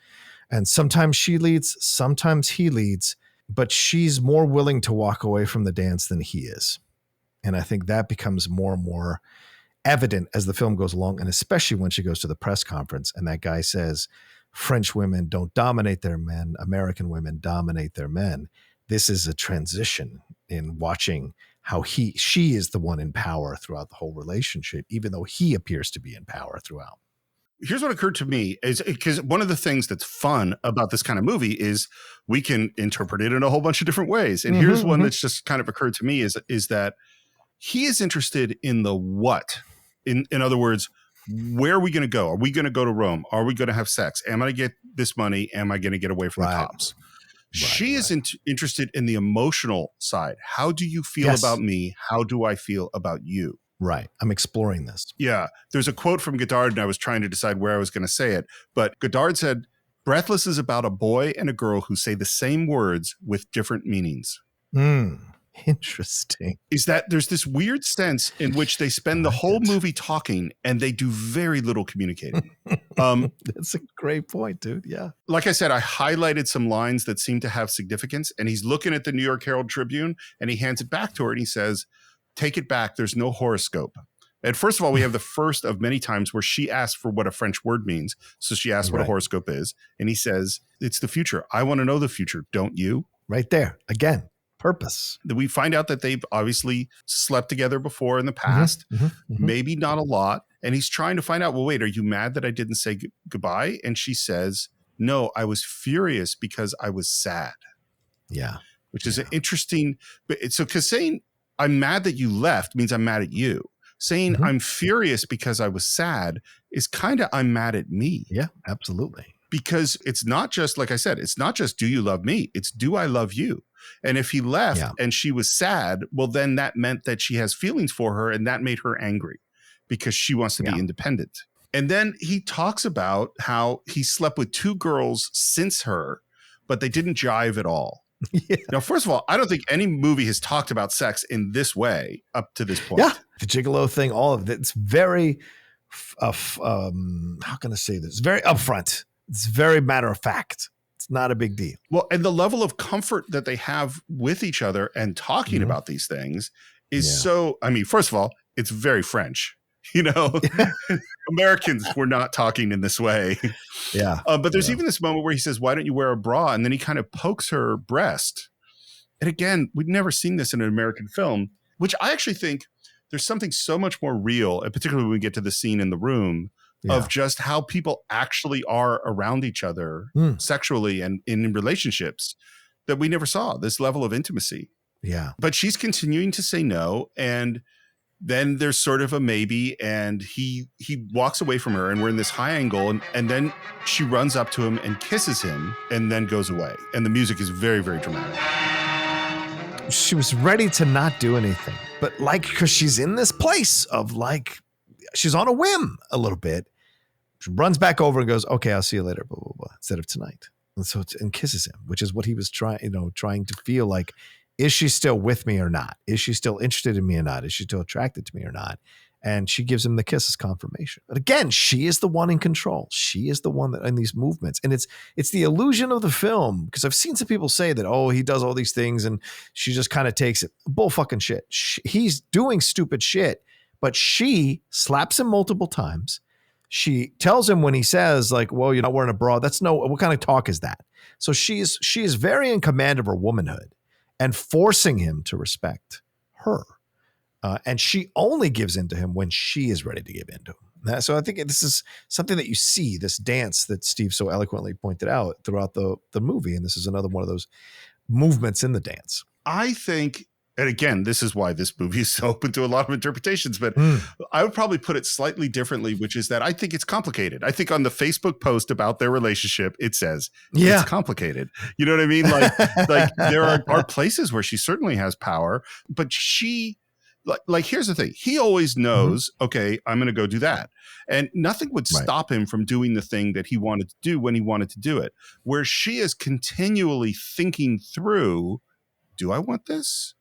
And sometimes she leads, sometimes he leads, but she's more willing to walk away from the dance than he is. And I think that becomes more and more evident as the film goes along, and especially when she goes to the press conference and that guy says, French women don't dominate their men, American women dominate their men. This is a transition in watching how she is the one in power throughout the whole relationship, even though he appears to be in power throughout. Here's what occurred to me is because one of the things that's fun about this kind of movie is we can interpret it in a whole bunch of different ways. And here's one that's just kind of occurred to me is that he is interested in the what. In other words, where are we going to go? Are we going to go to Rome? Are we going to have sex? Am I going to get this money? Am I going to get away from the cops? She is interested in the emotional side. How do you feel about me? How do I feel about you? Right. I'm exploring this. Yeah. There's a quote from Godard, and I was trying to decide where I was going to say it. But Godard said, Breathless is about a boy and a girl who say the same words with different meanings. Interesting. Is that there's this weird sense in which they spend the whole movie talking and they do very little communicating. That's a great point, dude. Yeah. Like I said, I highlighted some lines that seem to have significance, and he's looking at the New York Herald Tribune and he hands it back to her and he says, take it back. There's no horoscope. And first of all, we have the first of many times where she asks for what a French word means. So she asks what a horoscope is. And he says, it's the future. I want to know the future. Don't you? Right there. Again, purpose. We find out that they've obviously slept together before in the past, maybe not a lot. And he's trying to find out, well, wait, are you mad that I didn't say goodbye? And she says, no, I was furious because I was sad. Yeah. Which is an interesting, so because saying I'm mad that you left means I'm mad at you. Saying I'm furious because I was sad is kind of I'm mad at me. Yeah, absolutely. Because it's not just, like I said, it's not just do you love me? It's do I love you? And if he left and she was sad, well, then that meant that she has feelings for her, and that made her angry because she wants to be independent. And then he talks about how he slept with 2 girls since her, but they didn't jive at all. Now, first of all, I don't think any movie has talked about sex in this way up to this point. Yeah, the gigolo thing, all of it. It's very, how can I say this? It's very upfront. It's very matter of fact. It's not a big deal. Well, and the level of comfort that they have with each other and talking about these things is so, I mean, first of all, it's very French. You know, Americans were not talking in this way. Yeah. But there's even this moment where he says, why don't you wear a bra? And then he kind of pokes her breast. And again, we've never seen this in an American film, which I actually think there's something so much more real, and particularly when we get to the scene in the room of just how people actually are around each other sexually and in relationships that we never saw this level of intimacy. Yeah. But she's continuing to say no. And then there's sort of a maybe, and he walks away from her, and we're in this high angle, and then she runs up to him and kisses him and then goes away. And the music is very, very dramatic. She was ready to not do anything, but because she's in this place of she's on a whim a little bit. She runs back over and goes, okay, I'll see you later, blah, blah, blah, instead of tonight. And so and kisses him, which is what he was trying to feel like. Is she still with me or not? Is she still interested in me or not? Is she still attracted to me or not? And she gives him the kiss as confirmation. But again, she is the one in control. She is the one that in these movements. And it's the illusion of the film, because I've seen some people say that, oh, he does all these things and she just kind of takes it. Bull fucking shit. He's doing stupid shit, but she slaps him multiple times. She tells him when he says well, you're not wearing a bra. What kind of talk is that? So she is very in command of her womanhood and forcing him to respect her. And she only gives in to him when she is ready to give in to him. So I think this is something that you see, this dance that Steve so eloquently pointed out throughout the movie. And this is another one of those movements in the dance. I think, and again, this is why this movie is so open to a lot of interpretations, but I would probably put it slightly differently, which is that I think it's complicated. I think on the Facebook post about their relationship, it says it's complicated. You know what I mean? Like there are places where she certainly has power, but she like here's the thing. He always knows, okay, I'm going to go do that. And nothing would Right. stop him from doing the thing that he wanted to do when he wanted to do it. Where she is continually thinking through, do I want this?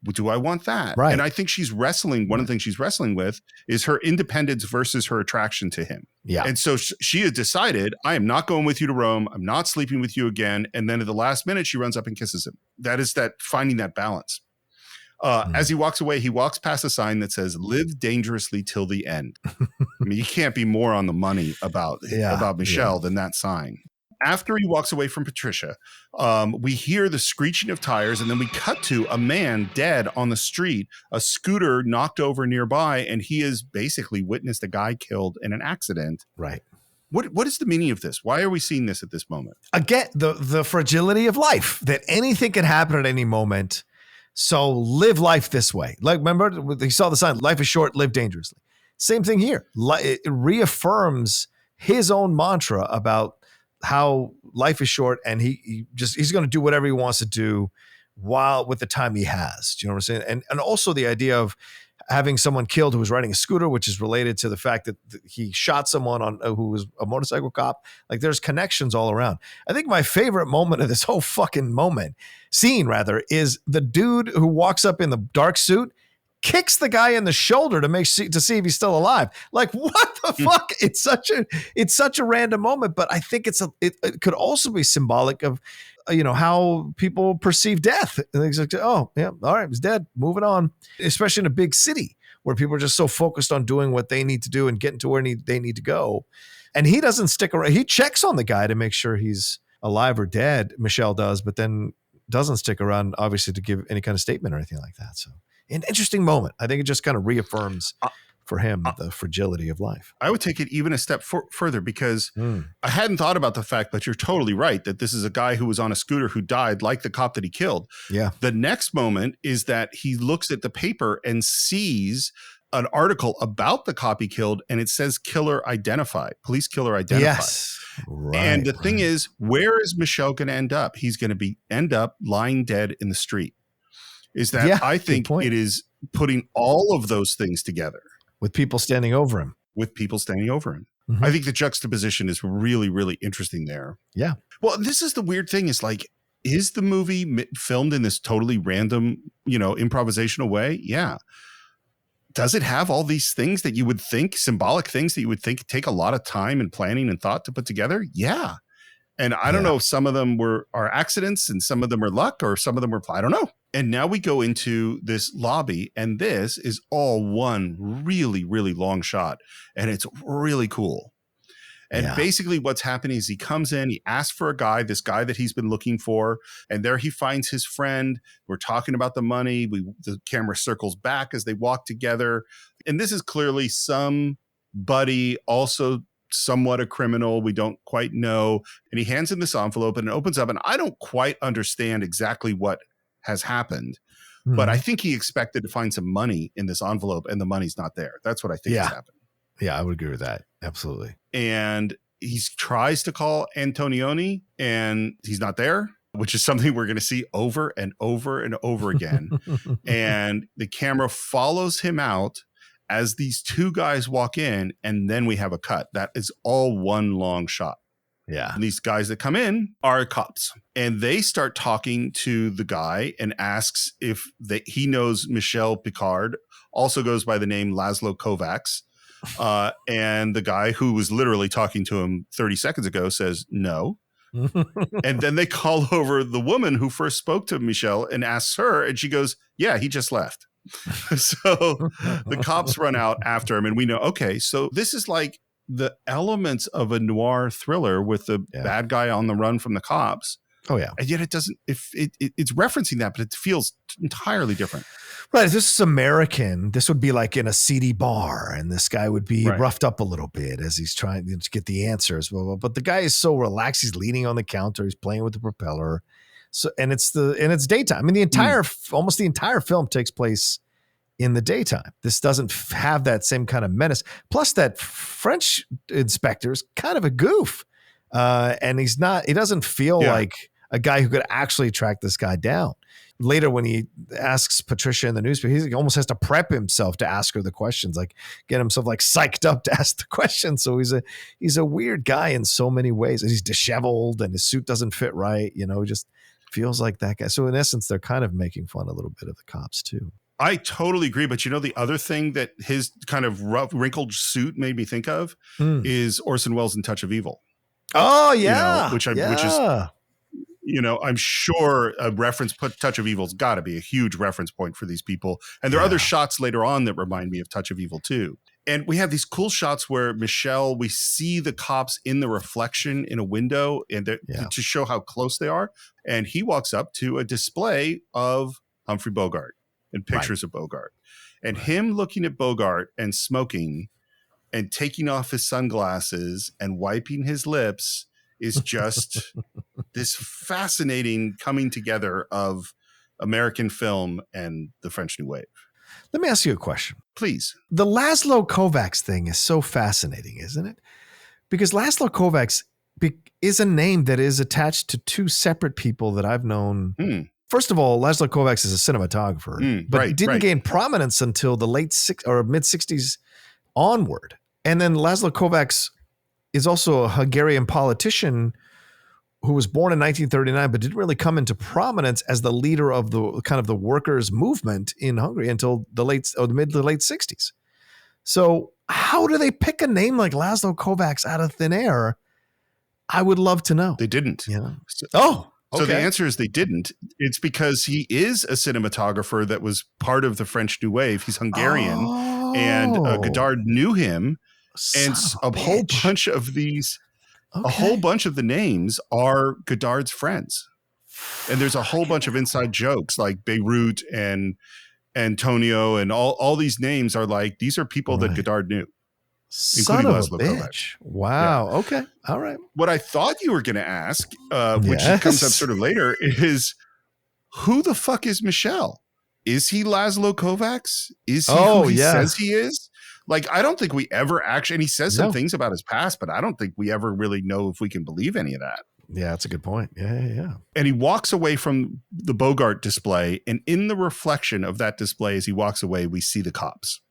Do I want that? Right. And I think she's wrestling. One of the things she's wrestling with is her independence versus her attraction to him. Yeah. And so she has decided, I am not going with you to Rome. I'm not sleeping with you again. And then at the last minute, she runs up and kisses him. That is that finding that balance. As he walks away, he walks past a sign that says, live dangerously till the end. I mean, you can't be more on the money about Michelle than that sign. After he walks away from Patricia, we hear the screeching of tires, and then we cut to a man dead on the street, a scooter knocked over nearby, and he has basically witnessed a guy killed in an accident. Right. What is the meaning of this? Why are we seeing this at this moment? Again, the fragility of life, that anything can happen at any moment. So live life this way. Like, remember, he saw the sign, life is short, live dangerously. Same thing here. It reaffirms his own mantra about how life is short, and he's going to do whatever he wants to do while with the time he has. Do you know what I'm saying? And also the idea of having someone killed who was riding a scooter, which is related to the fact that he shot someone who was a motorcycle cop. Like, there's connections all around. I think my favorite moment of this whole fucking scene is the dude who walks up in the dark suit, kicks the guy in the shoulder to see if he's still alive. Like, what the fuck? It's such a random moment, but I think it could also be symbolic of, how people perceive death. And it's like, oh yeah, all right, he's dead, moving on. Especially in a big city where people are just so focused on doing what they need to do and getting to where they need to go. And he doesn't stick around. He checks on the guy to make sure he's alive or dead. Michelle does, but then doesn't stick around, obviously, to give any kind of statement or anything like that. So, an interesting moment. I think it just kind of reaffirms for him the fragility of life. I would take it even a step further, because I hadn't thought about the fact, but you're totally right, that this is a guy who was on a scooter who died, like the cop that he killed. Yeah. The next moment is that he looks at the paper and sees an article about the cop he killed, and it says killer identified, police killer identified. Yes. Right, and the thing is, where is Michelle going to end up? He's going to end up lying dead in the street. Is that I think it is putting all of those things together. With people standing over him. Mm-hmm. I think the juxtaposition is really, really interesting there. Yeah. Well, this is the weird thing, is like, is the movie filmed in this totally random, improvisational way? Yeah. Does it have all these things that you would think, symbolic things that you would think take a lot of time and planning and thought to put together? Yeah. And I don't know if some of them are accidents and some of them are luck, or some of them I don't know. And now we go into this lobby, and this is all one really, really long shot. And it's really cool. And basically what's happening is he comes in, he asks for a guy, this guy that he's been looking for. And there he finds his friend. We're talking about the money. The camera circles back as they walk together. And this is clearly somebody, also somewhat a criminal. We don't quite know. And he hands him this envelope, and it opens up, and I don't quite understand exactly what has happened, but I think he expected to find some money in this envelope, and the money's not there. That's what I think has happened. Yeah, I would agree with that. Absolutely. And he tries to call Antonioni, and he's not there, which is something we're going to see over and over and over again. And the camera follows him out as these two guys walk in, and then we have a cut. That is all one long shot. Yeah. And these guys that come in are cops, and they start talking to the guy and asks if he knows Michelle Picard, also goes by the name Laszlo Kovacs. And the guy who was literally talking to him 30 seconds ago says no. And then they call over the woman who first spoke to Michelle and asks her, and she goes, yeah, he just left. So the cops run out after him, and we know, okay, so this is like the elements of a noir thriller with the bad guy on the run from the cops. Oh yeah. And yet it doesn't, it's referencing that, but it feels entirely different. Right. If this is American, this would be like in a seedy bar, and this guy would be roughed up a little bit as he's trying to get the answers. But the guy is so relaxed. He's leaning on the counter. He's playing with the propeller. So, and it's daytime. I mean, almost the entire film takes place in the daytime. This doesn't have that same kind of menace. Plus, that French inspector is kind of a goof. And he doesn't feel like a guy who could actually track this guy down. Later, when he asks Patricia in the newspaper, he almost has to prep himself to ask her the questions, like get himself like psyched up to ask the questions. So he's a weird guy in so many ways. And he's disheveled and his suit doesn't fit right. He just feels like that guy. So in essence, they're kind of making fun a little bit of the cops too. I totally agree. But the other thing that his kind of rough, wrinkled suit made me think of is Orson Welles in Touch of Evil. Oh, yeah. Which is, I'm sure a Touch of Evil's got to be a huge reference point for these people. And there are other shots later on that remind me of Touch of Evil too. And we have these cool shots where we see the cops in the reflection in a window and to show how close they are. And he walks up to a display of Humphrey Bogart and pictures of Bogart. And him looking at Bogart and smoking and taking off his sunglasses and wiping his lips is just this fascinating coming together of American film and the French New Wave. Let me ask you a question. Please. The Laszlo Kovacs thing is so fascinating, isn't it? Because Laszlo Kovacs is a name that is attached to two separate people that I've known. First of all, Laszlo Kovacs is a cinematographer, but he didn't gain prominence until the mid 60s onward. And then Laszlo Kovacs is also a Hungarian politician who was born in 1939, but didn't really come into prominence as the leader of the kind of the workers' movement in Hungary until the mid to late 60s. So how do they pick a name like Laszlo Kovacs out of thin air? I would love to know. They didn't. Okay. So the answer is they didn't. It's because he is a cinematographer that was part of the French New Wave. He's Hungarian, and Godard knew him, and a whole bunch of these. A whole bunch of the names are Godard's friends. And there's a whole bunch of inside jokes like Beirut and Antonio and all these names are like, these are people that Godard knew. Son of a bitch. Wow. Yeah. Okay. All right. What I thought you were going to ask, which comes up sort of later, is who the fuck is Michel? Is he Laszlo Kovacs? Is he who he says he is? Like, I don't think we ever actually, and he says some things about his past, but I don't think we ever really know if we can believe any of that. Yeah, that's a good point. Yeah. And he walks away from the Bogart display, and in the reflection of that display, as he walks away, we see the cops.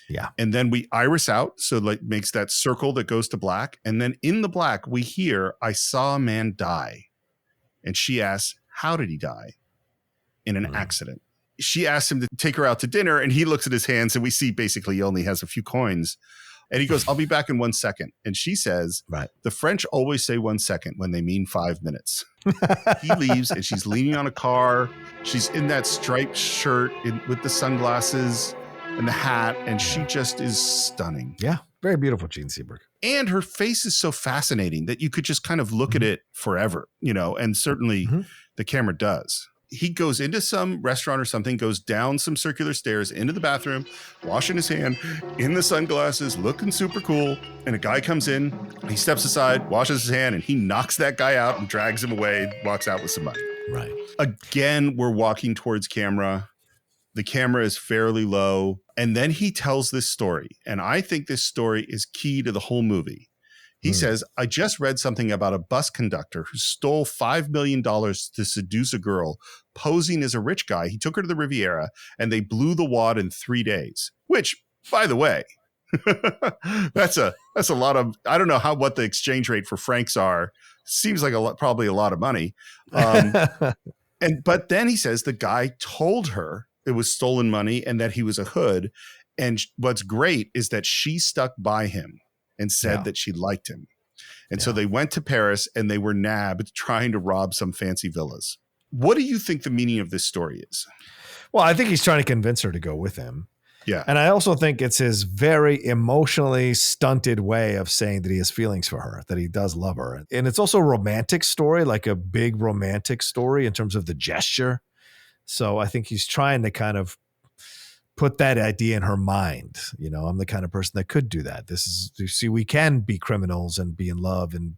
Yeah. And then we iris out, so like makes that circle that goes to black. And then in the black, we hear, "I saw a man die." And she asks, "How did he die?" "In an accident." She asks him to take her out to dinner, and he looks at his hands, and we see basically he only has a few coins. And he goes, "I'll be back in 1 second." And she says, "The French always say 1 second when they mean 5 minutes." He leaves, and she's leaning on a car. She's in that striped shirt with the sunglasses and the hat, and she just is stunning. Yeah, very beautiful, Jean Seberg. And her face is so fascinating that you could just kind of look at it forever, and certainly the camera does. He goes into some restaurant or something, goes down some circular stairs into the bathroom, washing his hand in the sunglasses, looking super cool. And a guy comes in, he steps aside, washes his hand, and he knocks that guy out and drags him away, walks out with some money. Right. Again, we're walking towards camera. The camera is fairly low. And then he tells this story. And I think this story is key to the whole movie. He says, "I just read something about a bus conductor who stole $5 million to seduce a girl, posing as a rich guy. He took her to the Riviera, and they blew the wad in 3 days." Which, by the way, that's a lot of, I don't know what the exchange rate for francs are. Seems like probably a lot of money. But then he says the guy told her it was stolen money and that he was a hood. And what's great is that she stuck by him and said that she liked him. And so they went to Paris and they were nabbed trying to rob some fancy villas. What do you think the meaning of this story is? Well, I think he's trying to convince her to go with him. Yeah. And I also think it's his very emotionally stunted way of saying that he has feelings for her, that he does love her. And it's also a romantic story, like a big romantic story in terms of the gesture. So I think he's trying to kind of put that idea in her mind. I'm the kind of person that could do that. You see, we can be criminals and be in love and,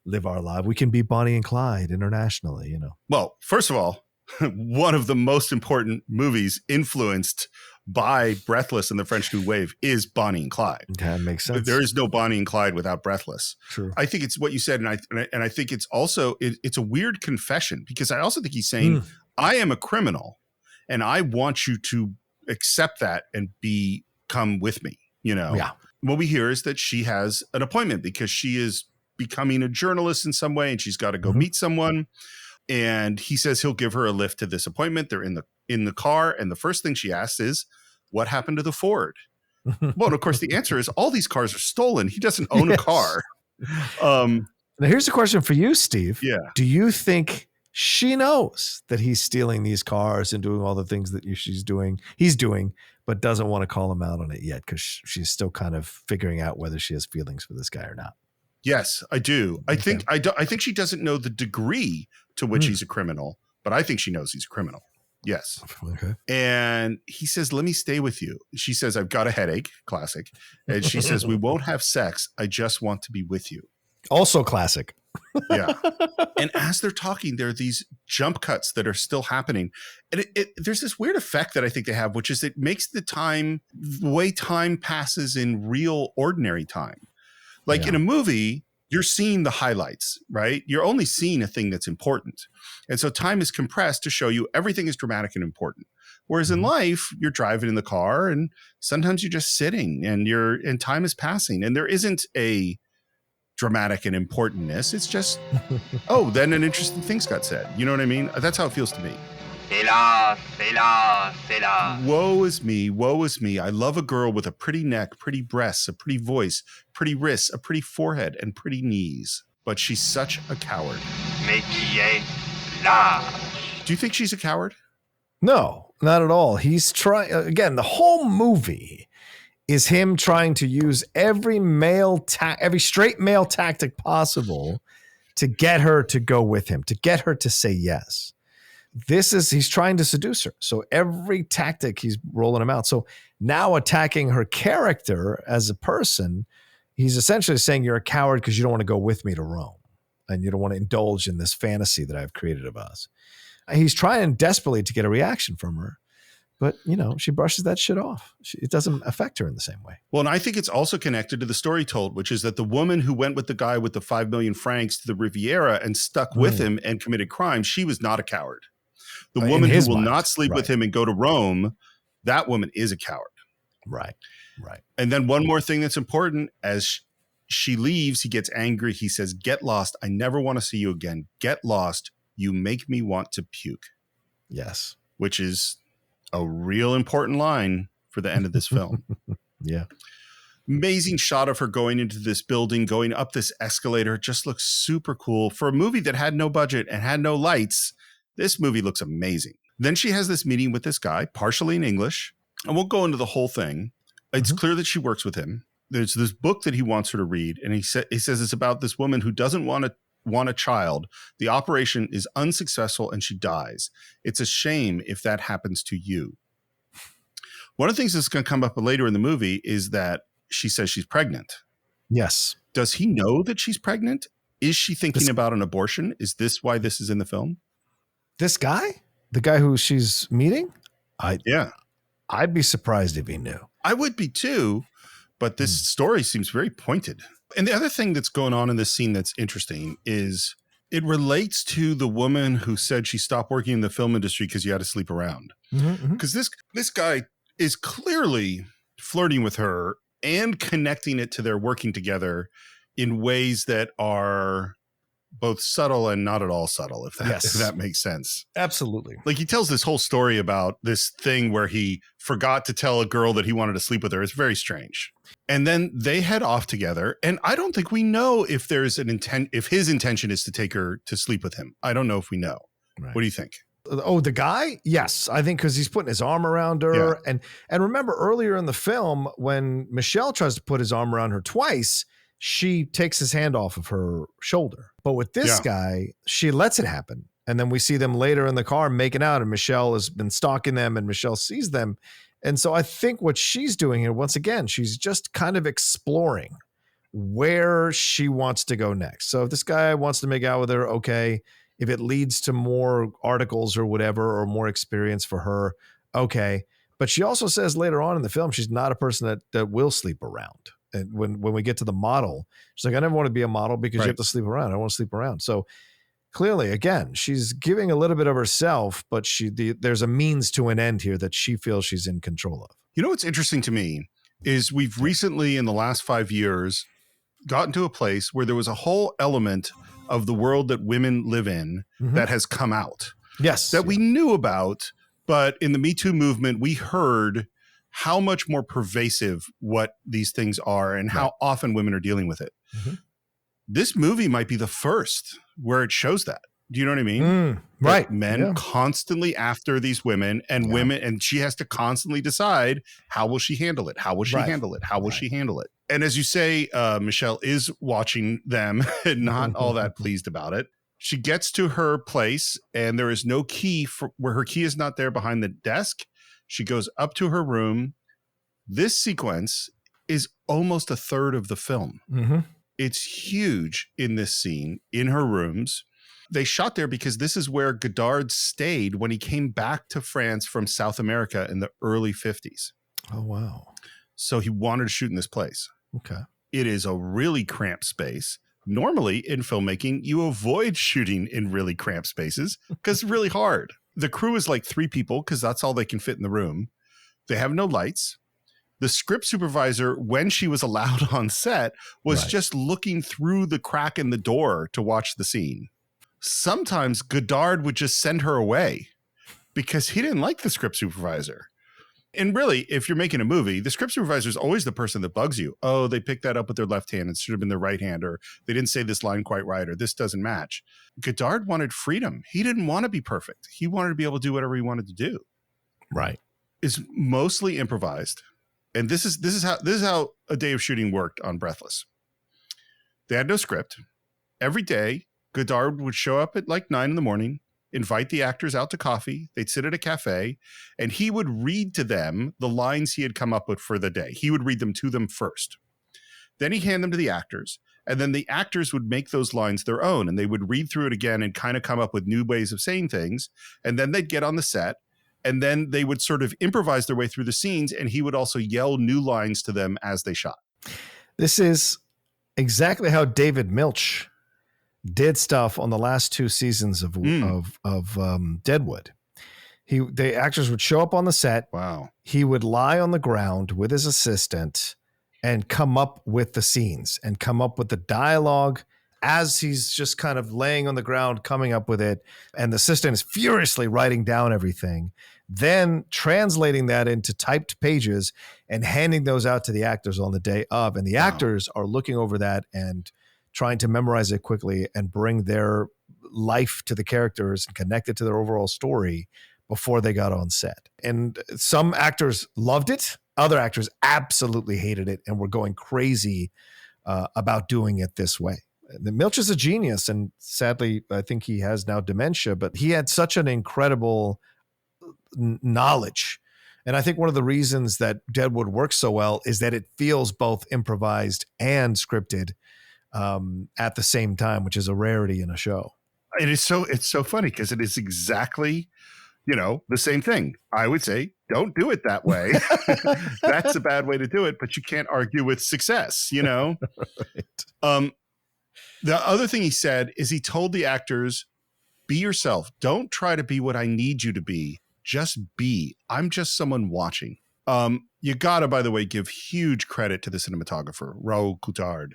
live our life. We can be Bonnie and Clyde internationally, Well, first of all, one of the most important movies influenced by Breathless and the French New Wave is Bonnie and Clyde. That makes sense. There is no Bonnie and Clyde without Breathless. True. I think it's what you said, and I think it's also it's a weird confession, because I also think he's saying, I am a criminal, and I want you to accept that and come with me. Yeah. What we hear is that she has an appointment because she is becoming a journalist in some way, and she's got to go meet someone. And he says he'll give her a lift to this appointment. They're in the car, and the first thing she asks is, "What happened to the Ford?" Well, and of course, the answer is all these cars are stolen. He doesn't own a car. Now, here's a question for you, Steve. Yeah. Do you think she knows that he's stealing these cars and doing all the things that he's doing, but doesn't want to call him out on it yet because she's still kind of figuring out whether she has feelings for this guy or not? Yes, I do. I think she doesn't know the degree to which he's a criminal, but I think she knows he's a criminal. Yes. Okay. And he says, "Let me stay with you." She says, "I've got a headache." Classic. And she says, "We won't have sex. I just want to be with you." Also classic. Yeah. And as they're talking, there are these jump cuts that are still happening. And there's this weird effect that I think they have, which is it makes the way time passes in real ordinary time. Like in a movie, you're seeing the highlights, right? You're only seeing a thing that's important. And so time is compressed to show you everything is dramatic and important. Whereas in life, you're driving in the car and sometimes you're just sitting and time is passing. And there isn't a dramatic and importantness. It's just, then an interesting thing's got said. You know what I mean? That's how it feels to me. Hélas, hélas, hélas. Woe is me, woe is me. I love a girl with a pretty neck, pretty breasts, a pretty voice, pretty wrists, a pretty forehead, and pretty knees. But she's such a coward. Mais qui est lâche? Do you think she's a coward? No, not at all. He's trying, again, the whole movie is him trying to use every straight male tactic possible to get her to go with him, to get her to say yes. He's trying to seduce her. So every tactic, he's rolling him out. So now attacking her character as a person, he's essentially saying you're a coward because you don't want to go with me to Rome and you don't want to indulge in this fantasy that I've created of us. He's trying desperately to get a reaction from her, but she brushes that shit off. It doesn't affect her in the same way. Well, and I think it's also connected to the story told, which is that the woman who went with the guy with the 5 million francs to the Riviera and stuck with him and committed crime, she was not a coward. The woman who will not sleep with him and go to Rome, that woman is a coward. Right. And then one more thing that's important, as she leaves, he gets angry. He says, "Get lost. I never want to see you again. Get lost. You make me want to puke." Yes. Which is a real important line for the end of this film. Yeah. Amazing shot of her going into this building, going up this escalator. It just looks super cool. For a movie that had no budget and had no lights, this movie looks amazing. Then she has this meeting with this guy, partially in English. I won't go into the whole thing. It's clear that she works with him. There's this book that he wants her to read. And he says it's about this woman who doesn't want a child. The operation is unsuccessful and she dies. It's a shame if that happens to you. One of the things that's going to come up later in the movie is that she says she's pregnant. Yes. Does he know that she's pregnant? Is she thinking about an abortion? Is this why this is in the film? This guy? The guy who she's meeting? Yeah. I'd be surprised if he knew. I would be too, but this story seems very pointed. And the other thing that's going on in this scene that's interesting is it relates to the woman who said she stopped working in the film industry because you had to sleep around. Because this guy is clearly flirting with her and connecting it to their working together in ways that are both subtle and not at all subtle, if that makes sense. Absolutely. Like he tells this whole story about this thing where he forgot to tell a girl that he wanted to sleep with her. It's very strange. And then they head off together. And I don't think we know if there's an intent, if his intention is to take her to sleep with him. I don't know if we know. Right. What do you think? Oh, the guy? Yes, I think because he's putting his arm around her. Yeah. And remember earlier in the film when Michelle tries to put his arm around her twice, she takes his hand off of her shoulder. But with this guy, she lets it happen. And then we see them later in the car making out and Michelle has been stalking them and Michelle sees them. And so I think what she's doing here, once again, she's just kind of exploring where she wants to go next. So if this guy wants to make out with her, okay. If it leads to more articles or whatever, or more experience for her, okay. But she also says later on in the film, she's not a person that will sleep around. And when we get to the model, she's like, I never want to be a model because you have to sleep around. I don't want to sleep around. So clearly, again, she's giving a little bit of herself, but there's a means to an end here that she feels she's in control of. You know what's interesting to me is we've recently, in the last 5 years, gotten to a place where there was a whole element of the world that women live in that has come out. Yes. That we knew about, but in the Me Too movement, we heard how much more pervasive what these things are and how often women are dealing with it. This movie might be the first where it shows that. Do you know what I mean? Right. Men constantly after these women, and women, and she has to constantly decide, how will she handle it? How will she handle it? How will she handle it? And as you say, Michelle is watching them and not all that pleased about it. She gets to her place and there is no key where her key is not there behind the desk. She goes up to her room. This sequence is almost a third of the film. It's huge in this scene in her rooms. They shot there because this is where Godard stayed when he came back to France from South America in the early 50s. Oh, wow. So he wanted to shoot in this place. Okay. It is a really cramped space. Normally in filmmaking, you avoid shooting in really cramped spaces because it's really hard. The crew is like 3 people because that's all they can fit in the room. They have no lights. The script supervisor, when she was allowed on set, was just looking through the crack in the door to watch the scene. Sometimes Godard would just send her away because he didn't like the script supervisor. And really, if you're making a movie, the script supervisor is always the person that bugs you. Oh, they picked that up with their left hand. It should have been their right hand, or they didn't say this line quite right, or this doesn't match. Godard wanted freedom. He didn't want to be perfect. He wanted to be able to do whatever he wanted to do. Right. It's mostly improvised. And this is how a day of shooting worked on Breathless. They had no script. Every day, Godard would show up at like 9 a.m, invite the actors out to coffee. They'd sit at a cafe, and he would read to them the lines he had come up with for the day. He would read them to them first. Then he'd hand them to the actors, and then the actors would make those lines their own, and they would read through it again and kind of come up with new ways of saying things. And then they'd get on the set, and then they would sort of improvise their way through the scenes, and he would also yell new lines to them as they shot. This is exactly how David Milch did stuff on the last 2 seasons of Deadwood. The actors would show up on the set. Wow. He would lie on the ground with his assistant and come up with the scenes and come up with the dialogue as he's just kind of laying on the ground, coming up with it. And the assistant is furiously writing down everything, then translating that into typed pages and handing those out to the actors on the day of. And the actors are looking over that and trying to memorize it quickly and bring their life to the characters and connect it to their overall story before they got on set. And some actors loved it. Other actors absolutely hated it and were going crazy about doing it this way. Milch is a genius, and sadly, I think he has now dementia, but he had such an incredible knowledge. And I think one of the reasons that Deadwood works so well is that it feels both improvised and scripted at the same time, which is a rarity in a show. It's so funny because it is exactly, the same thing. I would say, don't do it that way. That's a bad way to do it, but you can't argue with success, Right. The other thing he said is he told the actors, be yourself. Don't try to be what I need you to be. Just be. I'm just someone watching. You gotta, by the way, give huge credit to the cinematographer, Raoul Coutard.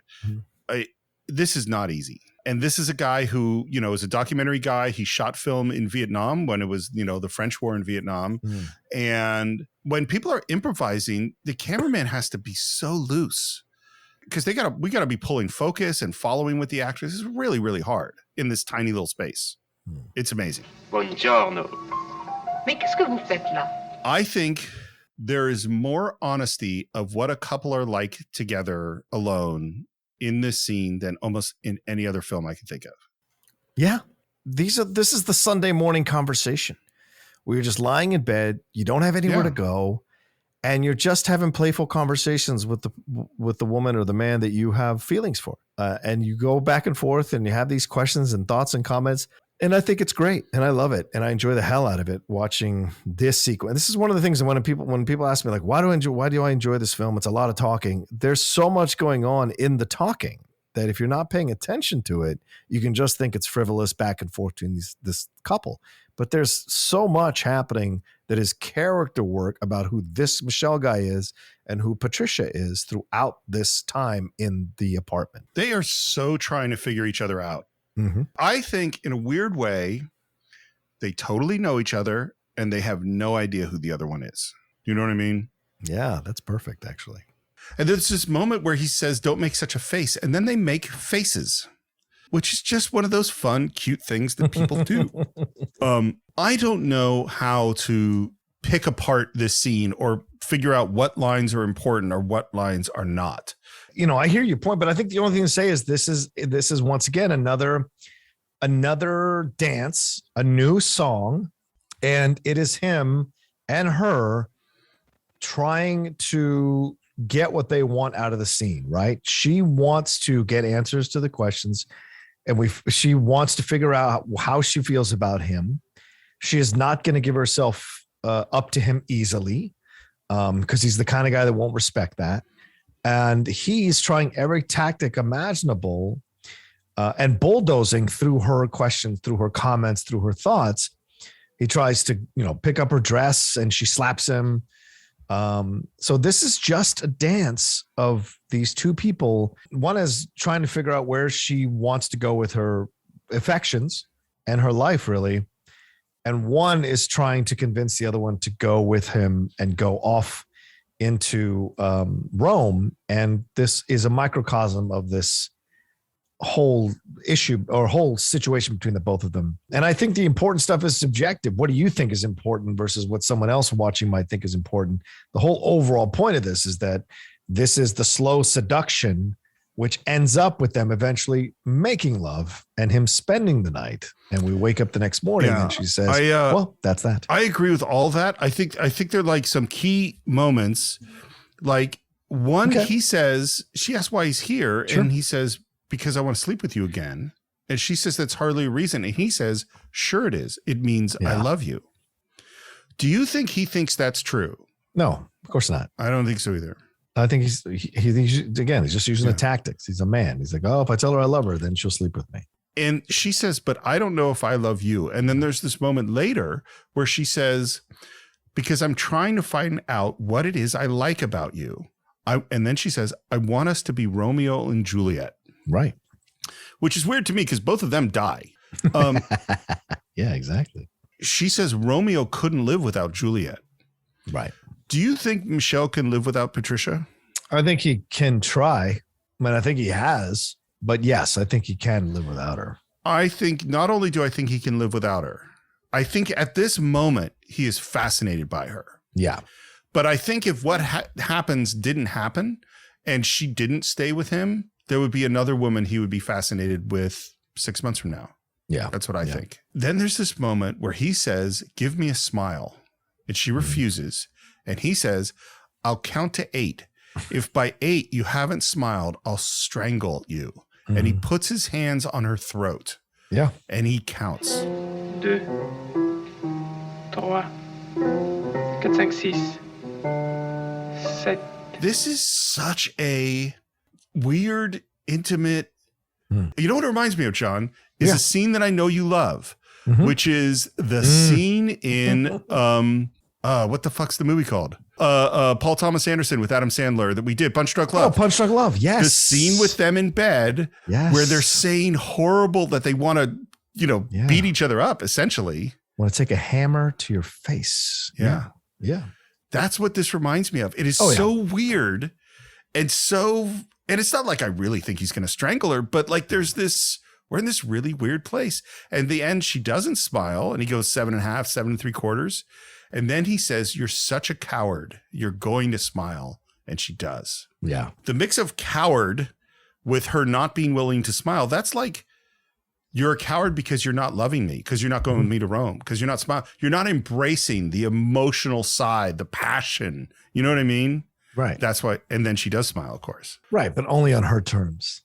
This is not easy. And this is a guy who, is a documentary guy. He shot film in Vietnam when it was, the French war in Vietnam. And when people are improvising, the cameraman has to be so loose because we gotta be pulling focus and following with the actors. It's really, really hard in this tiny little space. It's amazing. Buongiorno. Mais qu'est-ce que vous faites là? I think there is more honesty of what a couple are like together alone in this scene than almost in any other film I can think of. Yeah. This is the Sunday morning conversation where you're just lying in bed. You don't have anywhere to go. And you're just having playful conversations with the woman or the man that you have feelings for. And you go back and forth and you have these questions and thoughts and comments. And I think it's great, and I love it, and I enjoy the hell out of it watching this sequence. This is one of the things that when people ask me like, why do I enjoy this film? It's a lot of talking. There's so much going on in the talking that if you're not paying attention to it, you can just think it's frivolous back and forth between this couple. But there's so much happening that is character work about who this Michelle guy is and who Patricia is throughout this time in the apartment. They are so trying to figure each other out. Mm-hmm. I think in a weird way, they totally know each other and they have no idea who the other one is. You know what I mean? Yeah, that's perfect, actually. And there's this moment where he says, don't make such a face. And then they make faces, which is just one of those fun, cute things that people do. I don't know how to pick apart this scene or figure out what lines are important or what lines are not. You know, I hear your point, but I think the only thing to say is this is once again another dance, a new song, and it is him and her trying to get what they want out of the scene, right? She wants to get answers to the questions, and she wants to figure out how she feels about him. She is not going to give herself up to him easily because he's the kind of guy that won't respect that. And he's trying every tactic imaginable and bulldozing through her questions, through her comments, through her thoughts. He tries to, pick up her dress and she slaps him. So this is just a dance of these two people. One is trying to figure out where she wants to go with her affections and her life, really. And one is trying to convince the other one to go with him and go off into Rome. And this is a microcosm of this whole issue or whole situation between the both of them. And I think the important stuff is subjective. What do you think is important versus what someone else watching might think is important? The whole overall point of this is that this is the slow seduction, which ends up with them eventually making love and him spending the night. And we wake up the next morning and she says, well, that's that. I agree with all that. I think there are like some key moments. Like one, he says, she asks why he's here. Sure. And he says, because I want to sleep with you again. And she says, that's hardly a reason. And he says, sure it is. It means I love you. Do you think he thinks that's true? No, of course not. I don't think so either. I think he's just using the tactics. He's a man. He's like, oh, if I tell her I love her, then she'll sleep with me. And she says, but I don't know if I love you. And then there's this moment later where she says, because I'm trying to find out what it is I like about you. And then she says, I want us to be Romeo and Juliet. Right. Which is weird to me because both of them die. Yeah, exactly. She says Romeo couldn't live without Juliet. Right. Do you think Michelle can live without Patricia? I think he can try. I mean, I think he has. But yes, I think he can live without her. I think not only do I think he can live without her, I think at this moment he is fascinated by her. Yeah. But I think if what happens didn't happen and she didn't stay with him, there would be another woman he would be fascinated with 6 months from now. Yeah. That's what I think. Then there's this moment where he says, give me a smile. And she refuses. And he says, I'll count to 8. If by 8 you haven't smiled, I'll strangle you. And he puts his hands on her throat. Yeah. And he counts. 2, 3, 4, 5, 6, 7. This is such a weird, intimate. You know what it reminds me of, John? Is a scene that I know you love, which is the scene in what the fuck's the movie called? Paul Thomas Anderson with Adam Sandler that we did, Punch Drunk Love. Oh, Punch Drunk Love, yes. The scene with them in bed where they're saying horrible that they want to, beat each other up, essentially. Want to take a hammer to your face. Yeah. That's what this reminds me of. It is so weird and it's not like I really think he's going to strangle her, but like we're in this really weird place. And in the end, she doesn't smile and he goes 7.5, 7.75. And then he says, you're such a coward. You're going to smile. And she does. Yeah. The mix of coward with her not being willing to smile, that's like, you're a coward because you're not loving me, because you're not going with me to Rome, because you're not smiling. You're not embracing the emotional side, the passion. You know what I mean? Right. That's why. And then she does smile, of course. Right. But only on her terms.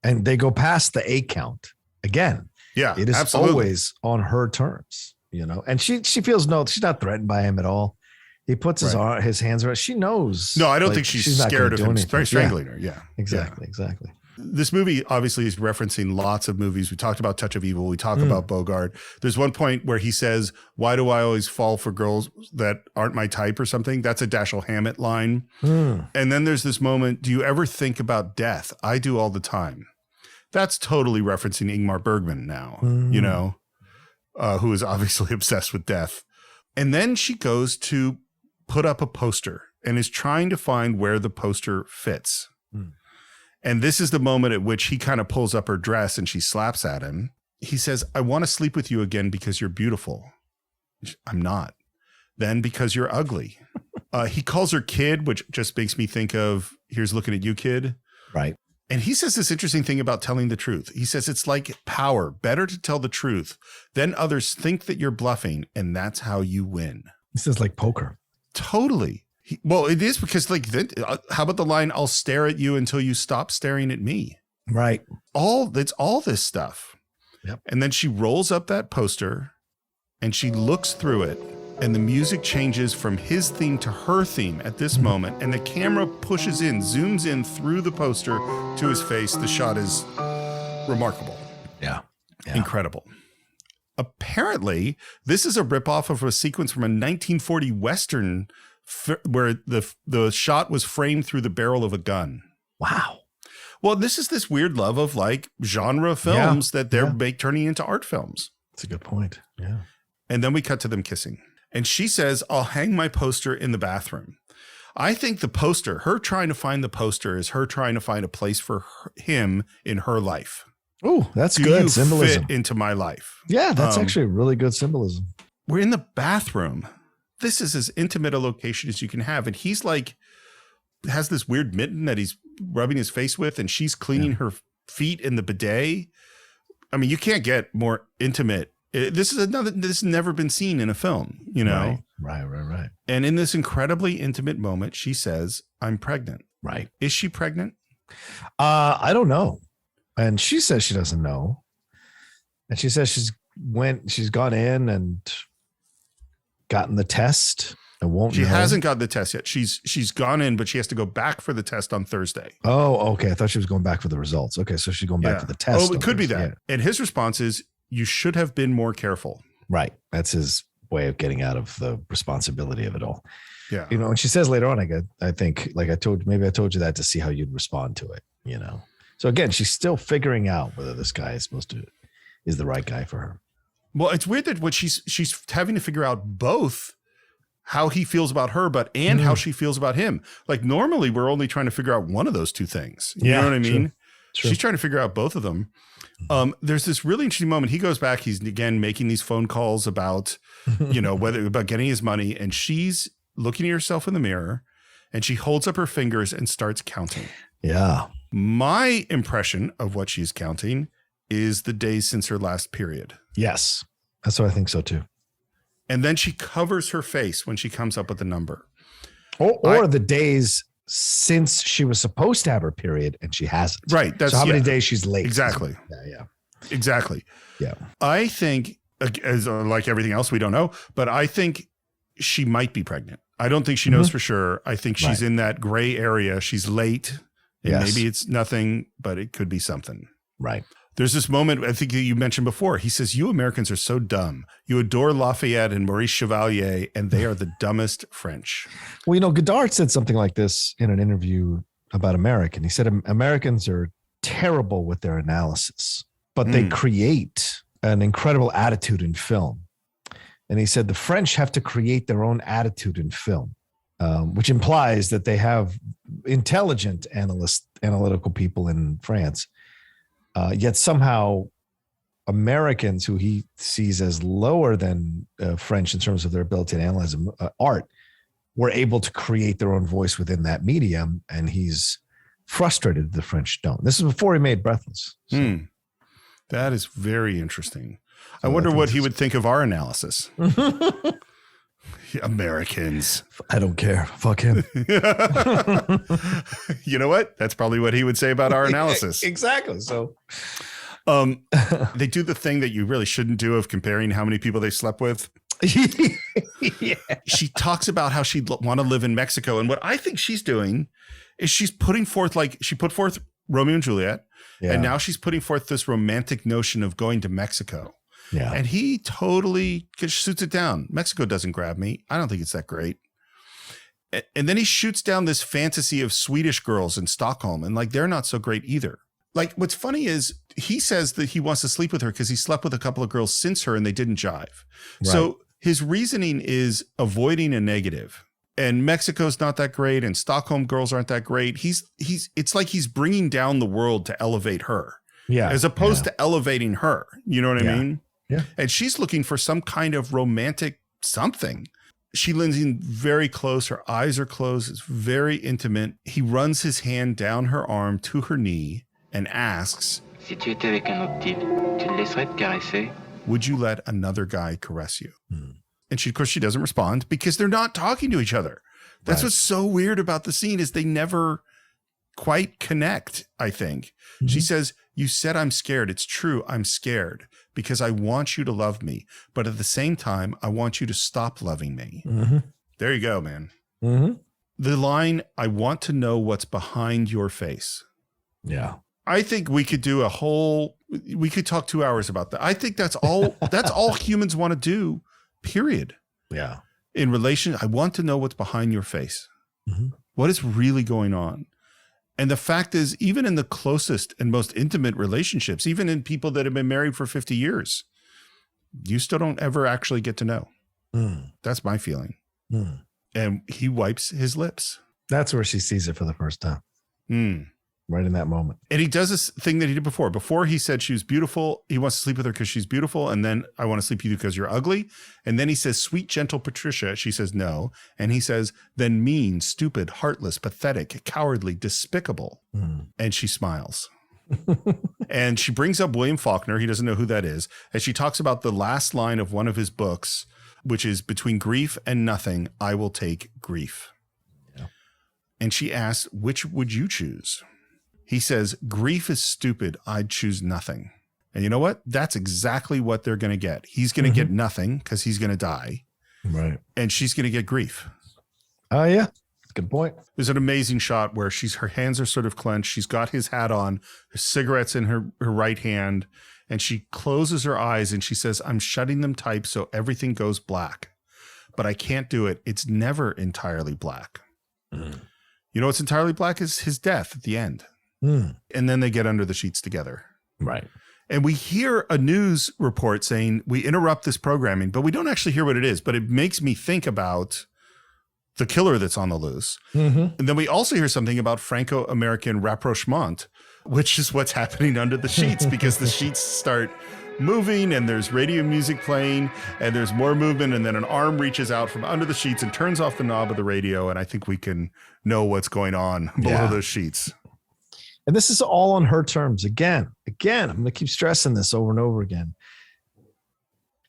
And they go past the 8 count again. Yeah, It is absolutely. always on her terms, and she feels she's not threatened by him at all. He puts his hands around. She knows. No, I don't think she's not scared gonna of do him anything. strangling her. Yeah, exactly. This movie obviously is referencing lots of movies. We talked about Touch of Evil. We talk about Bogart. There's one point where he says, "Why do I always fall for girls that aren't my type or something?" That's a Dashiell Hammett line. And then there's this moment, "Do you ever think about death? I do all the time." That's totally referencing Ingmar Bergman now, who is obviously obsessed with death. And then she goes to put up a poster and is trying to find where the poster fits. And this is the moment at which he kind of pulls up her dress and she slaps at him. He says, "I want to sleep with you again because you're beautiful." "I'm not." "Then because you're ugly." He calls her kid, which just makes me think of, "Here's looking at you, kid." Right. And he says this interesting thing about telling the truth. He says it's like power, better to tell the truth. Then others think that you're bluffing, and that's how you win. This is like poker. Totally. Well, it is because how about the line, "I'll stare at you until you stop staring at me." Right. It's all this stuff. Yep. And then she rolls up that poster and she looks through it, and the music changes from his theme to her theme at this moment. And the camera pushes in, zooms in through the poster to his face. The shot is remarkable. Yeah. Incredible. Apparently, this is a ripoff of a sequence from a 1940 Western where the shot was framed through the barrel of a gun. Wow. Well, this is this weird love of like genre films that they're turning into art films. That's a good point. Yeah. And then we cut to them kissing. And she says, "I'll hang my poster in the bathroom." I think the poster, her trying to find the poster, is her trying to find a place for him in her life. Oh, that's Do good you symbolism. fit into my life? Yeah, that's actually really good symbolism. We're in the bathroom. This is as intimate a location as you can have. And he's like, has this weird mitten that he's rubbing his face with, and she's cleaning her feet in the bidet. I mean, you can't get more intimate. This has never been seen in a film, Right. And in this incredibly intimate moment, she says, "I'm pregnant." Right. Is she pregnant? I don't know. And she says she doesn't know. And she says she's gone in and gotten the test and won't She know. hasn't got the test yet. She's gone in, but she has to go back for the test on Thursday. Oh, okay. I thought she was going back for the results. Okay, so she's going back for the test. Oh, it could be that. Yeah. And his response is, "You should have been more careful." Right. That's his way of getting out of the responsibility of it all. Yeah. And she says later on, I think, like I told you that to see how you'd respond to it, So again, she's still figuring out whether this guy is the right guy for her. Well, it's weird that what she's having to figure out both how he feels about her, and how she feels about him. Like normally we're only trying to figure out one of those two things. You know what I mean? True. She's trying to figure out both of them. There's this really interesting moment. He goes back, he's again making these phone calls about, about getting his money, and she's looking at herself in the mirror and she holds up her fingers and starts counting. Yeah. My impression of what she's counting is the days since her last period. Yes. That's what I think so too. And then she covers her face when she comes up with the number. Or the days since she was supposed to have her period and she hasn't. Right. That's how many days she's late. Exactly. Yeah. Exactly. Yeah. I think, as like everything else, we don't know, but I think she might be pregnant. I don't think she knows for sure. I think she's in that gray area. She's late. And maybe it's nothing, but it could be something. Right. There's this moment I think you mentioned before. He says, "You Americans are so dumb. You adore Lafayette and Maurice Chevalier, and they are the dumbest French." Well, Godard said something like this in an interview about American. He said, Americans are terrible with their analysis, but they create an incredible attitude in film. And he said, the French have to create their own attitude in film, which implies that they have intelligent analytical people in France. Yet somehow Americans, who he sees as lower than French in terms of their ability to analyze art, were able to create their own voice within that medium. And he's frustrated the French don't. This is before he made Breathless. So. That is very interesting. I wonder what he would think of our analysis. Americans. I don't care. Fuck him. You know what? That's probably what he would say about our analysis. Exactly. So They do the thing that you really shouldn't do of comparing how many people they slept with. Yeah. She talks about how she'd want to live in Mexico. And what I think she's doing is she's putting forth, like she put forth Romeo and Juliet. Yeah. And now she's putting forth this romantic notion of going to Mexico. Yeah. And he totally shoots it down. Mexico doesn't grab me. I don't think it's that great. And then he shoots down this fantasy of Swedish girls in Stockholm. And like, they're not so great either. Like, what's funny is he says that he wants to sleep with her because he slept with a couple of girls since her and they didn't jive. Right. So his reasoning is avoiding a negative. And Mexico's not that great, and Stockholm girls aren't that great. It's like he's bringing down the world to elevate her. Yeah. As opposed to elevating her. You know what I mean? Yeah. And she's looking for some kind of romantic something. She leans in very close. Her eyes are closed. It's very intimate. He runs his hand down her arm to her knee and asks, Si tu étais avec un autre type, tu le laisserais te caresser? would you let another guy caress you? Hmm. And she, of course, she doesn't respond because they're not talking to each other. That's what's so weird about the scene is they never quite connect, I think. Mm-hmm. She says, you said I'm scared. It's true. I'm scared because I want you to love me. But at the same time, I want you to stop loving me. Mm-hmm. There you go, man. Mm-hmm. The line, I want to know what's behind your face. Yeah. I think we could do we could talk 2 hours about that. I think that's all humans want to do, period. Yeah. In relation, I want to know what's behind your face. Mm-hmm. What is really going on? And the fact is, even in the closest and most intimate relationships, even in people that have been married for 50 years, you still don't ever actually get to know. Mm. That's my feeling. Mm. And he wipes his lips. That's where she sees it for the first time. Mm. Right in that moment. And he does this thing that he did before. Before he said she was beautiful. He wants to sleep with her because she's beautiful. And then I want to sleep with you because you're ugly. And then he says, sweet, gentle Patricia. She says no. And he says, then mean, stupid, heartless, pathetic, cowardly, despicable. Mm. And she smiles. And she brings up William Faulkner. He doesn't know who that is. And she talks about the last line of one of his books, which is between grief and nothing, I will take grief. Yeah. And she asks, which would you choose? He says, grief is stupid. I'd choose nothing. And you know what? That's exactly what they're going to get. He's going to get nothing because he's going to die. Right. And she's going to get grief. Oh, yeah. Good point. There's an amazing shot where her hands are sort of clenched. She's got his hat on, her cigarettes in her right hand, and she closes her eyes and she says, I'm shutting them tight so everything goes black. But I can't do it. It's never entirely black. Mm. You know what's entirely black is his death at the end. Mm. And then they get under the sheets together. Right. And we hear a news report saying we interrupt this programming, but we don't actually hear what it is. But it makes me think about the killer that's on the loose. Mm-hmm. And then we also hear something about Franco-American rapprochement, which is what's happening under the sheets because the sheets start moving and there's radio music playing and there's more movement. And then an arm reaches out from under the sheets and turns off the knob of the radio. And I think we can know what's going on below those sheets. And this is all on her terms. Again, I'm going to keep stressing this over and over again.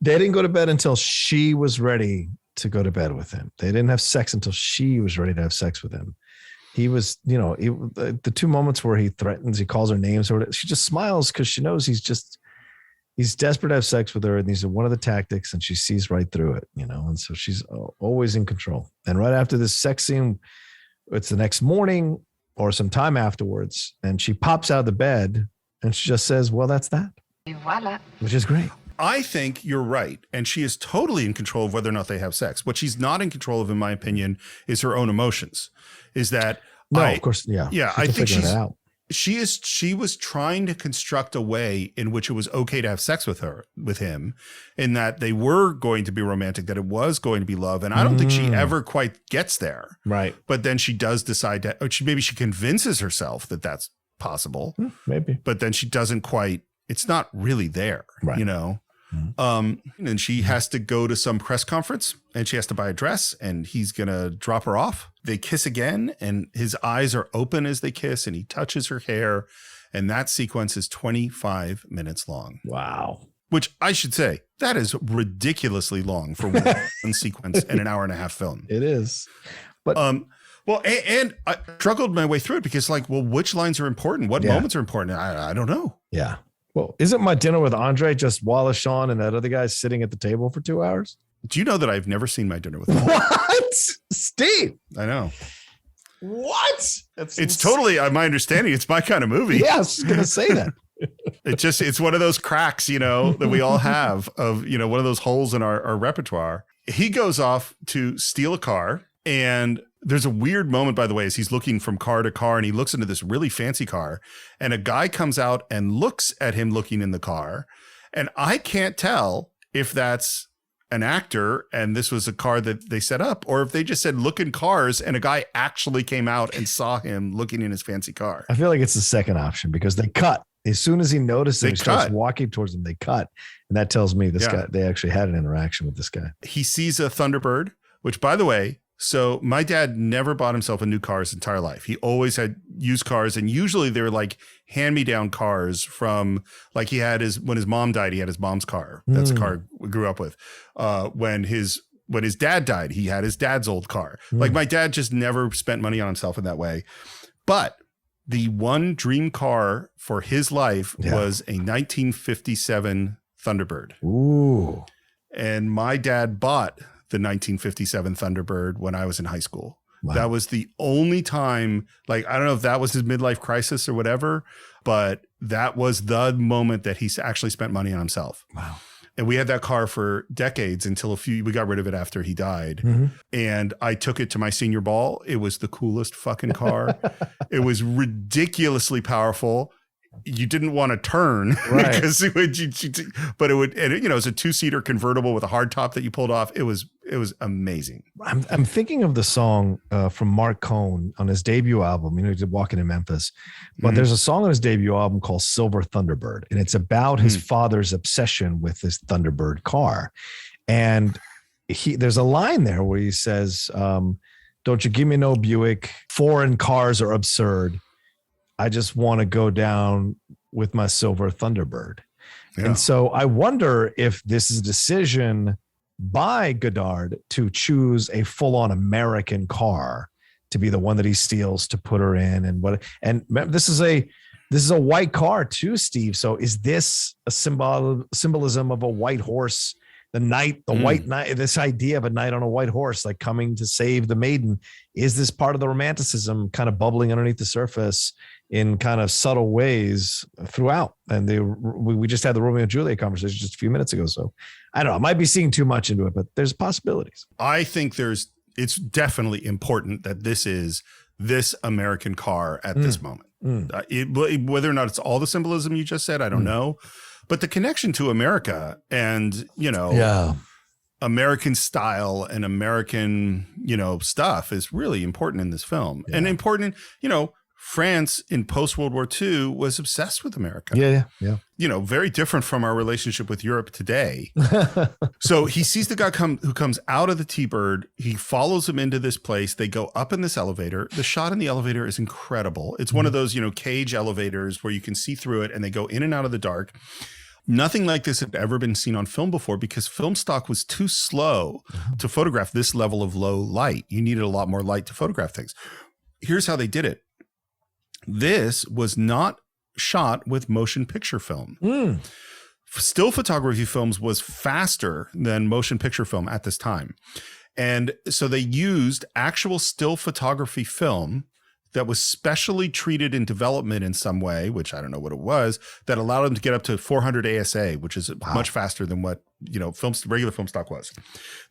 They didn't go to bed until she was ready to go to bed with him. They didn't have sex until she was ready to have sex with him. He was, the 2 moments where he threatens, he calls her names, or she just smiles because she knows he's desperate to have sex with her. And these are one of the tactics and she sees right through it, and so she's always in control. And right after this sex scene, it's the next morning or some time afterwards, and she pops out of the bed and she just says, well, that's that. Voila. Which is great. I think you're right. And she is totally in control of whether or not they have sex. What she's not in control of, in my opinion, is her own emotions. Is that of course, yeah. Yeah, I think she was trying to construct a way in which it was okay to have sex with him, in that they were going to be romantic, that it was going to be love. And I don't think she ever quite gets there. Right. But then she does decide maybe she convinces herself that that's possible. Maybe. But then she doesn't quite, it's not really there, right. Mm-hmm. And she has to go to some press conference and she has to buy a dress and he's going to drop her off. They kiss again and his eyes are open as they kiss and he touches her hair. And that sequence is 25 minutes long. Wow. Which I should say, that is ridiculously long for one sequence in an 1.5-hour film. It is. But well, and I struggled my way through it because which lines are important? What moments are important? I don't know. Yeah. Well, isn't My Dinner with Andre just Wallace Shawn and that other guy sitting at the table for 2 hours? Do you know that I've never seen My Dinner with Andre? What? Steve. I know. What? It's totally, my understanding, it's my kind of movie. Yeah, I was going to say that. It's one of those cracks, that we all have of, one of those holes in our repertoire. He goes off to steal a car, and there's a weird moment, by the way, as he's looking from car to car, and he looks into this really fancy car, and a guy comes out and looks at him looking in the car. And I can't tell if that's an actor and this was a car that they set up, or if they just said look in cars and a guy actually came out and saw him looking in his fancy car. I feel like it's the second option because they cut. As soon as he notices him, he starts walking towards him, they cut. And that tells me this guy, they actually had an interaction with this guy. He sees a Thunderbird, which, by the way, so my dad never bought himself a new car his entire life. He always had used cars, and usually they were like hand-me-down cars from, like when his mom died, he had his mom's car. That's the car we grew up with. When his dad died, he had his dad's old car. Like my dad just never spent money on himself in that way. But the one dream car for his life was a 1957 Thunderbird. Ooh. And my dad bought the 1957 Thunderbird when I was in high school. Wow. That was the only time, I don't know if that was his midlife crisis or whatever, but that was the moment that he actually spent money on himself. Wow. And we had that car for decades until we got rid of it after he died. And I took it to my senior ball. It was the coolest fucking car. It was ridiculously powerful. You didn't want to turn, right? Because it would, but it would, and it was a 2-seater convertible with a hard top that you pulled off. It was amazing. I'm thinking of the song from Mark Cohn on his debut album. He did Walking in Memphis, but there's a song on his debut album called Silver Thunderbird, and it's about his father's obsession with this Thunderbird car. And there's a line there where he says, "Don't you give me no Buick. Foreign cars are absurd. I just want to go down with my silver Thunderbird." Yeah. And so I wonder if this is a decision by Godard to choose a full-on American car to be the one that he steals to put her in. And this is a white car too, Steve. So is this a symbolism of a white horse? The white knight, this idea of a knight on a white horse, like coming to save the maiden. Is this part of the romanticism kind of bubbling underneath the surface in kind of subtle ways throughout? And we just had the Romeo and Juliet conversation just a few minutes ago. So I don't know, I might be seeing too much into it, but there's possibilities. I think it's definitely important that this is this American car at this moment. Whether or not it's all the symbolism you just said, I don't know. But the connection to America and, American style and American, stuff is really important in this film. Yeah. And important, France in post-World War II was obsessed with America. Yeah. Very different from our relationship with Europe today. So he sees the guy who comes out of the T-Bird. He follows him into this place. They go up in this elevator. The shot in the elevator is incredible. It's one of those, cage elevators where you can see through it and they go in and out of the dark. Nothing like this had ever been seen on film before because film stock was too slow to photograph this level of low light. You needed a lot more light to photograph things. Here's how they did it. This was not shot with motion picture film. Still photography films was faster than motion picture film at this time. And so they used actual still photography film that was specially treated in development in some way, which I don't know what it was, that allowed them to get up to 400 ASA, which is much faster than what, regular film stock was.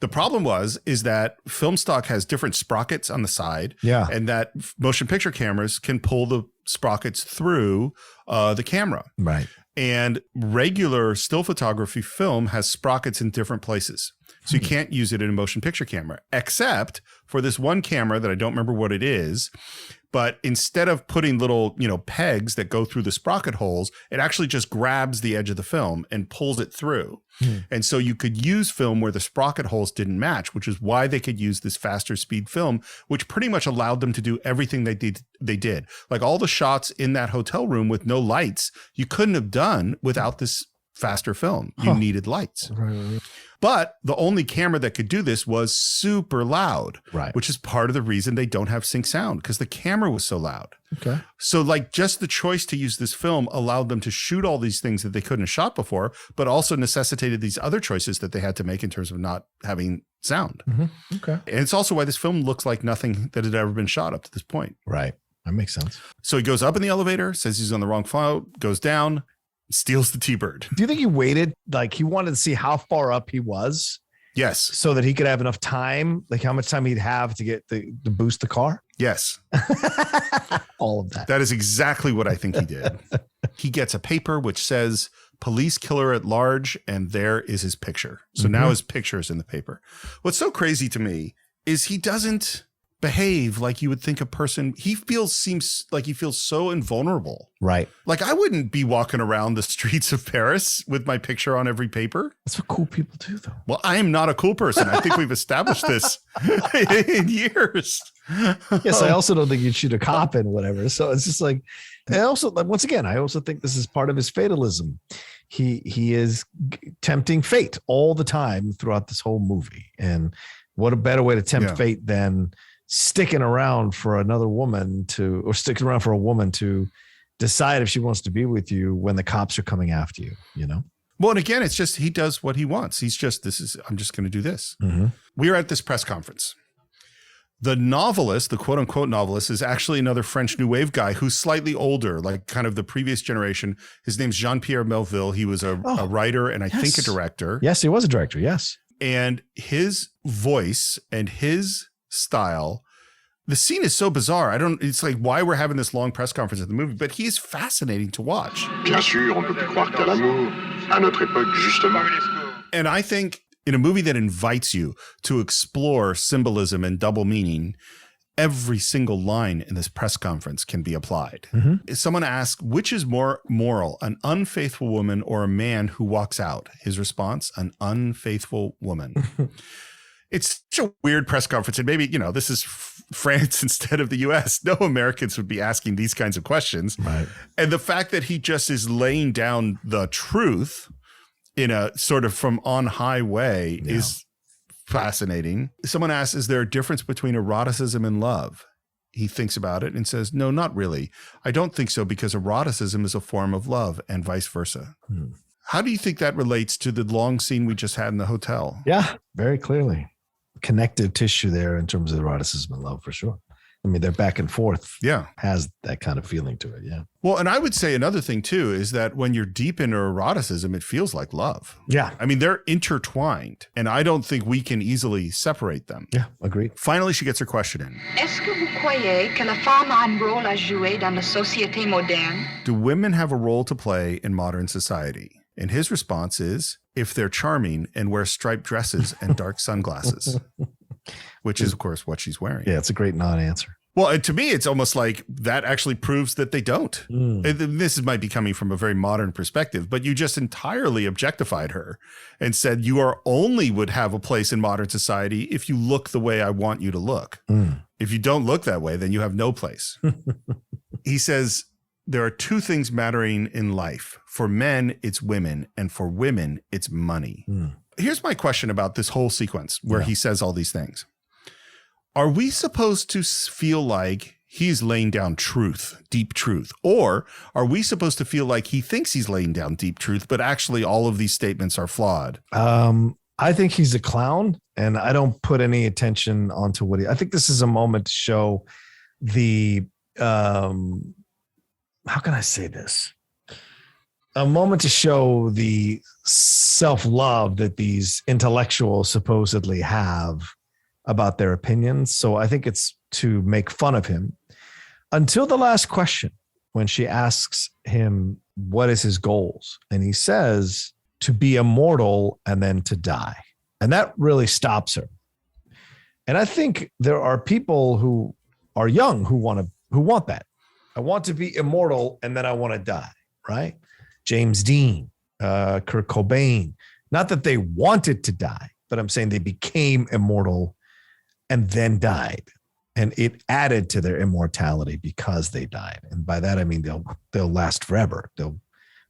The problem is that film stock has different sprockets on the side, and that motion picture cameras can pull the sprockets through the camera. Right. And regular still photography film has sprockets in different places. So you can't use it in a motion picture camera, except for this one camera that I don't remember what it is. But instead of putting little, pegs that go through the sprocket holes, it actually just grabs the edge of the film and pulls it through. And so you could use film where the sprocket holes didn't match, which is why they could use this faster speed film, which pretty much allowed them to do everything they did. Like all the shots in that hotel room with no lights, you couldn't have done without this faster film. You needed lights. Right. But the only camera that could do this was super loud, Right. which is part of the reason they don't have sync sound, because the camera was so loud. Okay. So like just the choice to use this film allowed them to shoot all these things that they couldn't have shot before, but also necessitated these other choices that they had to make in terms of not having sound. Mm-hmm. Okay. And it's also why this film looks like nothing that had ever been shot up to this point. Right. That makes sense. So he goes up in the elevator, says he's on the wrong float, goes down, steals the T-bird. Do you think he waited? Like he wanted to see how far up he was Yes. so that he could have enough time, like how much time he'd have to get to boost the car? Yes. All of that. That is exactly what I think he did. He gets a paper which says police killer at large, and there is his picture. So now his picture is in the paper. What's so crazy to me is he doesn't behave like you would think a person, seems like he feels so invulnerable. Right. Like I wouldn't be walking around the streets of Paris with my picture on every paper. That's what cool people do, though. Well, I am not a cool person. I think we've established this in years. Yes, I also don't think you'd shoot a cop and whatever. So it's just like, I also, like, once again, I also think this is part of his fatalism. He is tempting fate all the time throughout this whole movie. And what a better way to tempt fate than sticking around for another woman or sticking around for a woman to decide if she wants to be with you when the cops are coming after you, you know? Well, and again, it's just, he does what he wants. He's just, I'm just going to do this. Mm-hmm. We are at this press conference. The novelist, the quote unquote novelist, is actually another French New Wave guy who's slightly older, like kind of the previous generation. His name's Jean-Pierre Melville. He was a writer and I think a director. Yes, he was a director. Yes. And his voice and his style, the scene is so bizarre. It's like why we're having this long press conference at the movie, but he's fascinating to watch. Bien sûr, on ne peut plus croire qu'à l'amour. À notre époque, justement. And I think in a movie that invites you to explore symbolism and double meaning, every single line in this press conference can be applied. Mm-hmm. If someone asks, which is more moral, an unfaithful woman or a man who walks out? His response, an unfaithful woman. It's such a weird press conference. And maybe, this is France instead of the US. No Americans would be asking these kinds of questions. Right. And the fact that he just is laying down the truth in a sort of from on high way is fascinating. Someone asks, is there a difference between eroticism and love? He thinks about it and says, no, not really. I don't think so, because eroticism is a form of love and vice versa. How do you think that relates to the long scene we just had in the hotel? Yeah, very clearly. Connective tissue there in terms of eroticism and love, for sure. I mean, they're back and forth. Yeah. Has that kind of feeling to it. Yeah. Well, and I would say another thing too is that when you're deep into eroticism, it feels like love. Yeah. I mean, they're intertwined, and I don't think we can easily separate them. Yeah, agreed. Finally, she gets her question in. Est-ce que vous croyez que la femme a un rôle à jouer dans la société moderne? Do women have a role to play in modern society? And his response is, if they're charming and wear striped dresses and dark sunglasses, which is, of course, what she's wearing. Yeah, it's a great non-answer. Well, and to me, it's almost like that actually proves that they don't. This might be coming from a very modern perspective, but you just entirely objectified her and said you only would have a place in modern society if you look the way I want you to look. If you don't look that way, then you have no place. He says, there are two things mattering in life. For men, it's women, and for women, it's money. Here's my question about this whole sequence where he says all these things. Are we supposed to feel like he's laying down truth, deep truth? Or are we supposed to feel like he thinks he's laying down deep truth, but actually all of these statements are flawed? I think he's a clown, and I don't put any attention onto what I think this is a moment to show the, how can I say this? A moment to show the self-love that these intellectuals supposedly have about their opinions. So I think it's to make fun of him until the last question, when she asks him, what is his goals? And he says, to be immortal and then to die. And that really stops her. And I think there are people who are young who want that. I want to be immortal and then I want to die, right? James Dean, Kurt Cobain, not that they wanted to die, but I'm saying they became immortal and then died, and it added to their immortality because they died. And by that I mean they'll last forever.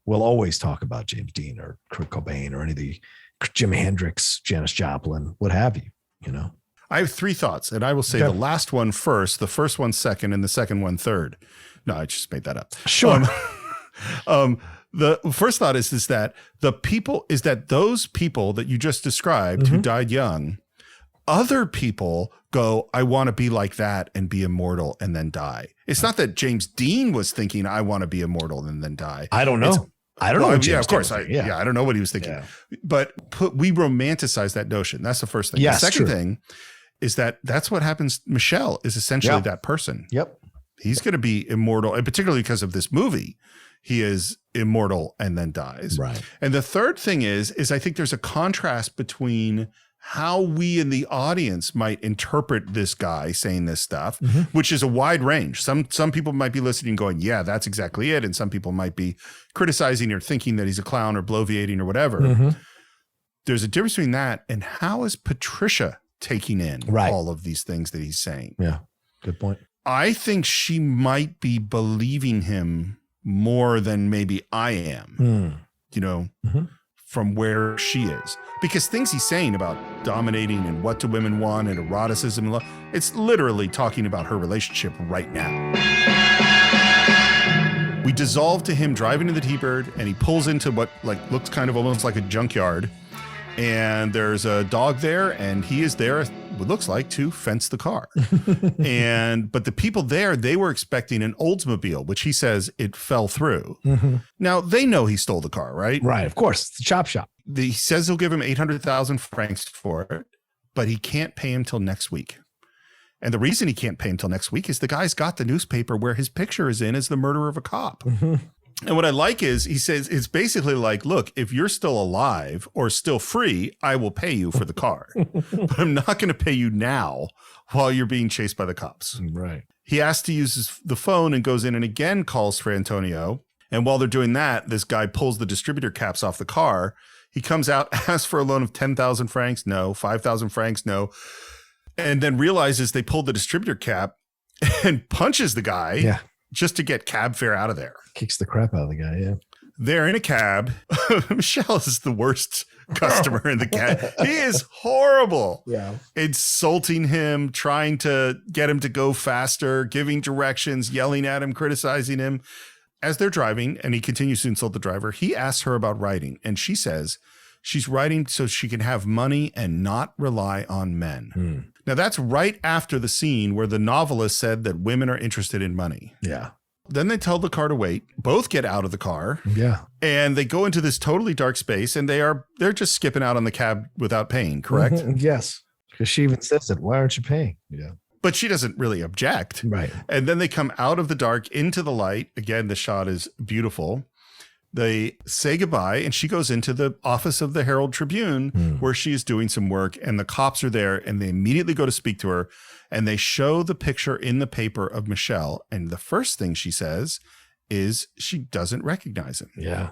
We'll always talk about James Dean or Kurt Cobain or any of the Jimi Hendrix, Janis Joplin, what have you, you know? I have 3 thoughts, and I will say the last one first, the first one second, and the second one third. No, I just made that up. Sure. The first thought is that those people that you just described who died young, other people go, I want to be like that and be immortal and then die. It's not that James Dean was thinking, I want to be immortal and then die. I don't know. I don't know. Yeah, of course. I don't know what he was thinking. Yeah. But we romanticize that notion. That's the first thing. Yes, the second thing is that's what happens. Michelle is essentially that person. Yep. He's going to be immortal, and particularly because of this movie, he is immortal and then dies. Right. And the third thing is I think there's a contrast between how we in the audience might interpret this guy saying this stuff, which is a wide range. Some people might be listening going, yeah, that's exactly it. And some people might be criticizing or thinking that he's a clown or bloviating or whatever. There's a difference between that and how is Patricia taking in all of these things that he's saying? Yeah, good point. I think she might be believing him more than maybe I am, you know, from where she is. Because things he's saying about dominating and what do women want and eroticism and love, it's literally talking about her relationship right now. We dissolve to him driving in the T-Bird, and he pulls into what looks kind of almost like a junkyard. And there's a dog there, and he is there, what looks like, to fence the car. But the people there, they were expecting an Oldsmobile, which he says it fell through. Now, they know he stole the car, right? Right, of course. It's a chop shop. He says he'll give him 800,000 francs for it, but he can't pay him till next week. And the reason he can't pay him till next week is the guy's got the newspaper where his picture is in as the murderer of a cop. And what I like is he says, it's basically like, look, if you're still alive or still free, I will pay you for the car, but I'm not going to pay you now while you're being chased by the cops. Right. He asks to use the phone and goes in and again calls for Antonio. And while they're doing that, this guy pulls the distributor caps off the car. He comes out, asks for a loan of 10,000 francs. No. 5,000 francs. No. And then realizes they pulled the distributor cap and punches the guy just to get cab fare out of there. Kicks the crap out of the guy, yeah. They're in a cab. Michelle is the worst customer in the cab. He is horrible. Yeah. Insulting him, trying to get him to go faster, giving directions, yelling at him, criticizing him. As they're driving, and he continues to insult the driver, he asks her about writing, and she says she's writing so she can have money and not rely on men. Now, that's right after the scene where the novelist said that women are interested in money. Yeah. Then they tell the car to wait. Both get out of the car. Yeah. And they go into this totally dark space, and they're just skipping out on the cab without paying, correct? Yes. Because she even says it. Why aren't you paying? Yeah. But she doesn't really object. Right. And then they come out of the dark into the light. Again, the shot is beautiful. They say goodbye, and she goes into the office of the Herald Tribune where she is doing some work, and the cops are there, and they immediately go to speak to her, and they show the picture in the paper of Michelle. And the first thing she says is she doesn't recognize him. Yeah.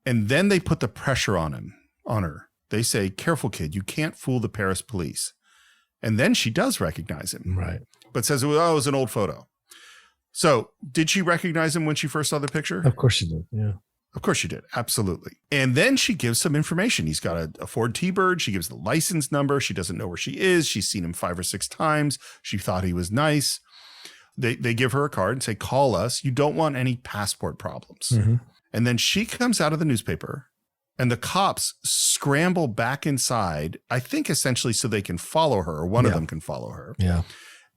And then they put the pressure on her. They say, careful, kid, you can't fool the Paris police. And then she does recognize him. Right. But says, oh, it was an old photo. So did she recognize him when she first saw the picture? Of course she did. Yeah. Of course she did. Absolutely. And then she gives some information. He's got a Ford T-Bird. She gives the license number. She doesn't know where she is. She's seen him 5 or 6 times. She thought he was nice. They give her a card and say, call us. You don't want any passport problems. And then she comes out of the newspaper, and the cops scramble back inside, I think essentially so they can follow her, or one of them can follow her. Yeah.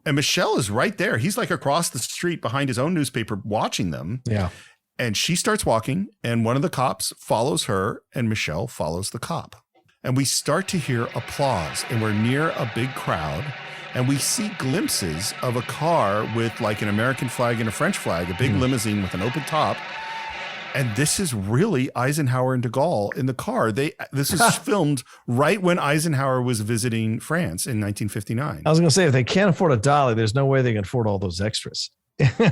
And Michelle is right there. He's like across the street behind his own newspaper watching them. Yeah. And she starts walking, and one of the cops follows her, and Michelle follows the cop. And we start to hear applause, and we're near a big crowd, and we see glimpses of a car with like an American flag and a French flag, a big limousine with an open top. And this is really Eisenhower and de Gaulle in the car. This is filmed right when Eisenhower was visiting France in 1959. I was going to say, if they can't afford a dolly, there's no way they can afford all those extras.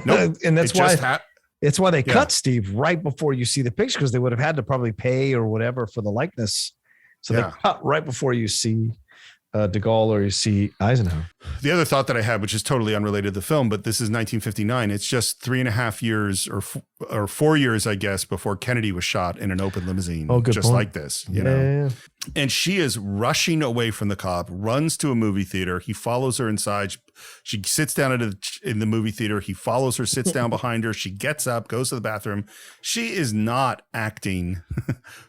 Nope. And that's why it's why they cut Steve right before you see the picture, because they would have had to probably pay or whatever for the likeness. So they cut right before you see de Gaulle or you see Eisenhower. The other thought that I had, which is totally unrelated to the film, but this is 1959. It's just 3.5 years or 4 years, I guess, before Kennedy was shot in an open limousine, just point. Like this, you know. And she is rushing away from the cop, runs to a movie theater. He follows her inside. She sits down in the movie theater. He follows her, sits down behind her. She gets up, goes to the bathroom. She is not acting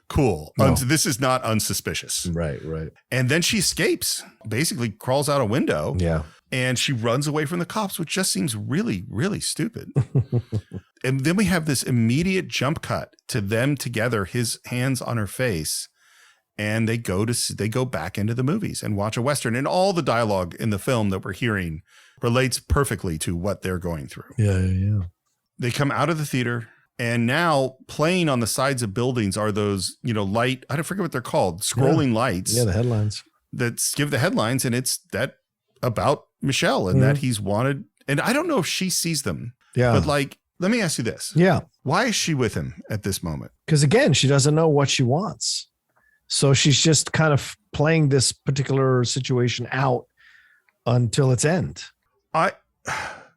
cool. No. This is not unsuspicious. Right. And then she escapes, basically crawls out a window. Yeah. And she runs away from the cops, which just seems really, really stupid. And then we have this immediate jump cut to them together, his hands on her face. And they go back into the movies and watch a Western. And all the dialogue in the film that we're hearing relates perfectly to what they're going through. Yeah. They come out of the theater, and now playing on the sides of buildings are those, light, I don't forget what they're called, scrolling lights. Yeah, the headlines. That give the headlines, and it's that about Michel and that he's wanted. And I don't know if she sees them. Yeah. But let me ask you this. Yeah. Why is she with him at this moment? Because again, she doesn't know what she wants. So she's just kind of playing this particular situation out until its end.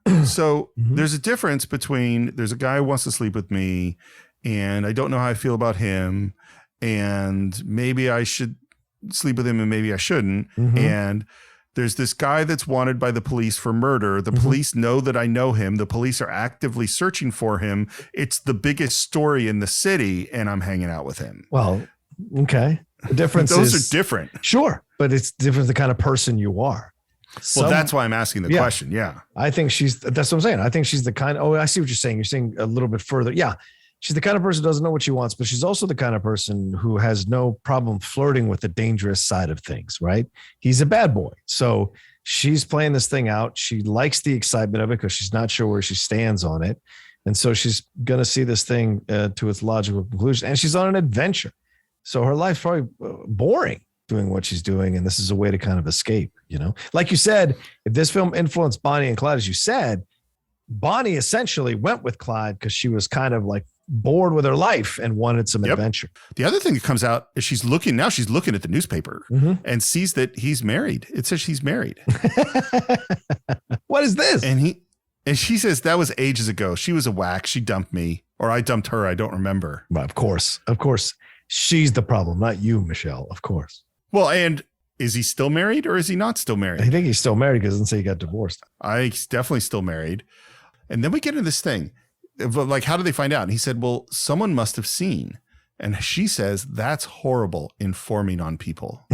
There's a difference between there's a guy who wants to sleep with me and I don't know how I feel about him and maybe I should sleep with him and maybe I shouldn't. And there's this guy that's wanted by the police for murder. The police know that I know him. The police are actively searching for him. It's the biggest story in the city and I'm hanging out with him. Well, okay. The difference those are different. Sure. But it's different the kind of person you are. Well, that's why I'm asking the question. Yeah. I think that's what I'm saying. I think she's the kind I see what you're saying. You're saying a little bit further. Yeah. She's the kind of person who doesn't know what she wants, but she's also the kind of person who has no problem flirting with the dangerous side of things, right? He's a bad boy. So she's playing this thing out. She likes the excitement of it because she's not sure where she stands on it. And so she's going to see this thing to its logical conclusion. And she's on an adventure. So her life's probably boring doing what she's doing. And this is a way to kind of escape, Like you said, if this film influenced Bonnie and Clyde, as you said, Bonnie essentially went with Clyde because she was kind of like bored with her life and wanted some adventure. The other thing that comes out is she's looking at the newspaper and sees that he's married. It says she's married. What is this? And she says that was ages ago. She was a whack. She dumped me or I dumped her. I don't remember. Well, of course. She's the problem, not you, Michelle, of course. Well, and is he still married or is he not still married? I think he's still married because it doesn't say he got divorced. He's definitely still married. And then we get into this thing. Like, how did they find out? And he said, well, someone must have seen. And she says, that's horrible, informing on people.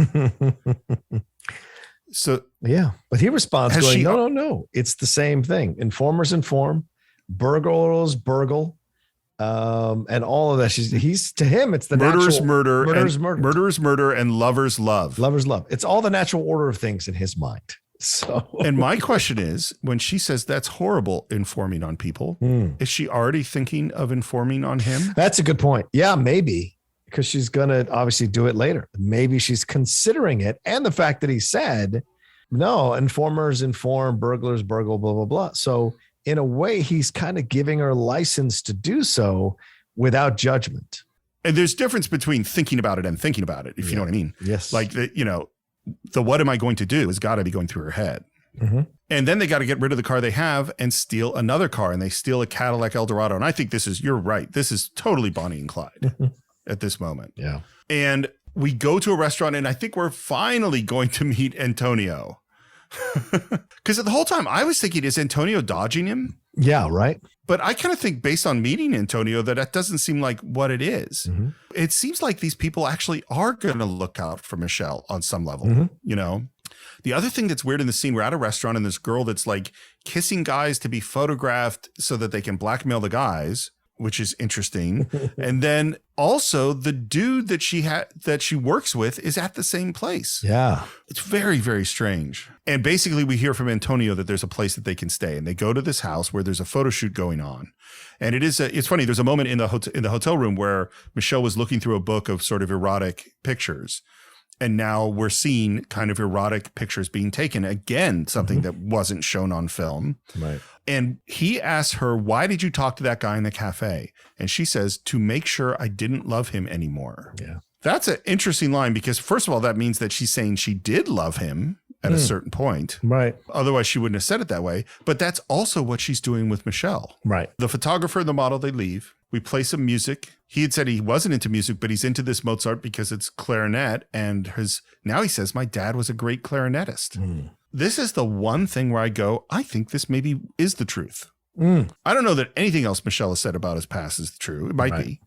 So, yeah. But he responds going, no. It's the same thing. Informers inform, burglars burgle. And all of that. To him, it's the murder's natural murder. Murder's murder and lovers love. Lovers love. It's all the natural order of things in his mind. So, and my question is, when she says that's horrible, informing on people, is she already thinking of informing on him? That's a good point. Yeah, maybe because she's going to obviously do it later. Maybe she's considering it. And the fact that he said, no, informers inform, burglars burgle, blah, blah, blah. So in a way, he's kind of giving her license to do so without judgment. And there's difference between thinking about it and thinking about it, if you know what I mean. Yes. Like, the what am I going to do has got to be going through her head. And then they got to get rid of the car they have and steal another car. And they steal a Cadillac Eldorado. And I think you're right. This is totally Bonnie and Clyde at this moment. Yeah. And we go to a restaurant and I think we're finally going to meet Antonio. Because the whole time I was thinking, is Antonio dodging him? Yeah, right. But I kind of think based on meeting Antonio that doesn't seem like what it is. It seems like these people actually are going to look out for Michelle on some level, The other thing that's weird in the scene, we're at a restaurant and this girl that's like kissing guys to be photographed so that they can blackmail the guys, which is interesting. And then also the dude that she works with is at the same place. Yeah. It's very, very strange. And basically we hear from Antonio that there's a place that they can stay and they go to this house where there's a photo shoot going on. And it's funny. There's a moment in the hotel room where Michelle was looking through a book of sort of erotic pictures. And now we're seeing kind of erotic pictures being taken. Again, something that wasn't shown on film. Right. And he asks her, why did you talk to that guy in the cafe? And she says, to make sure I didn't love him anymore. Yeah. That's an interesting line because, first of all, that means that she's saying she did love him at a certain point. Right. Otherwise, she wouldn't have said it that way. But that's also what she's doing with Michelle. Right. The photographer and the model, they leave. We play some music. He had said he wasn't into music, but he's into this Mozart because it's clarinet. And now he says, my dad was a great clarinetist. This is the one thing where I go, I think this maybe is the truth. I don't know that anything else Michelle has said about his past is true. It might be.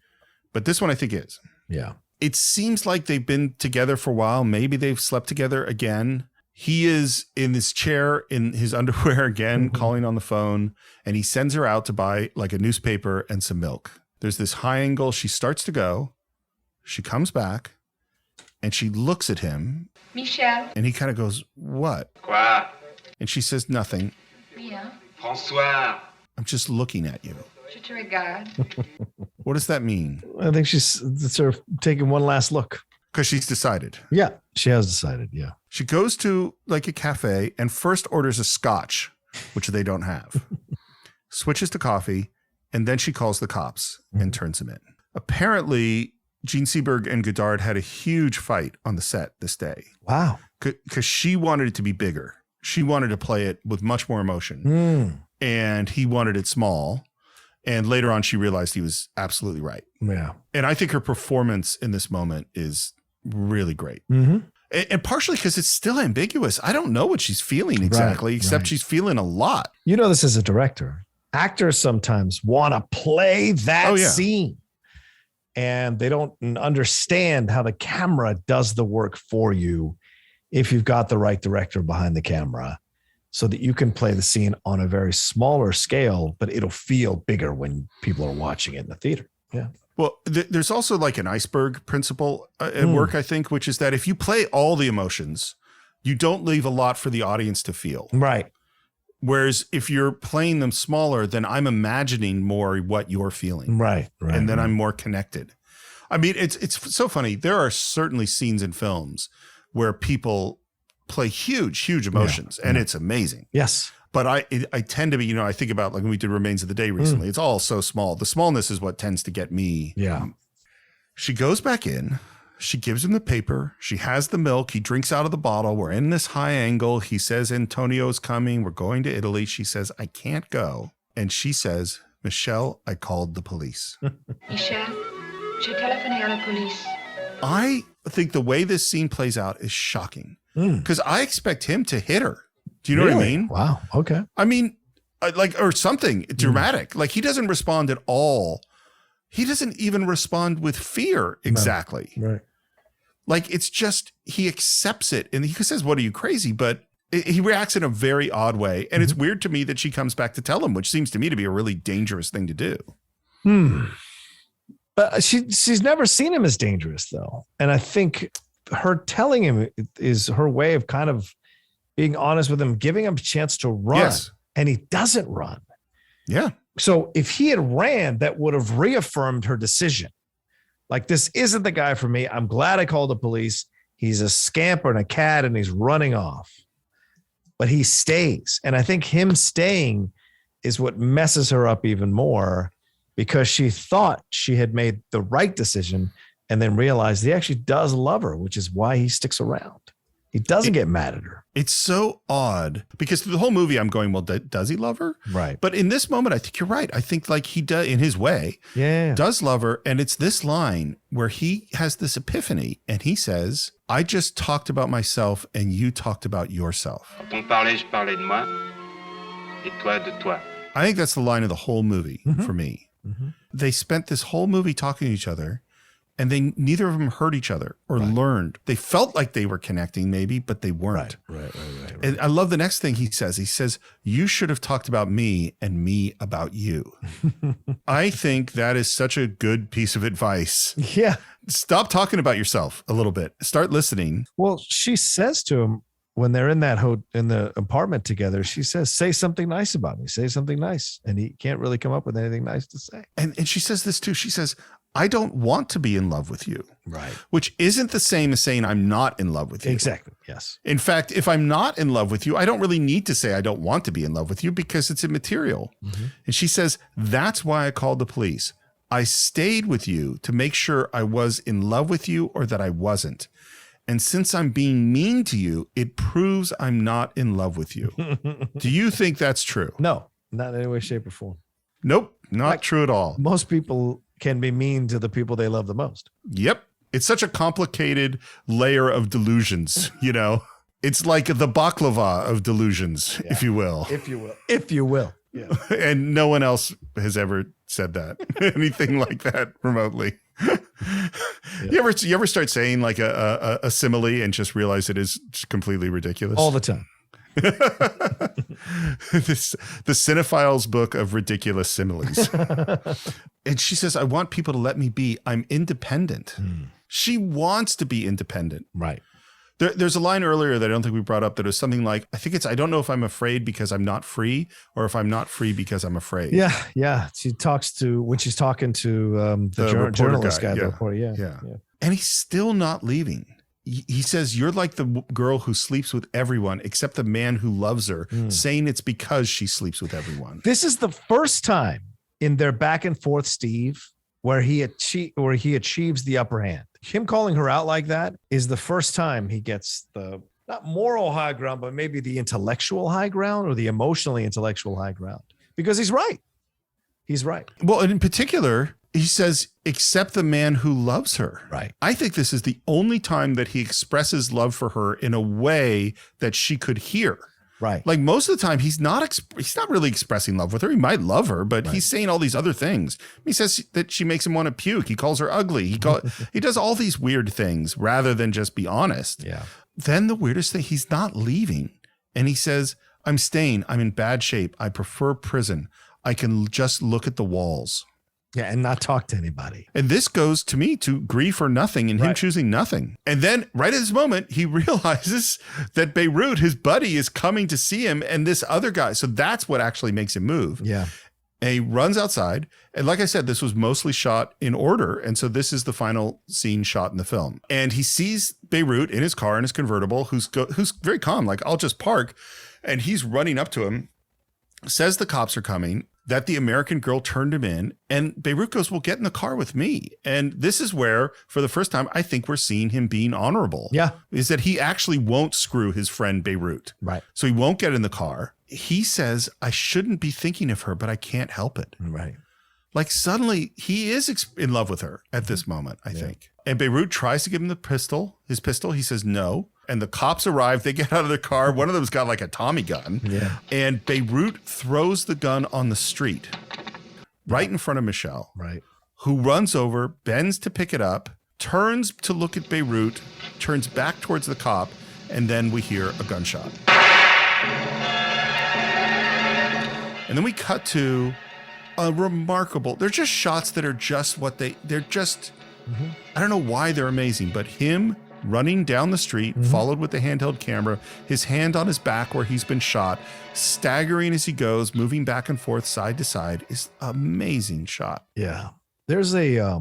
But this one I think is. Yeah. It seems like they've been together for a while. Maybe they've slept together again. He is in this chair in his underwear again, calling on the phone, and he sends her out to buy like a newspaper and some milk. There's this high angle. She starts to go. She comes back and she looks at him. Michel. And he kind of goes, what? Quoi? And she says nothing. Rien. François. I'm just looking at you. Je te regarde. What does that mean? I think she's sort of taking one last look. Because she's decided. Yeah, she has decided. Yeah. She goes to like a cafe and first orders a scotch, which they don't have. Switches to coffee. And then she calls the cops and turns him in. Apparently, Jean Seberg and Godard had a huge fight on the set this day. Wow. Because she wanted it to be bigger. She wanted to play it with much more emotion. And he wanted it small. And later on, she realized he was absolutely right. Yeah. And I think her performance in this moment is really great. And partially because it's still ambiguous. I don't know what she's feeling exactly, except she's feeling a lot. You know this as a director. Actors sometimes want to play that scene. And they don't understand how the camera does the work for you if you've got the right director behind the camera, so that you can play the scene on a very smaller scale, but it'll feel bigger when people are watching it in the theater. Yeah. Well, there's also like an iceberg principle at work, I think, which is that if you play all the emotions, you don't leave a lot for the audience to feel. Right. Whereas if you're playing them smaller, then I'm imagining more what you're feeling. Right. And then I'm more connected. I mean, it's so funny. There are certainly scenes in films where people play huge emotions and it's amazing. Yes. But I tend to be, I think about like when we did Remains of the Day recently, it's all so small. The smallness is what tends to get me. Yeah. She goes back in, she gives him the paper. She has the milk. He drinks out of the bottle. We're in this high angle. He says, Antonio's coming. We're going to Italy. She says, I can't go. And she says, Michelle, I called the police. Michel, j'ai téléphoné à la police. I think the way this scene plays out is shocking because I expect him to hit her. Do you know what I mean? Wow. Okay. I mean, or something dramatic. Like he doesn't respond at all. He doesn't even respond with fear exactly. No. Right. Like it's just, he accepts it and he says, what are you, crazy? But he reacts in a very odd way. And it's weird to me that she comes back to tell him, which seems to me to be a really dangerous thing to do. But she's never seen him as dangerous though. And I think her telling him is her way of kind of being honest with him, giving him a chance to run. Yes. And he doesn't run. Yeah. So if he had ran, that would have reaffirmed her decision. Like, this isn't the guy for me. I'm glad I called the police. He's a scamper and a cat and he's running off. But he stays. And I think him staying is what messes her up even more, because she thought she had made the right decision and then realized he actually does love her, which is why he sticks around. He doesn't get mad at her. It's so odd because through the whole movie, I'm going, well, does he love her? Right. But in this moment, I think you're right. I think like he does in his way, does love her. And it's this line where he has this epiphany and he says, I just talked about myself and you talked about yourself. Quand on parlait, je parlais de moi, et toi de toi. I think that's the line of the whole movie for me. They spent this whole movie talking to each other and neither of them heard each other or learned. They felt like they were connecting maybe, but they weren't. Right. And I love the next thing he says. He says, you should have talked about me and me about you. I think that is such a good piece of advice. Yeah. Stop talking about yourself a little bit. Start listening. Well, she says to him when they're in the apartment together, she says, say something nice about me. Say something nice. And he can't really come up with anything nice to say. And she says this too. She says, I don't want to be in love with you. Right. Which isn't the same as saying I'm not in love with you. Exactly. Yes. In fact, if I'm not in love with you, I don't really need to say I don't want to be in love with you because it's immaterial. And she says, that's why I called the police. I stayed with you to make sure I was in love with you or that I wasn't. And since I'm being mean to you, it proves I'm not in love with you. Do you think that's true? No, not in any way, shape, or form. Nope, not true at all. Most people can be mean to the people they love the most. Yep. It's such a complicated layer of delusions, you know? It's like the baklava of delusions, if you will. If you will. Yeah. And no one else has ever said that, anything like that remotely. You ever start saying like a simile and just realize it is completely ridiculous? All the time. The Cine-Files book of ridiculous similes. And she says, I want people to let me be. I'm independent. She wants to be independent. Right. There's a line earlier that I don't think we brought up that is something like, I don't know if I'm afraid because I'm not free or if I'm not free because I'm afraid. Yeah. Yeah. She talks to, when she's talking to the journalist guy. The reporter. Yeah. And he's still not leaving. He says, you're like the girl who sleeps with everyone except the man who loves her, saying it's because she sleeps with everyone. This is the first time in their back and forth, Steve, where he achieves the upper hand. Him calling her out like that is the first time he gets the, not moral high ground, but maybe the intellectual high ground or the emotionally intellectual high ground, because he's right. He's right. Well, and in particular, he says, except the man who loves her. Right. I think this is the only time that he expresses love for her in a way that she could hear. Right. Like most of the time, he's not really expressing love with her. He might love her, but he's saying all these other things. He says that she makes him want to puke. He calls her ugly. He does all these weird things rather than just be honest. Yeah. Then the weirdest thing, he's not leaving. And he says, I'm staying. I'm in bad shape. I prefer prison. I can just look at the walls. Yeah, and not talk to anybody. And this goes to me to grief or nothing and him choosing nothing. And then right at this moment, he realizes that Beirut, his buddy, is coming to see him and this other guy. So that's what actually makes him move. Yeah. And he runs outside. And like I said, this was mostly shot in order. And so this is the final scene shot in the film. And he sees Beirut in his car in his convertible, who's very calm, like, I'll just park. And he's running up to him, says the cops are coming, that the American girl turned him in, and Beirut goes, well, get in the car with me. And this is where, for the first time, I think we're seeing him being honorable. Yeah. Is that he actually won't screw his friend Beirut. Right. So he won't get in the car. He says, I shouldn't be thinking of her, but I can't help it. Right. Like suddenly he is in love with her at this moment, I think. And Beirut tries to give him his pistol. He says no. And the cops arrive. They get out of their car. One of them's got like a Tommy gun. Yeah. And Beirut throws the gun on the street right in front of Michelle. Right. Who runs over, bends to pick it up, turns to look at Beirut, turns back towards the cop, and then we hear a gunshot. And then we cut to a remarkable, they're just shots that are just what they're just, I don't know why they're amazing, but him running down the street, followed with the handheld camera, his hand on his back where he's been shot, staggering as he goes, moving back and forth side to side, is amazing shot. Yeah. There's a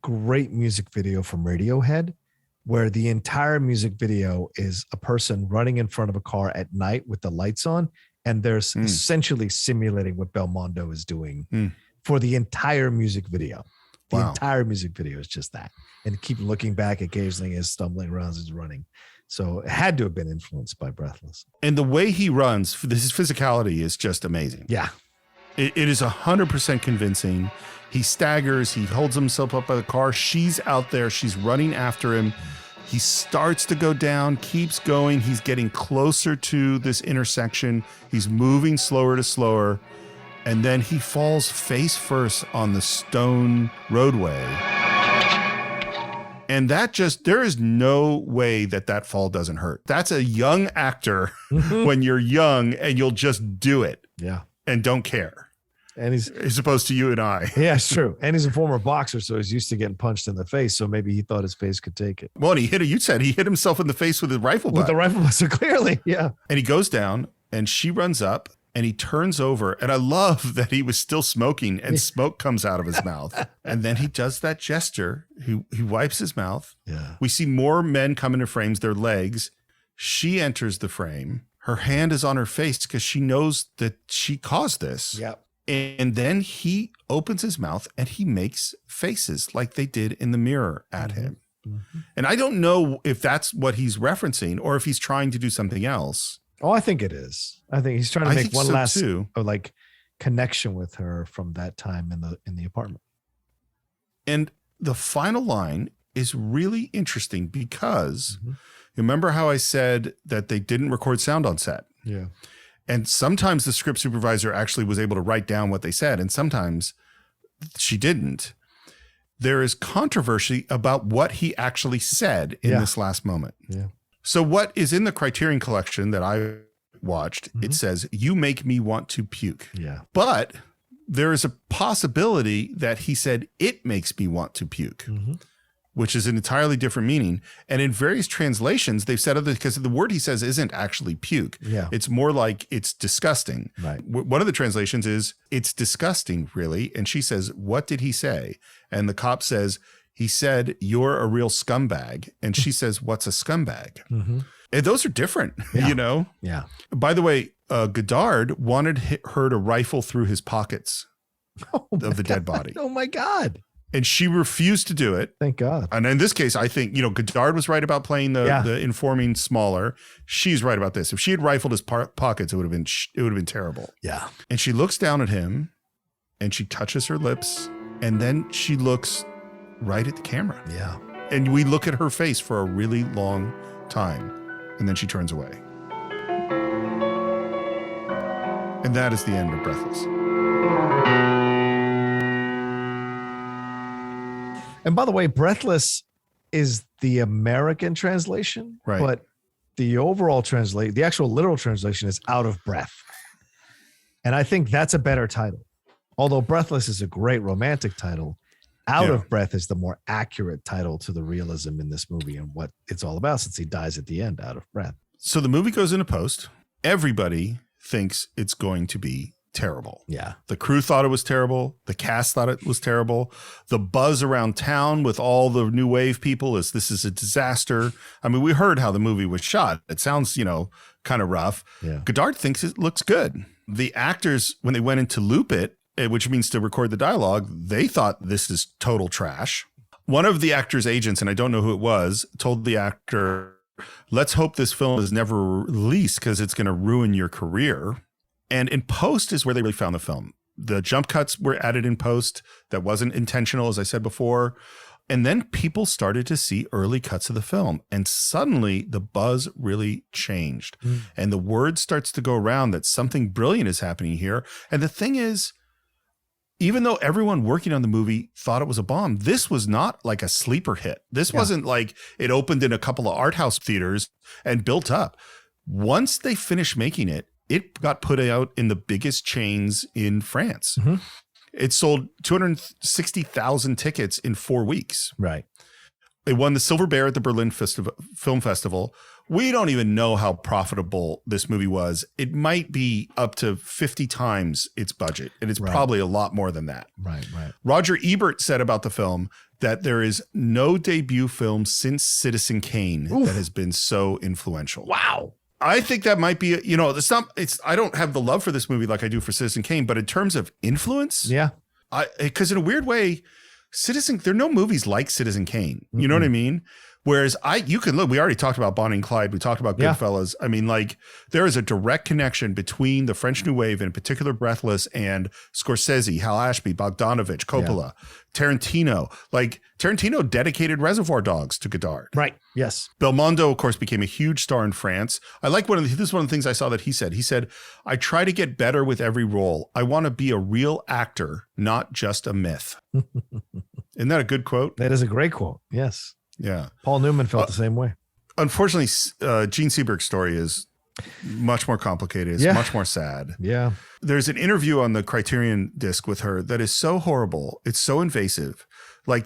great music video from Radiohead where the entire music video is a person running in front of a car at night with the lights on, and they're essentially simulating what Belmondo is doing for the entire music video. The entire music video is just that. And keep looking back occasionally as stumbling around as he's running. So it had to have been influenced by Breathless. And the way he runs, his physicality is just amazing. Yeah. It is 100% convincing. He staggers. He holds himself up by the car. She's out there. She's running after him. He starts to go down, keeps going. He's getting closer to this intersection. He's moving slower to slower. And then he falls face first on the stone roadway. And there is no way that fall doesn't hurt. That's a young actor when you're young and you'll just do it. Yeah. And don't care. And as opposed to you and I. Yeah, it's true. And he's a former boxer, so he's used to getting punched in the face. So maybe he thought his face could take it. Well, and you said he hit himself in the face with a rifle butt. With the rifle butt, so clearly, yeah. And he goes down and she runs up. And he turns over, and I love that he was still smoking and smoke comes out of his mouth. And then he does that gesture. He wipes his mouth. Yeah. We see more men come into frames, their legs. She enters the frame. Her hand is on her face because she knows that she caused this. Yep. And then he opens his mouth and he makes faces like they did in the mirror at him. Mm-hmm. And I don't know if that's what he's referencing or if he's trying to do something else. Oh, I think it is. I think he's trying to make one last like connection with her from that time in the apartment. And the final line is really interesting because remember how I said that they didn't record sound on set? Yeah. And sometimes the script supervisor actually was able to write down what they said, and sometimes she didn't. There is controversy about what he actually said in this last moment. Yeah. So what is in the Criterion Collection that I watched, it says, "You make me want to puke." Yeah. But there is a possibility that he said, "It makes me want to puke." Which is an entirely different meaning. And in various translations, they've said other, because the word he says isn't actually puke. Yeah. It's more like it's disgusting. Right. One of the translations is, "It's disgusting, really." And she says, "What did he say?" And the cop says, "He said, you're a real scumbag." And she says, "What's a scumbag?" And those are different, you know? Yeah. By the way, Godard wanted her to rifle through his pockets of the dead body. Oh my God. And she refused to do it. Thank God. And in this case, I think, Godard was right about playing the informing smaller. She's right about this. If she had rifled his pockets, it would have been terrible. Yeah. And she looks down at him and she touches her lips and then she looks right at the camera. Yeah. And we look at her face for a really long time. And then she turns away. And that is the end of Breathless. And by the way, Breathless is the American translation, right? But the overall the actual literal translation is Out of Breath. And I think that's a better title. Although Breathless is a great romantic title, Out of Breath is the more accurate title to the realism in this movie and what it's all about, since he dies at the end out of breath. So the movie goes into post. Everybody thinks it's going to be terrible. Yeah. The crew thought it was terrible. The cast thought it was terrible. The buzz around town with all the new wave people is this is a disaster. I mean, we heard how the movie was shot. It sounds, kind of rough. Yeah. Godard thinks it looks good. The actors, when they went in to loop it, which means to record the dialogue, they thought this is total trash. One of the actor's agents, and I don't know who it was, told the actor, "Let's hope this film is never released because it's going to ruin your career." And in post is where they really found the film. The jump cuts were added in post. That wasn't intentional, as I said before. And then people started to see early cuts of the film. And suddenly the buzz really changed. And the word starts to go around that something brilliant is happening here. And the thing is, even though everyone working on the movie thought it was a bomb, this was not like a sleeper hit. This wasn't like it opened in a couple of art house theaters and built up. Once they finished making it, it got put out in the biggest chains in France. It sold 260,000 tickets in 4 weeks. Right. It won the Silver Bear at the Berlin Film Festival. We don't even know how profitable this movie was. It might be up to 50 times its budget, and it's probably a lot more than that. Right. Roger Ebert said about the film that there is no debut film since Citizen Kane that has been so influential. Wow. I think that might be, I don't have the love for this movie like I do for Citizen Kane, but in terms of influence, because in a weird way, there are no movies like Citizen Kane. You know what I mean? Whereas you can look, we already talked about Bonnie and Clyde. We talked about Goodfellas. I mean, there is a direct connection between the French New Wave, in particular Breathless, and Scorcesse, Hal Ashby, Bogdanovich, Coppola, Tarantino. Tarantino dedicated Reservoir Dogs to Godard. Right. Yes. Belmondo, of course, became a huge star in France. I like this is one of the things I saw that he said. He said, "I try to get better with every role. I want to be a real actor, not just a myth." Isn't that a good quote? That is a great quote. Yes. Yeah. Paul Newman felt the same way. Unfortunately, Jean Seberg's story is much more complicated. It's much more sad. Yeah. There's an interview on the Criterion disc with her that is so horrible. It's so invasive.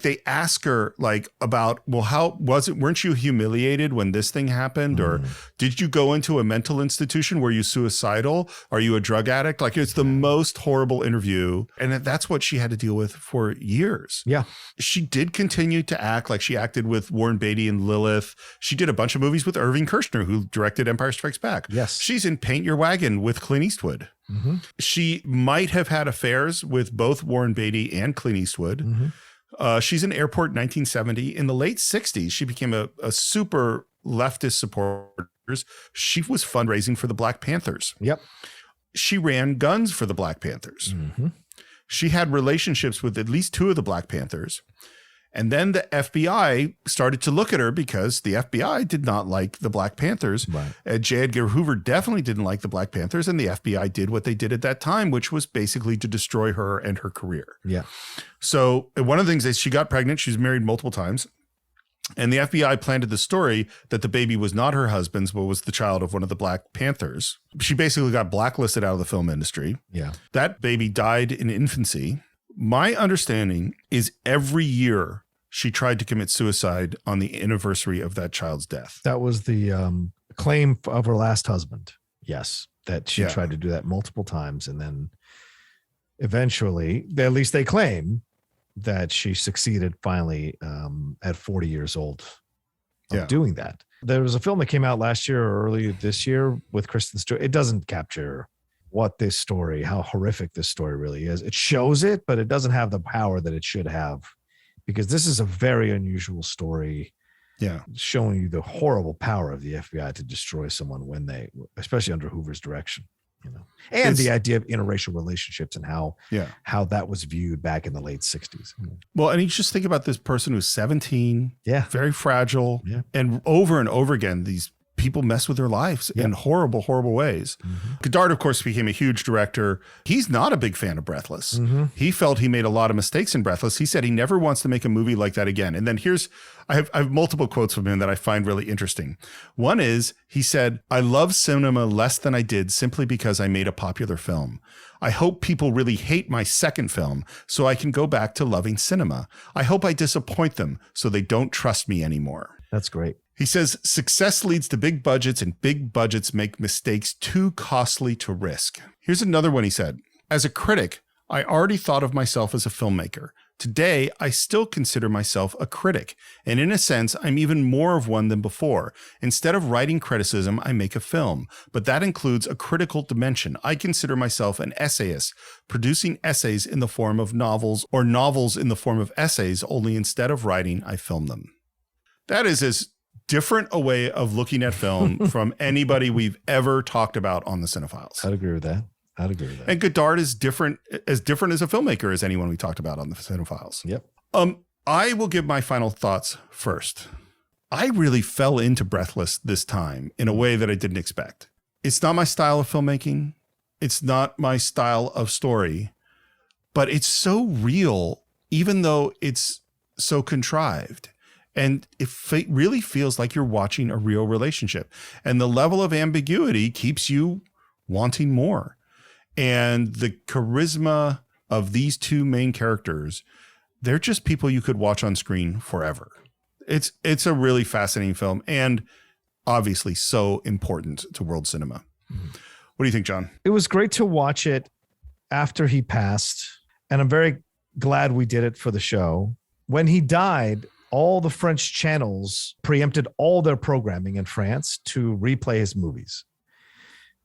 They ask her about, well, how was it? Weren't you humiliated when this thing happened? Or did you go into a mental institution? Were you suicidal? Are you a drug addict? It's the most horrible interview. And that's what she had to deal with for years. Yeah. She did continue to act like she acted with Warren Beatty and Lilith. She did a bunch of movies with Irving Kershner, who directed Empire Strikes Back. Yes. She's in Paint Your Wagon with Clint Eastwood. Mm-hmm. She might have had affairs with both Warren Beatty and Clint Eastwood. Mm-hmm. She's in Airport in 1970. In the late 60s, she became a super leftist supporter. She was fundraising for the Black Panthers. Yep. She ran guns for the Black Panthers. Mm-hmm. She had relationships with at least 2 of the Black Panthers. And then the FBI started to look at her because the FBI did not like the Black Panthers. Right. J. Edgar Hoover definitely didn't like the Black Panthers. And the FBI did what they did at that time, which was basically to destroy her and her career. Yeah. So one of the things is she got pregnant. She was married multiple times. And the FBI planted the story that the baby was not her husband's, but was the child of one of the Black Panthers. She basically got blacklisted out of the film industry. Yeah. That baby died in infancy. My understanding is every year she tried to commit suicide on the anniversary of that child's death. That was the claim of her last husband. Yes. That she tried to do that multiple times. And then eventually, at least they claim, that she succeeded finally at 40 years old of doing that. There was a film that came out last year or early this year with Kristen Stewart. It doesn't capture what this story, how horrific this story really is. It shows it, but it doesn't have the power that it should have, because this is a very unusual story. Yeah. Showing you the horrible power of the FBI to destroy someone when they, especially under Hoover's direction, and the idea of interracial relationships and how that was viewed back in the late 60s. Well, and you just think about this person who's 17, very fragile, and over again, these people mess with their lives in horrible, horrible ways. Mm-hmm. Godard, of course, became a huge director. He's not a big fan of Breathless. Mm-hmm. He felt he made a lot of mistakes in Breathless. He said he never wants to make a movie like that again. And then I have multiple quotes from him that I find really interesting. One is, he said, "I love cinema less than I did simply because I made a popular film. I hope people really hate my second film so I can go back to loving cinema. I hope I disappoint them so they don't trust me anymore." That's great. He says, "Success leads to big budgets, and big budgets make mistakes too costly to risk." Here's another one he said. "As a critic, I already thought of myself as a filmmaker. Today, I still consider myself a critic, and in a sense, I'm even more of one than before. Instead of writing criticism, I make a film, but that includes a critical dimension. I consider myself an essayist, producing essays in the form of novels, or novels in the form of essays, only instead of writing, I film them." That is as different a way of looking at film from anybody we've ever talked about on the Cine-Files. I'd agree with that. And Godard is different as a filmmaker as anyone we talked about on the Cine-Files. Yep. I will give my final thoughts first. I really fell into Breathless this time in a way that I didn't expect. It's not my style of filmmaking. It's not my style of story, but it's so real, even though it's so contrived. And it really feels like you're watching a real relationship. And the level of ambiguity keeps you wanting more. And the charisma of these 2 main characters, they're just people you could watch on screen forever. It's a really fascinating film, and obviously so important to world cinema. Mm-hmm. What do you think, John? It was great to watch it after he passed, and I'm very glad we did it for the show. When he died, all the French channels preempted all their programming in France to replay his movies.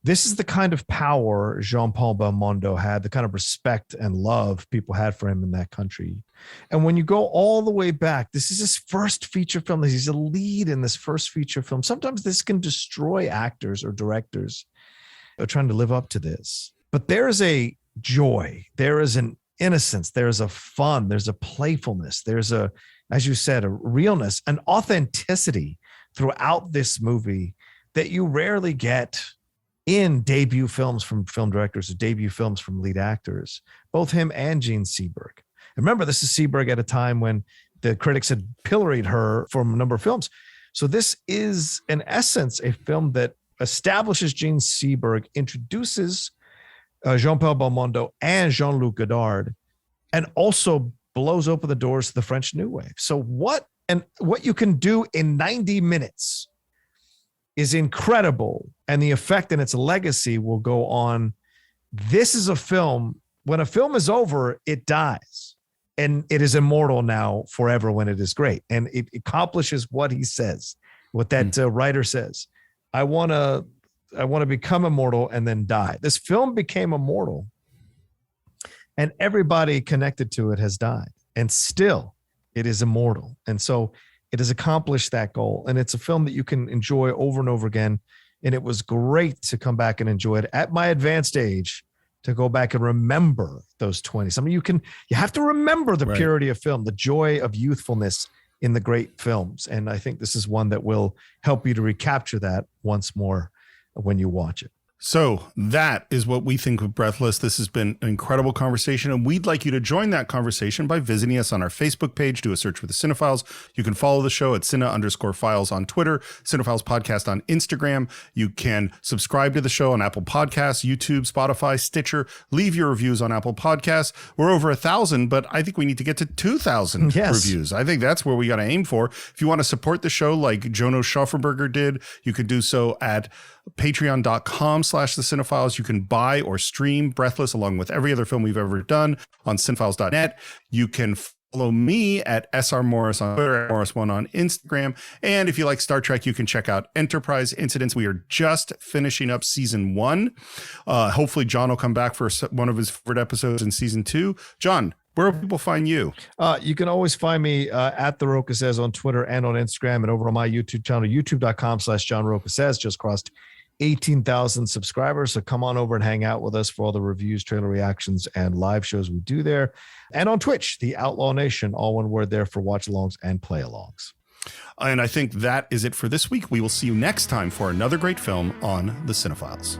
This is the kind of power Jean-Paul Belmondo had, the kind of respect and love people had for him in that country. And when you go all the way back, this is his first feature film. He's a lead in this first feature film. Sometimes this can destroy actors or directors who are trying to live up to this. But there is a joy, there is an innocence, there's a fun, there's a playfulness, there's a, as you said, a realness, an authenticity throughout this movie that you rarely get in debut films from film directors or debut films from lead actors, both him and Jean Seberg. Remember, this is Seberg at a time when the critics had pilloried her from a number of films. So this is, in essence, a film that establishes Jean Seberg, introduces Jean-Paul Belmondo and Jean-Luc Godard, and also blows open the doors to the French New Wave. So what you can do in 90 minutes is incredible, and the effect and its legacy will go on. This is a film, when a film is over, it dies, and it is immortal now forever when it is great. And it accomplishes what he says, what that writer says. I want to I want to become immortal and then die. This film became immortal, and everybody connected to it has died, and still it is immortal. And so it has accomplished that goal. And it's a film that you can enjoy over and over again. And it was great to come back and enjoy it at my advanced age, to go back and remember those 20s. I mean, you have to remember the purity of film, the joy of youthfulness in the great films. And I think this is one that will help you to recapture that once more when you watch it. So that is what we think of Breathless. This has been an incredible conversation, and we'd like you to join that conversation by visiting us on our Facebook page. Do a search for the Cine-Files. You can follow the show at Cine_Files on Twitter, Cine-Files Podcast on Instagram. You can subscribe to the show on Apple Podcasts, YouTube, Spotify, Stitcher. Leave your reviews on Apple Podcasts. We're over 1,000, but I think we need to get to 2,000 reviews. I think that's where we got to aim for. If you want to support the show like Jono Schofferberger did, you can do so at patreon.com/the Cine-Files. You can buy or stream Breathless along with every other film we've ever done on cinefiles.net. You can follow me at SR Morris on Twitter, Morris1 on Instagram. And if you like Star Trek, you can check out Enterprise Incidents. We are just finishing up season 1. Hopefully John will come back for one of his favorite episodes in season 2. John, where will people find you? You can always find me at The Rocha Says on Twitter and on Instagram, and over on my YouTube channel, youtube.com/John Rocha Says. Just crossed 18,000 subscribers. So come on over and hang out with us for all the reviews, trailer reactions, and live shows we do there. And on Twitch, The Outlaw Nation, all one word there for watch alongs and play alongs. And I think that is it for this week. We will see you next time for another great film on the Cine-Files.